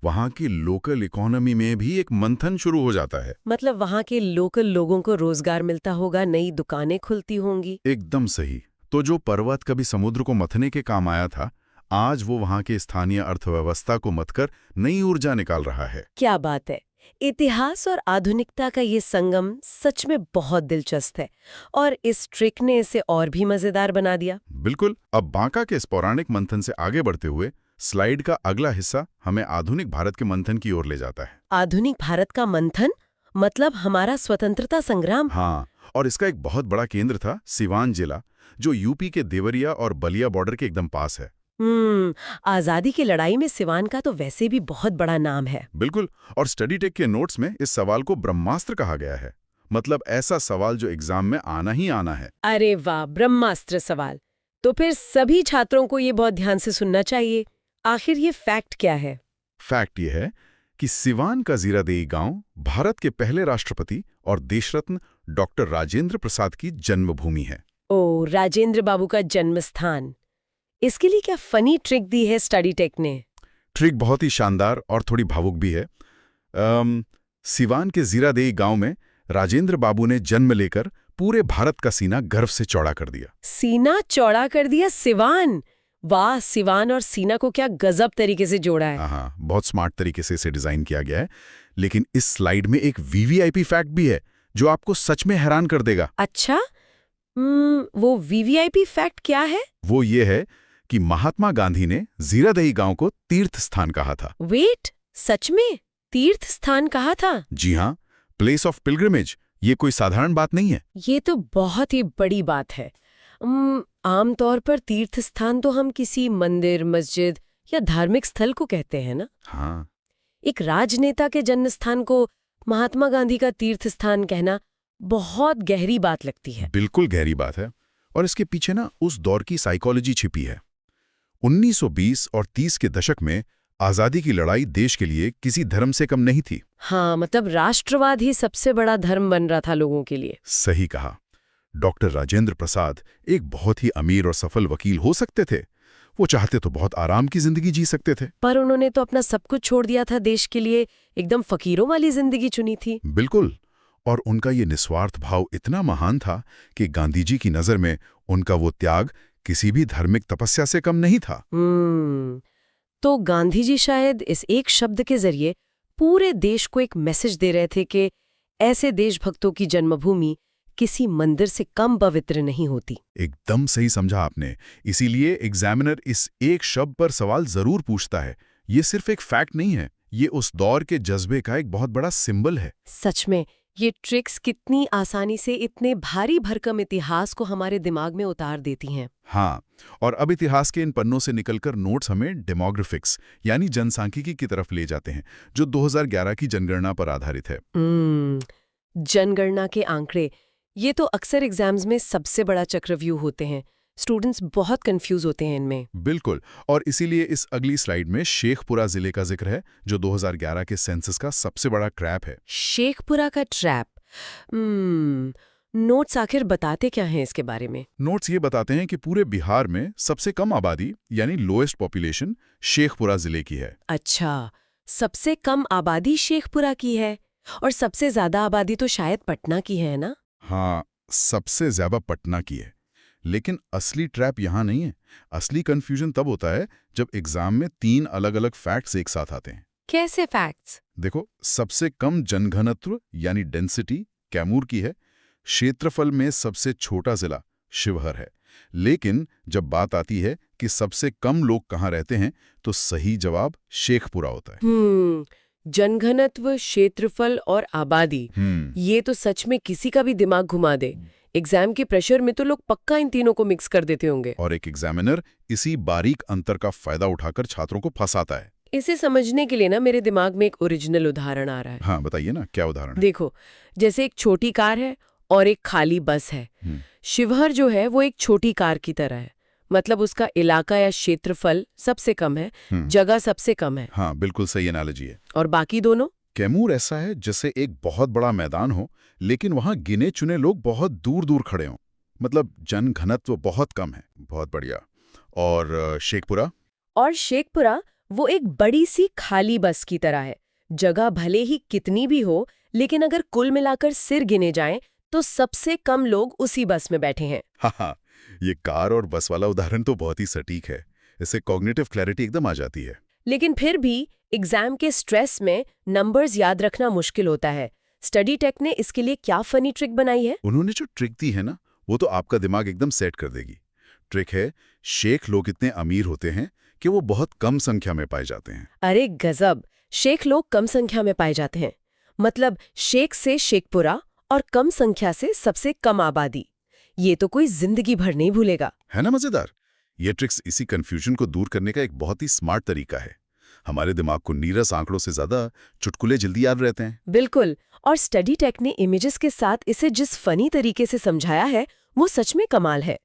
वहां की लोकल इकोनॉमी में भी एक मंथन शुरू हो जाता है। मतलब वहां के लोकल लोगों को रोजगार मिलता होगा, नई दुकानें खुलती होंगी। एकदम सही। तो जो पर्वत कभी समुद्र को मथने के काम आया था, आज वो वहां के स्थानीय अर्थव्यवस्था को मथकर नई ऊर्जा निकाल रहा है। क्या बात है। इतिहास और आधुनिकता का ये संगम सच में बहुत दिलचस्प है और इस ट्रिक ने इसे और भी मजेदार बना दिया। बिल्कुल। अब बांका के इस पौराणिक मंथन से आगे बढ़ते हुए स्लाइड का अगला हिस्सा हमें आधुनिक भारत के मंथन की ओर ले जाता है। आधुनिक भारत का मंथन मतलब हमारा स्वतंत्रता संग्राम। हाँ, और इसका एक बहुत बड़ा केंद्र था सिवान जिला, जो यूपी के देवरिया और बलिया बॉर्डर के एकदम पास है। आजादी की लड़ाई में सिवान का तो वैसे भी बहुत बड़ा नाम है। बिल्कुल। और स्टडी टेक के नोट्स में इस सवाल को ब्रह्मास्त्र कहा गया है। मतलब ऐसा सवाल जो एग्जाम में आना ही आना है। अरे वाह, ब्रह्मास्त्र सवाल। तो फिर सभी छात्रों को ये बहुत ध्यान से सुनना चाहिए। आखिर ये फैक्ट क्या है? फैक्ट ये है कि सिवान का जीरादेई गांव भारत के पहले राष्ट्रपति और देशरत्न डॉक्टर राजेंद्र प्रसाद की जन्मभूमि है। ओ, राजेंद्र बाबू का जन्म स्थान। इसके लिए क्या फनी ट्रिक दी है स्टडी टेक ने? ट्रिक बहुत ही शानदार और थोड़ी भावुक भी है। सिवान के जीरादेई गांव में राजेंद्र बाबू ने जन्म लेकर पूरे भारत का सीना गर्व से चौड़ा कर दिया। सीना चौड़ा कर दिया सिवान? वाह, सिवान और सीना को क्या गजब तरीके से जोड़ा है। हाँ, बहुत स्मार्ट तरीके से इसे डिजाइन किया गया है। लेकिन इस स्लाइड में एक वीवीआईपी फैक्ट भी है जो आपको सच में हैरान कर देगा। अच्छा, वो वीवीआईपी फैक्ट क्या है? वो ये है कि महात्मा गांधी ने जीरादेई गांव को तीर्थ स्थान कहा था। वेट, सच में तीर्थ स्थान कहा था? जी हाँ, प्लेस ऑफ पिलग्रिमेज। ये कोई साधारण बात नहीं है। ये तो बहुत ही बड़ी बात है। आमतौर पर तीर्थ स्थान तो हम किसी मंदिर, मस्जिद या धार्मिक स्थल को कहते हैं ना। हाँ, एक राजनेता के जन्म स्थान को महात्मा गांधी का तीर्थ स्थान कहना बहुत गहरी बात लगती है। बिल्कुल गहरी बात है। और इसके पीछे ना उस दौर की साइकोलॉजी छिपी है। 1920 और 30 के दशक में आजादी की लड़ाई देश के लिए किसी धर्म से कम नहीं थी। हाँ, मतलब राष्ट्रवाद ही सबसे बड़ा धर्म बन रहा था लोगों के लिए। सही कहा। डॉक्टर राजेंद्र प्रसाद एक बहुत ही अमीर और सफल वकील हो सकते थे। वो चाहते तो बहुत आराम की जिंदगी जी सकते थे। पर उन्होंने तो अपना सब कुछ छोड़ दिया था देश के लिए, एकदम फकीरों वाली जिंदगी चुनी थी। बिल्कुल। और उनका ये निस्वार्थ भाव इतना महान था कि गांधी जी की नजर में उनका वो त्याग किसी भी धार्मिक तपस्या से कम नहीं था। तो गांधी जी शायद इस एक शब्द के जरिए पूरे देश को एक मैसेज दे रहे थे कि ऐसे देशभक्तों की जन्मभूमि किसी मंदिर से कम पवित्र नहीं होती। एकदम सही समझा आपने। इसीलिए एग्जामिनर इस एक शब्द पर सवाल जरूर पूछता है। ये सिर्फ एक फैक्ट नहीं है, ये उस दौर के जज्बे का एक बहुत बड़ा सिंबल है। सच में ये ट्रिक्स कितनी आसानी से इतने भारी भरकम इतिहास को हमारे दिमाग में उतार देती हैं। हाँ, और अब इतिहास के इन पन्नों से निकलकर नोट्स हमें डेमोग्राफिक्स यानी जनसांख्यिकी की तरफ ले जाते हैं, जो 2011 की जनगणना पर आधारित है। जनगणना के आंकड़े, ये तो अक्सर एग्जाम्स में सबसे बड़ा चक्रव्यूह होते हैं। स्टूडेंट्स बहुत कंफ्यूज होते हैं इनमें। बिल्कुल। और इसीलिए इस अगली स्लाइड में शेखपुरा जिले का जिक्र है, जो 2011 के सेंसस का सबसे बड़ा ट्रैप है। शेखपुरा का ट्रैप। नोट्स आखिर बताते क्या हैं इसके बारे में? नोट्स ये बताते हैं कि पूरे बिहार में सबसे कम आबादी यानी लोएस्ट पॉपुलेशन शेखपुरा जिले की है। अच्छा, सबसे कम आबादी शेखपुरा की है और सबसे ज्यादा आबादी तो शायद पटना की है ना? हाँ, सबसे ज्यादा पटना की है। लेकिन असली ट्रैप यहाँ नहीं है। असली कंफ्यूजन तब होता है जब एग्जाम में 3 अलग-अलग फैक्ट्स एक साथ आते हैं। कैसे फैक्ट्स? देखो, सबसे कम जनघनत्व यानी डेंसिटी कैमूर की है। क्षेत्रफल में सबसे छोटा जिला शिवहर है। लेकिन जब बात आती है कि सबसे कम लोग कहाँ रहते हैं, तो सही जवाब शेखपुरा होता है। जनघनत्व, क्षेत्रफल और आबादी, ये तो सच में किसी का भी दिमाग घुमा दे। एग्जाम के प्रेशर में तो लोग पक्का इन तीनों को मिक्स कर देते होंगे। और एक एग्जामिनर इसी बारीक अंतर का फायदा उठाकर छात्रों को फंसाता है। इसे समझने के लिए ना मेरे दिमाग में एक ओरिजिनल उदाहरण आ रहा है। हाँ, बताइए ना, क्या उदाहरण है? देखो, जैसे एक छोटी कार है और एक खाली बस है। शिवहर जो है वो एक छोटी कार की तरह है, मतलब उसका इलाका या क्षेत्रफल सबसे कम है, जगह सबसे कम है। हाँ, बिल्कुल सही एनालॉजी है। और बाकी दोनों? कैमूर ऐसा है जैसे एक बहुत बड़ा मैदान हो, लेकिन वहां गिने चुने लोग बहुत दूर दूर खड़े हों, मतलब जनघनत्व बहुत कम है। बहुत बढ़िया। और शेखपुरा? और शेखपुरा वो एक बड़ी सी खाली बस की तरह है। जगह भले ही कितनी भी हो, लेकिन अगर कुल मिलाकर सिर गिने जाएं तो सबसे कम लोग उसी बस में बैठे हैं। हाँ, ये कार और बस वाला उदाहरण तो बहुत ही सटीक है। इससे कॉग्निटिव क्लैरिटी एकदम आ जाती है। लेकिन फिर भी एग्जाम के स्ट्रेस में नंबर्स याद रखना मुश्किल होता है। स्टडी टेक ने इसके लिए क्या फनी ट्रिक बनाई है? उन्होंने जो ट्रिक दी है ना, वो तो आपका दिमाग एकदम सेट कर देगी। ट्रिक है, शेख लोग इतने अमीर होते हैं कि वो बहुत कम संख्या में पाए जाते हैं। अरे गजब! शेख लोग कम संख्या में पाए जाते हैं, मतलब शेख से शेखपुरा और कम संख्या से सबसे कम आबादी। ये तो कोई जिंदगी भर नहीं भूलेगा। है ना मजेदार? ये ट्रिक्स इसी कंफ्यूजन को दूर करने का एक बहुत ही स्मार्ट तरीका है। हमारे दिमाग को नीरस आंकड़ों से ज्यादा चुटकुले जल्दी याद रहते हैं। बिल्कुल। और स्टडी टेक ने इमेजेस के साथ इसे जिस फनी तरीके से समझाया है, वो सच में कमाल है।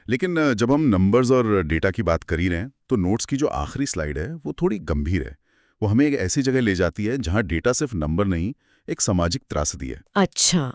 लेकिन जब हम नंबर्स और डेटा की बात कर ही रहे हैं, तो नोट्स की जो आखिरी स्लाइड है वो थोड़ी गंभीर है। वो हमें एक ऐसी जगह ले जाती है जहां डेटा सिर्फ नंबर नहीं, एक सामाजिक त्रासदी है। अच्छा,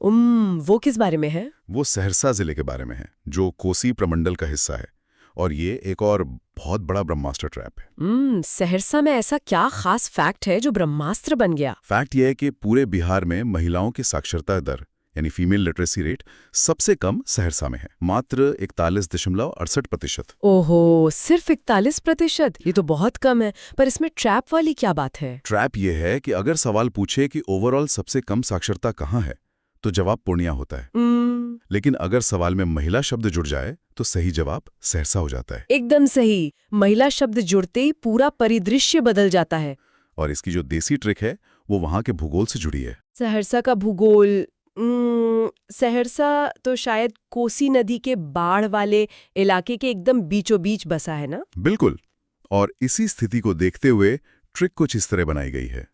वो किस बारे में है? वो सहरसा जिले के बारे में है, जो कोसी प्रमंडल का हिस्सा है। और ये एक और बहुत बड़ा ब्रह्मास्त्र ट्रैप है। सहरसा में ऐसा क्या खास फैक्ट है जो ब्रह्मास्त्र बन गया? फैक्ट यह है कि पूरे बिहार में महिलाओं की साक्षरता दर यानी फीमेल लिटरेसी रेट सबसे कम सहरसा में है, मात्र 41.68%। ओहो, सिर्फ 41%? ये तो बहुत कम है। पर इसमें ट्रैप वाली क्या बात है? ट्रैप ये है कि अगर सवाल पूछे कि ओवरऑल सबसे कम साक्षरता कहाँ है, तो जवाब पूर्णिया होता है। लेकिन अगर सवाल में महिला शब्द जुड़ जाए तो सही जवाब सहरसा हो जाता है। एकदम सही। महिला शब्द जुड़ते ही पूरा परिदृश्य बदल जाता है। और इसकी जो देसी ट्रिक है वो वहां के भूगोल से जुड़ी है। सहरसा का भूगोल? सहरसा तो शायद कोसी नदी के बाढ़ वाले इलाके के एकदम बीचों बीच बसा है ना? बिल्कुल। और इसी स्थिति को देखते हुए ट्रिक कुछ इस तरह बनाई गई है।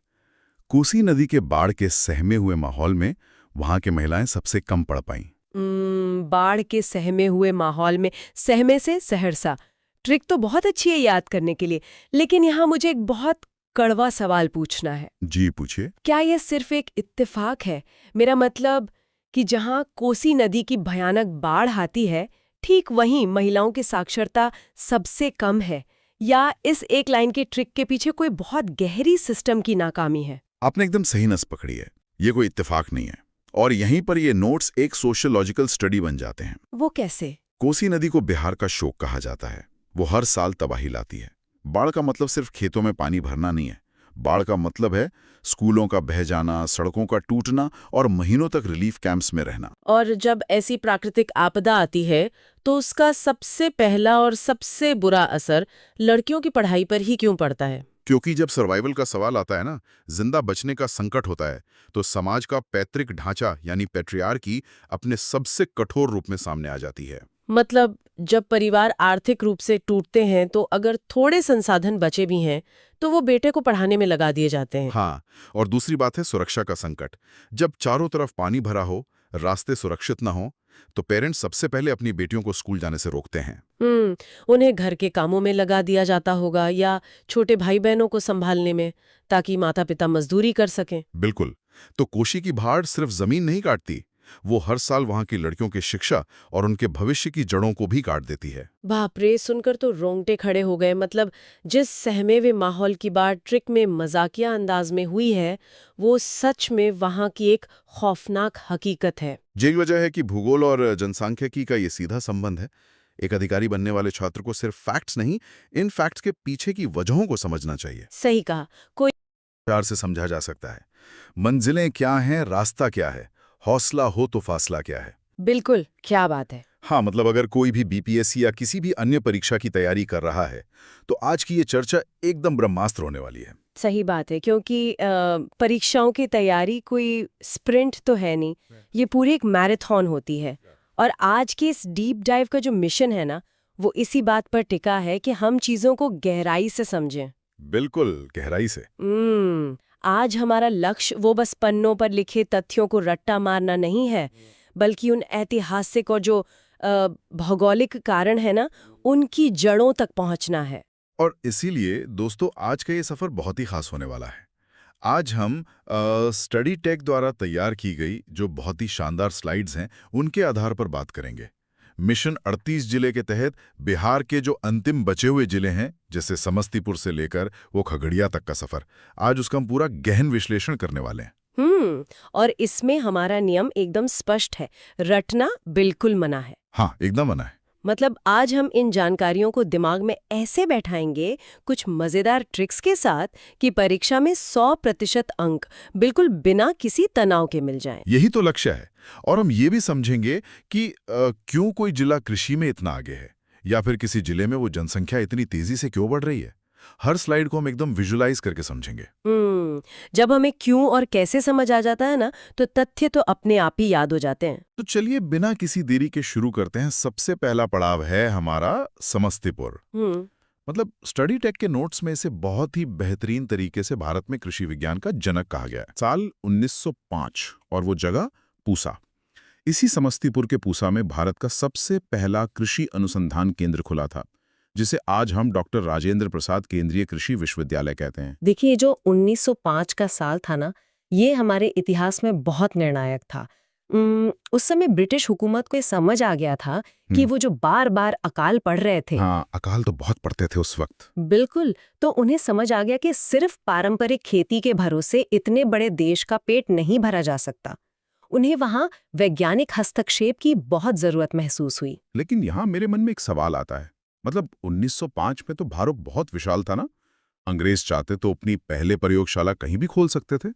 कोसी नदी के बाढ़ के सहमे हुए माहौल में वहां की महिलाएं सबसे कम पढ़ पाईं। बाढ़ के सहमे हुए माहौल में सहमे से सहरसा। ट्रिक तो बहुत अच्छी है याद करने के लिए, लेकिन यहाँ मुझे एक बहुत कड़वा सवाल पूछना है। जी पूछिए। क्या यह सिर्फ एक इत्तेफाक है? मेरा मतलब कि जहाँ कोसी नदी की भयानक बाढ़ आती है, ठीक वहीं महिलाओं की साक्षरता सबसे कम है, या इस एक लाइन के ट्रिक के पीछे कोई बहुत गहरी सिस्टम की नाकामी है? आपने एकदम सही नस पकड़ी है। ये कोई इत्तेफाक नहीं है, और यहीं पर ये नोट्स एक सोशियोलॉजिकल स्टडी बन जाते हैं। वो कैसे? कोसी नदी को बिहार का शोक कहा जाता है। वो हर साल तबाही लाती है। बाढ़ का मतलब सिर्फ खेतों में पानी भरना नहीं है। बाढ़ का मतलब है स्कूलों का बह जाना, सड़कों का टूटना और महीनों तक रिलीफ कैंप्स में रहना। और जब ऐसी प्राकृतिक आपदा आती है तो उसका सबसे पहला और सबसे बुरा असर लड़कियों की पढ़ाई पर ही क्यों पड़ता है? क्योंकि जब सर्वाइवल का सवाल आता है ना, जिंदा बचने का संकट होता है, तो समाज का पैतृक ढांचा यानी पैट्रियार्की अपने सबसे कठोर रूप में सामने आ जाती है। मतलब जब परिवार आर्थिक रूप से टूटते हैं तो अगर थोड़े संसाधन बचे भी हैं तो वो बेटे को पढ़ाने में लगा दिए जाते हैं। हाँ, और दूसरी बात है सुरक्षा का संकट। जब चारों तरफ पानी भरा हो, रास्ते सुरक्षित ना हो, तो पेरेंट्स सबसे पहले अपनी बेटियों को स्कूल जाने से रोकते हैं। उन्हें घर के कामों में लगा दिया जाता होगा या छोटे भाई बहनों को संभालने में, ताकि माता पिता मजदूरी कर सकें। बिल्कुल। तो कोसी की बाढ़ सिर्फ जमीन नहीं काटती, वो हर साल वहां की लड़कियों की शिक्षा और उनके भविष्य की जड़ों को भी काट देती है। बाप रे, सुनकर तो रोंगटे खड़े हो गए। मतलब जिस सहमे हुए माहौल की बात ट्रिक में मजाकिया अंदाज में हुई है, वो सच में वहां की एक खौफनाक हकीकत है। यही वजह है कि भूगोल और जनसांख्यिकी का ये सीधा संबंध है। एक अधिकारी बनने वाले छात्र को सिर्फ फैक्ट्स नहीं, इन फैक्ट्स के पीछे की वजहों को समझना चाहिए। सही कहा। कोई प्यार से समझा जा सकता है। मंजिलें क्या हैं, रास्ता क्या है, हौसला हो तो फासला क्या है। बिल्कुल, क्या बात है। हाँ, मतलब अगर कोई भी बीपीएससी या किसी भी अन्य परीक्षा की तैयारी कर रहा है, तो आज की ये चर्चा एकदम ब्रह्मास्त्र होने वाली है। सही बात है, क्योंकि परीक्षाओं की तैयारी कोई स्प्रिंट तो है नहीं, ये पूरी एक मैराथन होती है। और आज के इस डीप डाइव का जो मिशन है ना, वो इसी बात पर टिका है कि हम चीजों को गहराई से समझें। बिल्कुल, गहराई से। आज हमारा लक्ष्य वो बस पन्नों पर लिखे तथ्यों को रट्टा मारना नहीं है, बल्कि उन ऐतिहासिक और जो भौगोलिक कारण है ना, उनकी जड़ों तक पहुंचना है। और इसीलिए दोस्तों, आज का ये सफर बहुत ही खास होने वाला है। आज हम स्टडी टेक द्वारा तैयार की गई जो बहुत ही शानदार स्लाइड्स हैं, उनके आधार पर बात करेंगे। मिशन 38 जिले के तहत बिहार के जो अंतिम बचे हुए जिले हैं, जैसे समस्तीपुर से लेकर वो खगड़िया तक का सफर, आज उसका हम पूरा गहन विश्लेषण करने वाले हैं। और इसमें हमारा नियम एकदम स्पष्ट है, रटना बिल्कुल मना है। हाँ, एकदम मना है। मतलब आज हम इन जानकारियों को दिमाग में ऐसे बैठाएंगे, कुछ मजेदार ट्रिक्स के साथ, कि परीक्षा में 100% अंक बिल्कुल बिना किसी तनाव के मिल जाएं। यही तो लक्ष्य है। और हम ये भी समझेंगे कि क्यों कोई जिला कृषि में इतना आगे है, या फिर किसी जिले में वो जनसंख्या इतनी तेजी से क्यों बढ़ रही है। हर स्लाइड को हम एकदम विजुलाइज करके समझेंगे। जब हमें क्यों और कैसे समझ आ जाता है ना, तो तथ्य तो अपने आप ही याद हो जाते हैं। तो चलिए बिना किसी देरी के शुरू करते हैं। सबसे पहला पड़ाव है हमारा समस्तीपुर। मतलब स्टडी टेक के नोट्स में इसे बहुत ही बेहतरीन तरीके से भारत में कृषि विज्ञान का जनक कहा गया है। साल 1905 और वो जगह पूसा। इसी समस्तीपुर के पूसा में भारत का सबसे पहला कृषि अनुसंधान केंद्र खुला था, जिसे आज हम डॉक्टर राजेंद्र प्रसाद केंद्रीय कृषि विश्वविद्यालय कहते हैं। देखिए, जो 1905 का साल था ना, ये हमारे इतिहास में बहुत निर्णायक था। उस समय ब्रिटिश हुकूमत को ये समझ आ गया था कि वो जो बार बार अकाल पड़ रहे थे। हाँ, अकाल तो बहुत पड़ते थे उस वक्त। बिल्कुल। तो उन्हें समझ आ गया कि सिर्फ पारंपरिक खेती के भरोसे इतने बड़े देश का पेट नहीं भरा जा सकता। उन्हें वहां वैज्ञानिक हस्तक्षेप की बहुत जरूरत महसूस हुई। लेकिन यहाँ मेरे मन में एक सवाल आता है। मतलब 1905 में तो भारत बहुत विशाल था ना। अंग्रेज चाहते तो अपनी पहले प्रयोगशाला कहीं भी खोल सकते थे।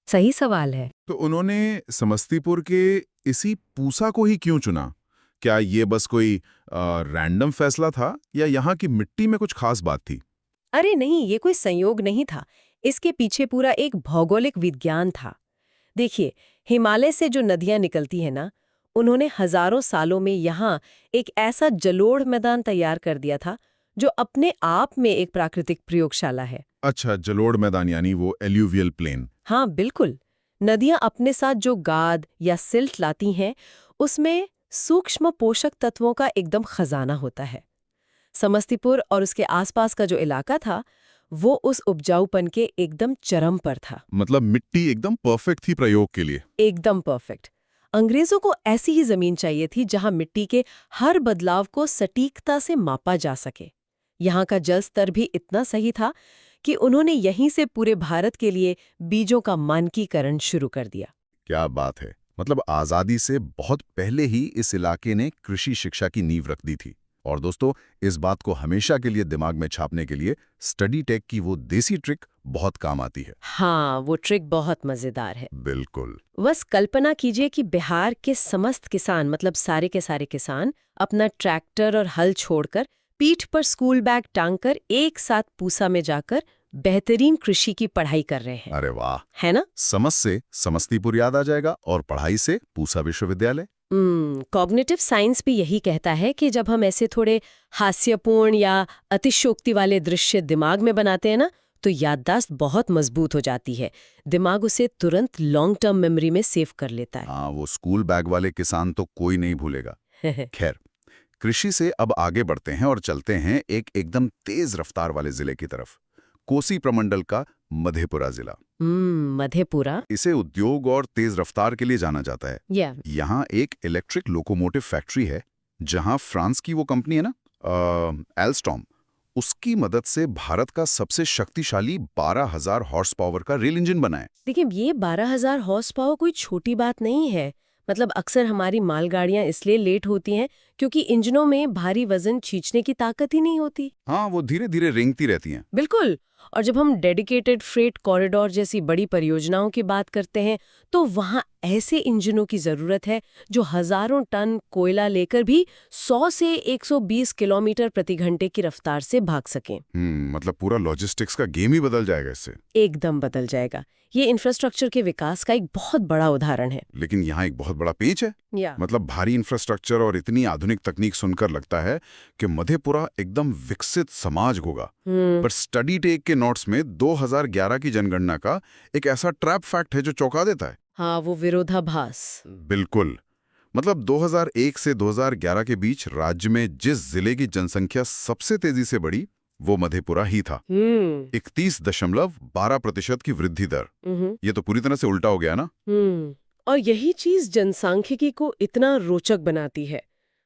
सही सवाल है। तो उन्होंने समस्तीपुर के इसी पूसा को ही क्यों चुना? क्या ये बस कोई रैंडम फैसला था, या यहाँ की मिट्टी में कुछ खास बात थी? अरे नहीं, ये कोई संयोग नहीं था। इसके पीछे पूरा एक भौगोलिक विज्ञान था। देखिए, हिमालय से जो नदियां निकलती है ना, उन्होंने हजारों सालों में यहाँ एक ऐसा जलोढ़ मैदान तैयार कर दिया था जो अपने आप में एक प्राकृतिक प्रयोगशाला है। अच्छा, जलोढ़ मैदान यानी वो एल्यूवियल प्लेन। हाँ बिल्कुल। नदियां अपने साथ जो गाद या सिल्ट लाती हैं, उसमें सूक्ष्म पोषक तत्वों का एकदम खजाना होता है। समस्तीपुर और उसके आसपास का जो इलाका था, वो उस उपजाऊपन के एकदम चरम पर था। मतलब मिट्टी एकदम परफेक्ट थी प्रयोग के लिए। एकदम परफेक्ट। अंग्रेजों को ऐसी ही जमीन चाहिए थी जहां मिट्टी के हर बदलाव को सटीकता से मापा जा सके। यहाँ का जल स्तर भी इतना सही था कि उन्होंने यहीं से पूरे भारत के लिए बीजों का मानकीकरण शुरू कर दिया। क्या बात है। मतलब आजादी से बहुत पहले ही इस इलाके ने कृषि शिक्षा की नींव रख दी थी। और दोस्तों, इस बात को हमेशा के लिए दिमाग में छापने के लिए स्टडी टेक की वो देसी ट्रिक बहुत काम आती है। हाँ, वो ट्रिक बहुत मजेदार है। बिल्कुल। बस कल्पना कीजिए कि बिहार के समस्त किसान, मतलब सारे के सारे किसान, अपना ट्रैक्टर और हल छोड़कर पीठ पर स्कूल बैग टांगकर एक साथ पूसा में जाकर बेहतरीन कृषि की पढ़ाई कर रहे हैं। अरे वाह, है ना? समझ से समस्तीपुर याद आ जाएगा और पढ़ाई से पूसा विश्वविद्यालय। कॉग्निटिव साइंस भी यही कहता है कि जब हम ऐसे थोड़े हास्यपूर्ण या अतिशयोक्ति वाले दृश्य दिमाग में बनाते हैं ना, तो याददाश्त बहुत मजबूत हो जाती है। दिमाग उसे तुरंत लॉन्ग टर्म मेमोरी में सेव कर लेता है। हाँ, वो स्कूल बैग वाले किसान तो कोई नहीं भूलेगा। खैर, कृषि से अब आगे बढ़ते हैं और चलते हैं एक एकदम तेज रफ्तार वाले जिले की तरफ, कोसी प्रमंडल का मधेपुरा जिला। मधेपुरा। इसे उद्योग और तेज रफ्तार के लिए जाना जाता है। यहाँ एक इलेक्ट्रिक लोकोमोटिव फैक्ट्री है, जहाँ फ्रांस की वो कंपनी है ना, एल्स्टॉम, उसकी मदद से भारत का सबसे शक्तिशाली 12,000 हॉर्स पावर का रेल इंजन बना है। देखिए, ये 12,000 हॉर्स पावर कोई छोटी बात नहीं है। मतलब अक्सर हमारी मालगाड़ियां इसलिए लेट होती हैं क्योंकि इंजनों में भारी वजन खींचने की ताकत ही नहीं होती। हाँ, वो धीरे धीरे रेंगती रहती हैं। बिल्कुल। और जब हम डेडिकेटेड फ्रेट कॉरिडोर जैसी बड़ी परियोजनाओं की बात करते हैं, तो वहां ऐसे इंजनों की जरूरत है जो हजारों टन कोयला लेकर भी 100 से 120 किलोमीटर प्रति घंटे की रफ्तार से भाग सकें। मतलब पूरा लॉजिस्टिक्स का गेम ही बदल जाएगा इससे। एकदम बदल जाएगा। ये इंफ्रास्ट्रक्चर के विकास का एक बहुत बड़ा उदाहरण है। लेकिन यहाँ एक बहुत बड़ा पेंच है। मतलब भारी इंफ्रास्ट्रक्चर और इतनी आधुनिक तकनीक सुनकर लगता है कि मधेपुरा एकदम विकसित समाज होगा। पर स्टडी टेक के नोट्स में 2011 की जनगणना का एक ऐसा ट्रैप फैक्ट है जो चौंका देता है। हाँ, वो विरोधाभास। बिल्कुल। मतलब 2001 से 2011 के बीच राज्य में जिस जिले की जनसंख्या सबसे तेजी से बढ़ी, वो मधेपुरा ही था। 31.12% की वृद्धि दर। ये तो पूरी तरह से उल्टा हो गया ना। और यही चीज जनसांख्यिकी को इतना रोचक बनाती है।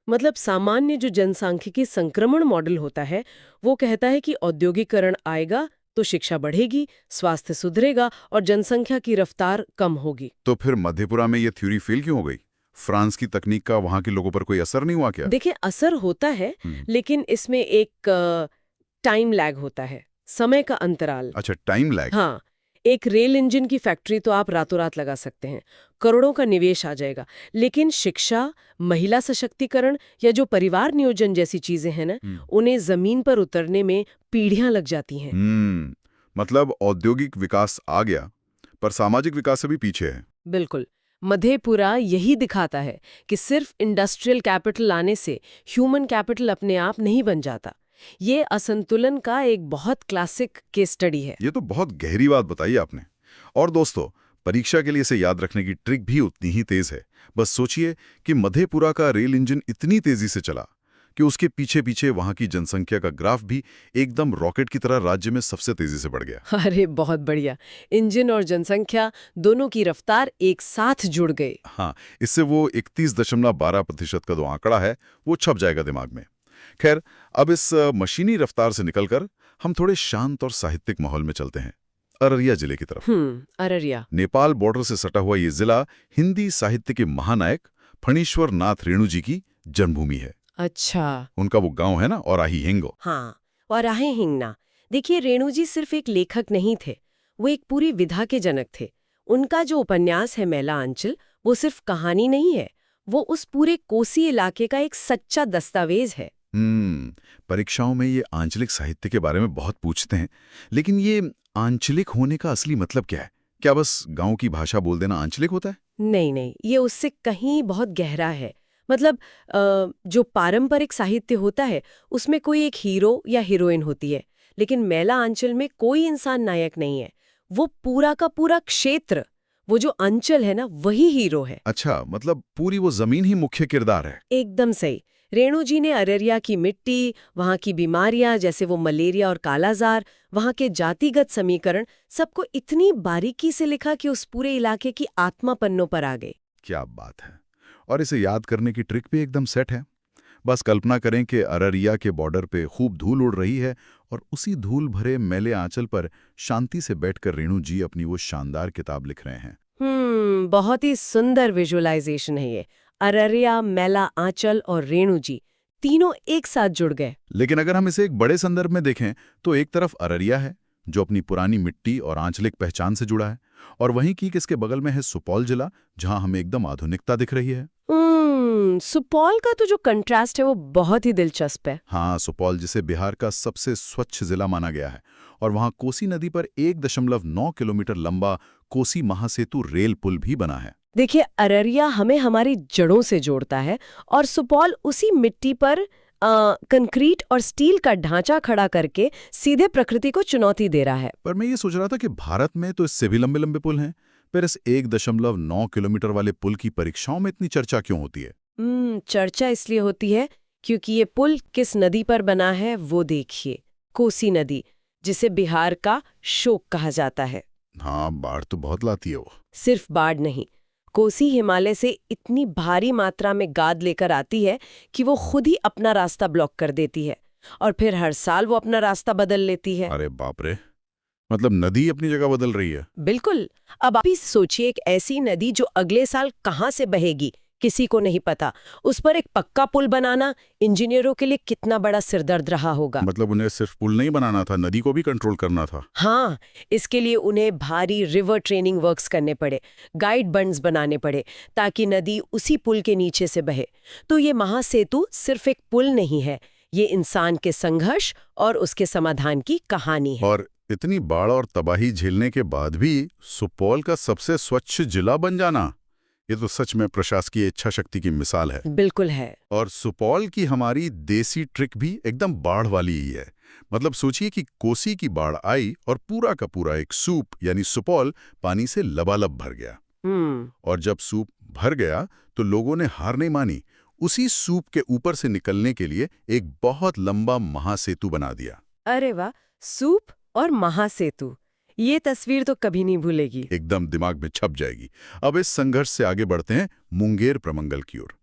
मतलब सामान्य जो जनसांख्यिकी संक्रमण मॉडल होता है, वो कहता है कि औद्योगिकरण आएगा तो शिक्षा बढ़ेगी, स्वास्थ्य सुधरेगा और जनसंख्या की रफ्तार कम होगी। तो फिर मधेपुरा में ये थ्योरी फेल क्यों हो गई? फ्रांस की तकनीक का वहां के लोगों पर कोई असर नहीं हुआ क्या? देखिए, असर होता है, लेकिन इसमें एक टाइम लैग होता है, समय का अंतराल। अच्छा, टाइम लैग। हाँ, एक रेल इंजन की फैक्ट्री तो आप रातों रात लगा सकते हैं, करोड़ों का निवेश आ जाएगा। लेकिन शिक्षा, महिला सशक्तिकरण या जो परिवार नियोजन जैसी चीजें हैं ना, उन्हें जमीन पर उतरने में पीढ़ियां लग जाती हैं। मतलब औद्योगिक विकास आ गया, पर सामाजिक विकास से भी पीछे है। बिल्कुल। मधेपुरा यही दिखाता है कि सिर्फ इंडस्ट्रियल कैपिटल लाने से ह्यूमन कैपिटल अपने आप नहीं बन जाता। ये असंतुलन का एक बहुत क्लासिक केस स्टडी है। ये तो बहुत गहरी बात बताई आपने। और दोस्तों, परीक्षा के लिए इसे याद रखने की ट्रिक भी उतनी ही तेज है। बस सोचिए कि मधेपुरा का रेल इंजन इतनी तेजी से चला कि उसके पीछे पीछे वहां की जनसंख्या का ग्राफ भी एकदम रॉकेट की तरह राज्य में सबसे तेजी से बढ़ गया। अरे बहुत बढ़िया। इंजन और जनसंख्या दोनों की रफ्तार एक साथ जुड़ गई। हाँ, इससे वो 31.12% का जो आंकड़ा है, वो छप जाएगा दिमाग में। खैर, अब इस मशीनी रफ्तार से निकलकर हम थोड़े शांत और साहित्यिक माहौल में चलते हैं, अररिया जिले की तरफ। अररिया। नेपाल बॉर्डर से सटा हुआ ये जिला हिंदी साहित्य के महानायक फणीश्वर नाथ रेणु जी की जन्मभूमि है। अच्छा। उनका वो गांव है ना, औराही हिंगो। हाँ, औराही हिंगना। देखिए, रेणु जी सिर्फ एक लेखक नहीं थे, वो एक पूरी विधा के जनक थे। उनका जो उपन्यास है मैला अंचल, वो सिर्फ कहानी नहीं है, वो उस पूरे कोसी इलाके का एक सच्चा दस्तावेज है। परीक्षाओं में ये आंचलिक साहित्य के बारे में बहुत पूछते हैं, लेकिन ये आंचलिक होने का असली मतलब क्या है? क्या बस गांव की भाषा बोल देना आंचलिक होता है? नहीं, ये उससे कहीं बहुत गहरा है। मतलब जो पारंपरिक साहित्य होता है उसमें कोई एक हीरो या हीरोइन होती है, लेकिन मेला अंचल में कोई इंसान नायक नहीं है। वो पूरा का पूरा क्षेत्र, वो जो अंचल है ना, वही हीरो है। अच्छा, मतलब पूरी वो जमीन ही मुख्य किरदार है। एकदम सही। रेणु जी ने अररिया की मिट्टी, वहाँ की बीमारियां जैसे वो मलेरिया और कालाजार, वहाँ के जातिगत समीकरण, सबको इतनी बारीकी से लिखा कि उस पूरे इलाके की आत्मा पन्नों पर आ गई। क्या बात है। और इसे याद करने की ट्रिक भी एकदम सेट है। बस कल्पना करें कि अररिया के बॉर्डर पे खूब धूल उड़ रही है और उसी धूल भरे मेले आंचल पर शांति से बैठकर रेणु जी अपनी वो शानदार किताब लिख रहे हैं। बहुत ही सुंदर विजुअलाइजेशन है ये। अररिया, मेला आंचल और रेणु जी तीनों एक साथ जुड़ गए। लेकिन अगर हम इसे एक बड़े संदर्भ में देखें तो एक तरफ अररिया है जो अपनी पुरानी मिट्टी और आंचलिक पहचान से जुड़ा है, और वहीं की इसके बगल में है सुपौल जिला, जहां हमें एकदम आधुनिकता दिख रही है। सुपौल का तो जो कंट्रास्ट है वो बहुत ही दिलचस्प है। हाँ, सुपौल जिसे बिहार का सबसे स्वच्छ जिला माना गया है, और वहां कोसी नदी पर 1.9 किलोमीटर लंबा कोसी महासेतु रेल पुल भी बना है। देखिए, अररिया हमें हमारी जड़ों से जोड़ता है और सुपौल उसी मिट्टी पर कंक्रीट और स्टील का ढांचा खड़ा करके सीधे प्रकृति को चुनौती दे रहा है। पर मैं ये सोच रहा था कि भारत में तो इससे भी लंबे लंबे पुल हैं, फिर इस 1.9 किलोमीटर वाले पुल की परीक्षाओं में इतनी चर्चा क्यों होती है? चर्चा इसलिए होती है क्योंकि ये पुल किस नदी पर बना है वो देखिए, कोसी नदी, जिसे बिहार का शोक कहा जाता है। हाँ, बाढ़ तो बहुत लाती है वो। सिर्फ बाढ़ नहीं, कोसी हिमालय से इतनी भारी मात्रा में गाद लेकर आती है कि वो खुद ही अपना रास्ता ब्लॉक कर देती है, और फिर हर साल वो अपना रास्ता बदल लेती है। अरे बाप रे, मतलब नदी अपनी जगह बदल रही है। बिल्कुल। अब आप ही सोचिए, एक ऐसी नदी जो अगले साल कहाँ से बहेगी किसी को नहीं पता, उस पर एक पक्का पुल बनाना इंजीनियरों के लिए कितना बड़ा सिरदर्द रहा होगा। मतलब उन्हें सिर्फ पुल नहीं बनाना था, नदी को भी कंट्रोल करना था। हाँ, इसके लिए उन्हें भारी रिवर ट्रेनिंग वर्क्स करने पड़े, गाइड बंड्स बनाने पड़े ताकि नदी उसी पुल के नीचे से बहे। तो ये महासेतु सिर्फ एक पुल नहीं है, ये इंसान के संघर्ष और उसके समाधान की कहानी है। और इतनी बाढ़ और तबाही झेलने के बाद भी सुपौल का सबसे स्वच्छ जिला बन जाना, ये तो सच में प्रशासकीय इच्छा शक्ति की मिसाल है। बिल्कुल है। और सुपौल की हमारी देसी ट्रिक भी एकदम बाढ़ वाली ही है। मतलब सोचिए कि कोसी की बाढ़ आई और पूरा का पूरा एक सूप यानी सुपौल पानी से लबालब भर गया। और जब सूप भर गया तो लोगों ने हार नहीं मानी, उसी सूप के ऊपर से निकलने के लिए एक बहुत लंबा महासेतु बना दिया। अरे वाह, सूप और महासेतु, ये तस्वीर तो कभी नहीं भूलेगी। एकदम दिमाग में छप जाएगी। अब इस संघर्ष से आगे बढ़ते हैं मुंगेर प्रमंगल की ओर।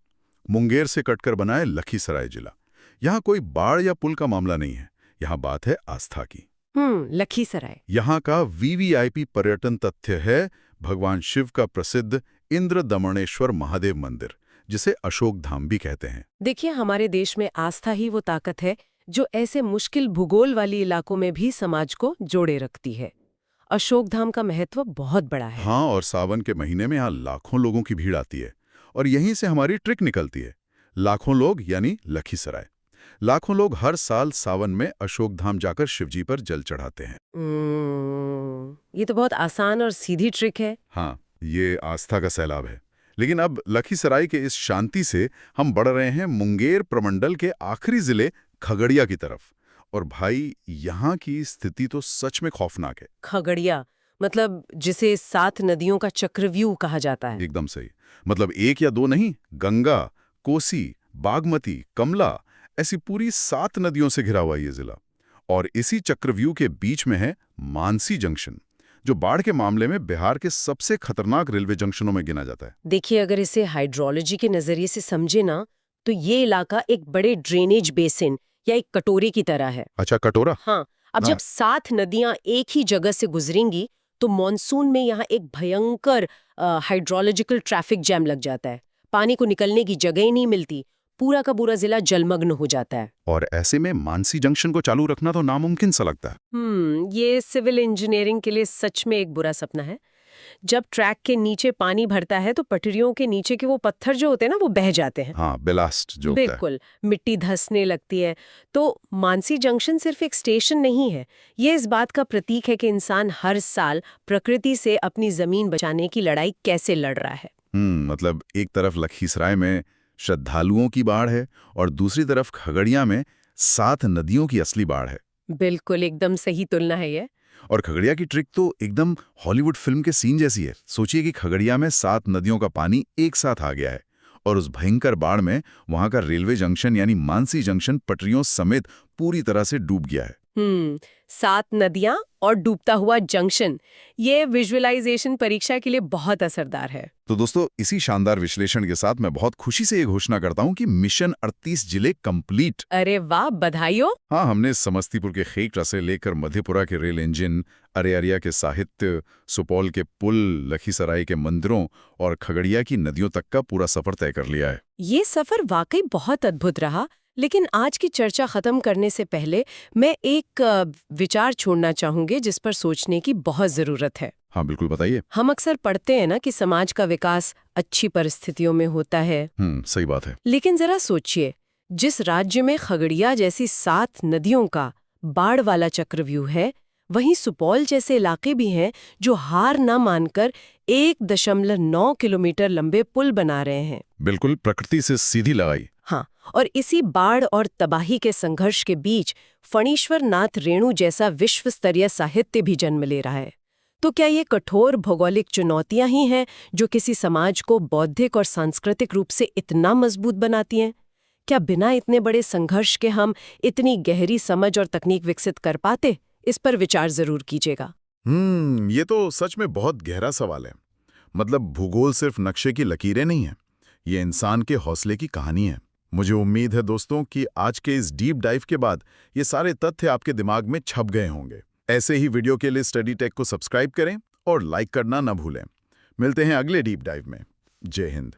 मुंगेर से कटकर बना है लखीसराय जिला। यहाँ कोई बाढ़ या पुल का मामला नहीं है, यहाँ बात है आस्था की। लखीसराय यहाँ का वीवीआईपी पर्यटन तथ्य है भगवान शिव का प्रसिद्ध इंद्रदमणेश्वर महादेव मंदिर, जिसे अशोक धाम भी कहते हैं। देखिए, हमारे देश में आस्था ही वो ताकत है जो ऐसे मुश्किल भूगोल वाली इलाकों में भी समाज को जोड़े रखती है। अशोक धाम का महत्व बहुत बड़ा है। हाँ, और सावन के महीने में यहाँ लाखों लोगों की भीड़ आती है, और यहीं से हमारी ट्रिक निकलती है। लाखों लोग यानी लखीसराय। लाखों लोग हर साल सावन में अशोक धाम जाकर शिवजी पर जल चढ़ाते हैं। ये तो बहुत आसान और सीधी ट्रिक है। हाँ, ये आस्था का सैलाब है। लेकिन अब लखीसराय के इस शांति से हम बढ़ रहे हैं मुंगेर प्रमंडल के आखिरी जिले खगड़िया की तरफ। और भाई, यहाँ की स्थिति तो सच में खौफनाक है। खगड़िया मतलब जिसे 7 नदियों का चक्रव्यूह कहा जाता है। एकदम सही। मतलब एक या दो नहीं, गंगा, कोसी, बागमती, कमला, ऐसी पूरी 7 नदियों से घिरा हुआ ये जिला। और इसी चक्रव्यूह के बीच में है मानसी जंक्शन, जो बाढ़ के मामले में बिहार के सबसे खतरनाक रेलवे जंक्शनों में गिना जाता है। देखिए, अगर इसे हाइड्रोलॉजी के नजरिए से समझे ना, तो ये इलाका एक बड़े ड्रेनेज बेसिन या एक कटोरे की तरह है। अच्छा, कटोरा? हाँ। अब जब 7 नदियां एक ही जगह से गुजरेंगी तो मॉनसून में यहाँ एक भयंकर हाइड्रोलॉजिकल ट्रैफिक जैम लग जाता है। पानी को निकलने की जगह ही नहीं मिलती, पूरा का पूरा जिला जलमग्न हो जाता है। और ऐसे में मानसी जंक्शन को चालू रखना तो नामुमकिन सा लगता है। ये सिविल इंजीनियरिंग के लिए सच में एक बुरा सपना है। जब ट्रैक के नीचे पानी भरता है तो पटरियों के नीचे के वो पत्थर जो होते हैं ना, वो बह जाते हैं। हाँ, बेलास्ट जो होता है। बिल्कुल, मिट्टी धंसने लगती है। तो मानसी जंक्शन सिर्फ एक स्टेशन नहीं है, ये इस बात का प्रतीक है कि इंसान हर साल प्रकृति से अपनी जमीन बचाने की लड़ाई कैसे लड़ रहा है। मतलब एक तरफ लखीसराय में श्रद्धालुओं की बाढ़ है और दूसरी तरफ खगड़िया में 7 नदियों की असली बाढ़ है। बिल्कुल एकदम सही तुलना है ये। और खगड़िया की ट्रिक तो एकदम हॉलीवुड फिल्म के सीन जैसी है। सोचिए कि खगड़िया में 7 नदियों का पानी एक साथ आ गया है और उस भयंकर बाढ़ में वहां का रेलवे जंक्शन यानी मानसी जंक्शन पटरियों समेत पूरी तरह से डूब गया है। 7 नदियां और डूबता हुआ जंक्शन, ये विजुअलाइजेशन परीक्षा के लिए बहुत असरदार है। तो दोस्तों, इसी शानदार विश्लेषण के साथ मैं बहुत खुशी से ये घोषणा करता हूं कि मिशन 38 जिले कंप्लीट। अरे वाह, बधाई हो। हाँ, हमने समस्तीपुर के खेकड़ा से लेकर मधेपुरा के रेल इंजन, अरेरिया के साहित्य, सुपौल के पुल, लखीसराय के मंदिरों और खगड़िया की नदियों तक का पूरा सफर तय कर लिया है। ये सफर वाकई बहुत अद्भुत रहा। लेकिन आज की चर्चा खत्म करने से पहले मैं एक विचार छोड़ना चाहूंगी जिस पर सोचने की बहुत जरूरत है। हाँ, बिल्कुल, बताइए। हम अक्सर पढ़ते हैं ना कि समाज का विकास अच्छी परिस्थितियों में होता है। सही बात है। लेकिन जरा सोचिए, जिस राज्य में खगड़िया जैसी 7 नदियों का बाढ़ वाला चक्रव्यूह है, वहीं सुपौल जैसे इलाके भी हैं जो हार न मानकर 1.9 किलोमीटर लंबे पुल बना रहे हैं। बिल्कुल, प्रकृति से सीधी लगाई। हाँ, और इसी बाढ़ और तबाही के संघर्ष के बीच फणीश्वर नाथ रेणु जैसा विश्व स्तरीय साहित्य भी जन्म ले रहा है। तो क्या ये कठोर भौगोलिक चुनौतियां ही हैं जो किसी समाज को बौद्धिक और सांस्कृतिक रूप से इतना मजबूत बनाती हैं? क्या बिना इतने बड़े संघर्ष के हम इतनी गहरी समझ और तकनीक विकसित कर पाते? इस पर विचार जरूर कीजिएगा। ये तो सच में बहुत गहरा सवाल है। मतलब भूगोल सिर्फ नक्शे की लकीरें नहीं है, ये इंसान के हौसले की कहानी है। मुझे उम्मीद है दोस्तों कि आज के इस डीप डाइव के बाद ये सारे तथ्य आपके दिमाग में छप गए होंगे। ऐसे ही वीडियो के लिए स्टडी टेक को सब्सक्राइब करें और लाइक करना न भूलें। मिलते हैं अगले डीप डाइव में। जय हिंद।